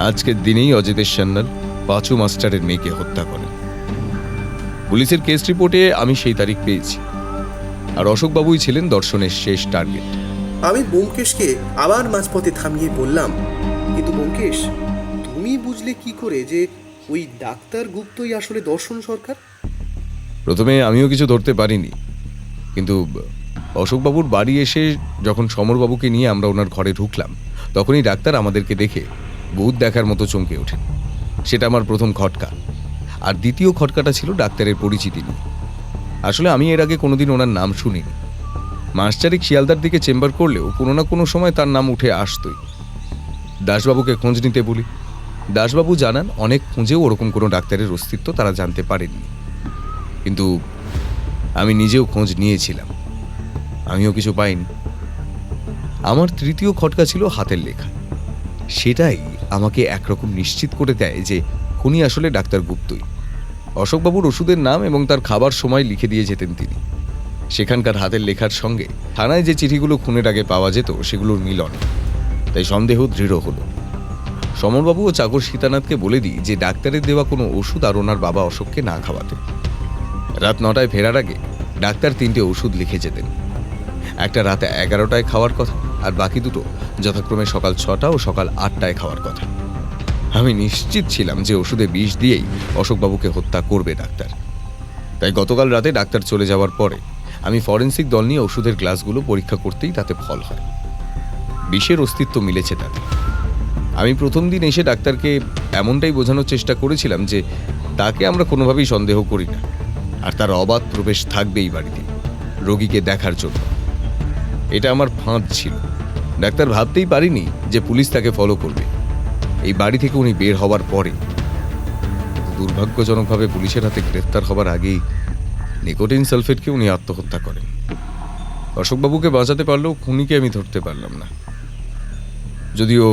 আজকের দিনেই অজিতেশ সান্যাল পাঁচু মাস্টারের মেয়েকে হত্যা করেন। পুলিশের কেস রিপোর্টে আমি সেই তারিখ পেয়েছি। আর অশোকবাবুই ছিলেন দর্শনের শেষ টার্গেট। আমি ব্যোমকেশকে আবার মাঝপথে থামিয়ে বললাম, কিন্তু ব্যোমকেশ, তুমি বুঝলে কি করে যে ওই ডাক্তার গুপ্তই আসলে দর্শন সরকার? প্রথমে আমিও কিছু ধরতে পারিনি, কিন্তু অশোকবাবুর বাড়ি এসে যখন সমরবাবুকে নিয়ে আমরা ওনার ঘরে ঢুকলাম, তখনই ডাক্তার আমাদেরকে দেখে ভূত দেখার মতো চমকে ওঠেন। সেটা আমার প্রথম খটকা। আর দ্বিতীয় খটকাটা ছিল ডাক্তারের পরিচিতি নিয়ে। আসলে আমি এর আগে কোনোদিন ওনার নাম শুনিনি। মাস 4 শিয়ালদার দিকে চেম্বার করলেও কোনো না কোনো সময় তার নাম উঠে আসতই। দাসবাবুকে খোঁজ নিতে বলি। দাসবাবু জানান অনেক খুঁজেও ওরকম কোনো ডাক্তারের অস্তিত্ব তারা জানতে পারেননি। কিন্তু আমি নিজেও খোঁজ নিয়েছিলাম, আমিও কিছু পাইনি। আমার তৃতীয় খটকা ছিল হাতের লেখা। সেটাই আমাকে একরকম নিশ্চিত করে দেয় যে খুনি আসলে ডাক্তার গুপ্তই। অশোকবাবুর ওষুধের নাম এবং তার খাবার সময় লিখে দিয়ে যেতেন তিনি। সেখানকার হাতের লেখার সঙ্গে থানায় যে চিঠিগুলো খুনের আগে পাওয়া যেত সেগুলোর মিলন, তাই সন্দেহ দৃঢ় হলো। সমরবাবু ও চাকর সীতানাথকে বলে দিই যে ডাক্তারের দেওয়া কোনো ওষুধ আর ওনার বাবা অশোককে না খাওয়াতে। রাত 9টায় ফেরার আগে ডাক্তার 3টে ওষুধ লিখে যেতেন। একটা রাতে 11টায় খাওয়ার কথা, আর বাকি দুটো যথাক্রমে সকাল 6টা ও সকাল 8টায় খাওয়ার কথা। আমি নিশ্চিত ছিলাম যে ওষুধে বিষ দিয়েই অশোকবাবুকে হত্যা করবে ডাক্তার। তাই গতকাল রাতে ডাক্তার চলে যাওয়ার পরে আমি ফরেন্সিক দল নিয়ে ওষুধের গ্লাসগুলো পরীক্ষা করতেই তাতে ফল হয়, বিষের অস্তিত্ব মিলেছে তাতে। আমি প্রথম দিন এসে ডাক্তারকে এমনটাই বোঝানোর চেষ্টা করেছিলাম যে তাকে আমরা কোনোভাবেই সন্দেহ করি না, আর তার অবাধ প্রবেশ থাকবেই বাড়িতে রোগীকে দেখার জন্য। এটা আমার ফাঁদ ছিল। ডাক্তার ভাবতেই পারিনি যে পুলিশ তাকে ফলো করবে। এই বাড়ি থেকে উনি বের হওয়ার পরে দুর্ভাগ্যজনকভাবে পুলিশের হাতে গ্রেফতার হবার আগেই নিকোটিন সালফেটকে উনি আত্মহত্যা করেন। অশোকবাবুকে বাঁচাতে পারলেও খুনিকে আমি ধরতে পারলাম না। যদিও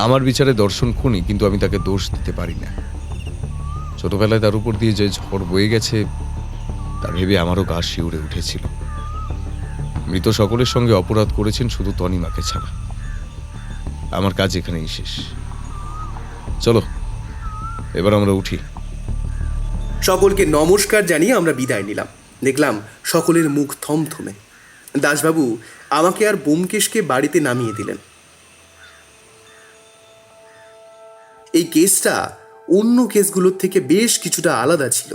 আমার বিচারে দর্শন খুনি, কিন্তু আমি তাকে দোষ দিতে পারি না। ছোটবেলায় তার উপর দিয়ে যে ঝড় বয়ে গেছে তা ভেবে আমারও গা শিউরে উঠেছিল। মৃত সকলের সঙ্গে অপরাধ করেছেন শুধু তনিমাকে ছাড়া। আমার কাজ এখানেই শেষ। চলো এবার আমরা উঠি। সকলকে নমস্কার জানিয়ে আমরা বিদায় নিলাম। দেখলাম সকলের মুখ থমথমে। দাসবাবু আমাকে আর ব্যোমকেশকে বাড়িতে নামিয়ে দিলেন। এই কেসটা অন্য কেসগুলোর থেকে বেশ কিছুটা আলাদা ছিল।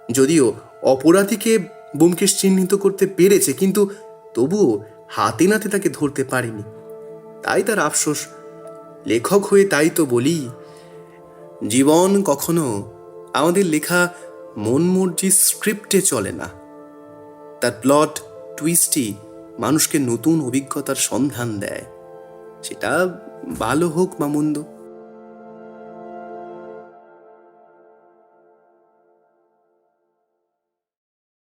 যদিও অপরাধীকে ব্যোমকেশ চিহ্নিত করতে পেরেছে, কিন্তু তবুও হাতে নাতে তাকে ধরতে পারেনি। তাই তার আফসোস। লেখক হয়ে তাই তো বলি, জীবন কখনো আমাদের লেখা মনমর্জি স্ক্রিপ্টে চলে না। তার প্লট টুইস্টই মানুষকে নতুন অভিজ্ঞতার সন্ধান দেয়, সেটা ভালো হোক বা মন্দ।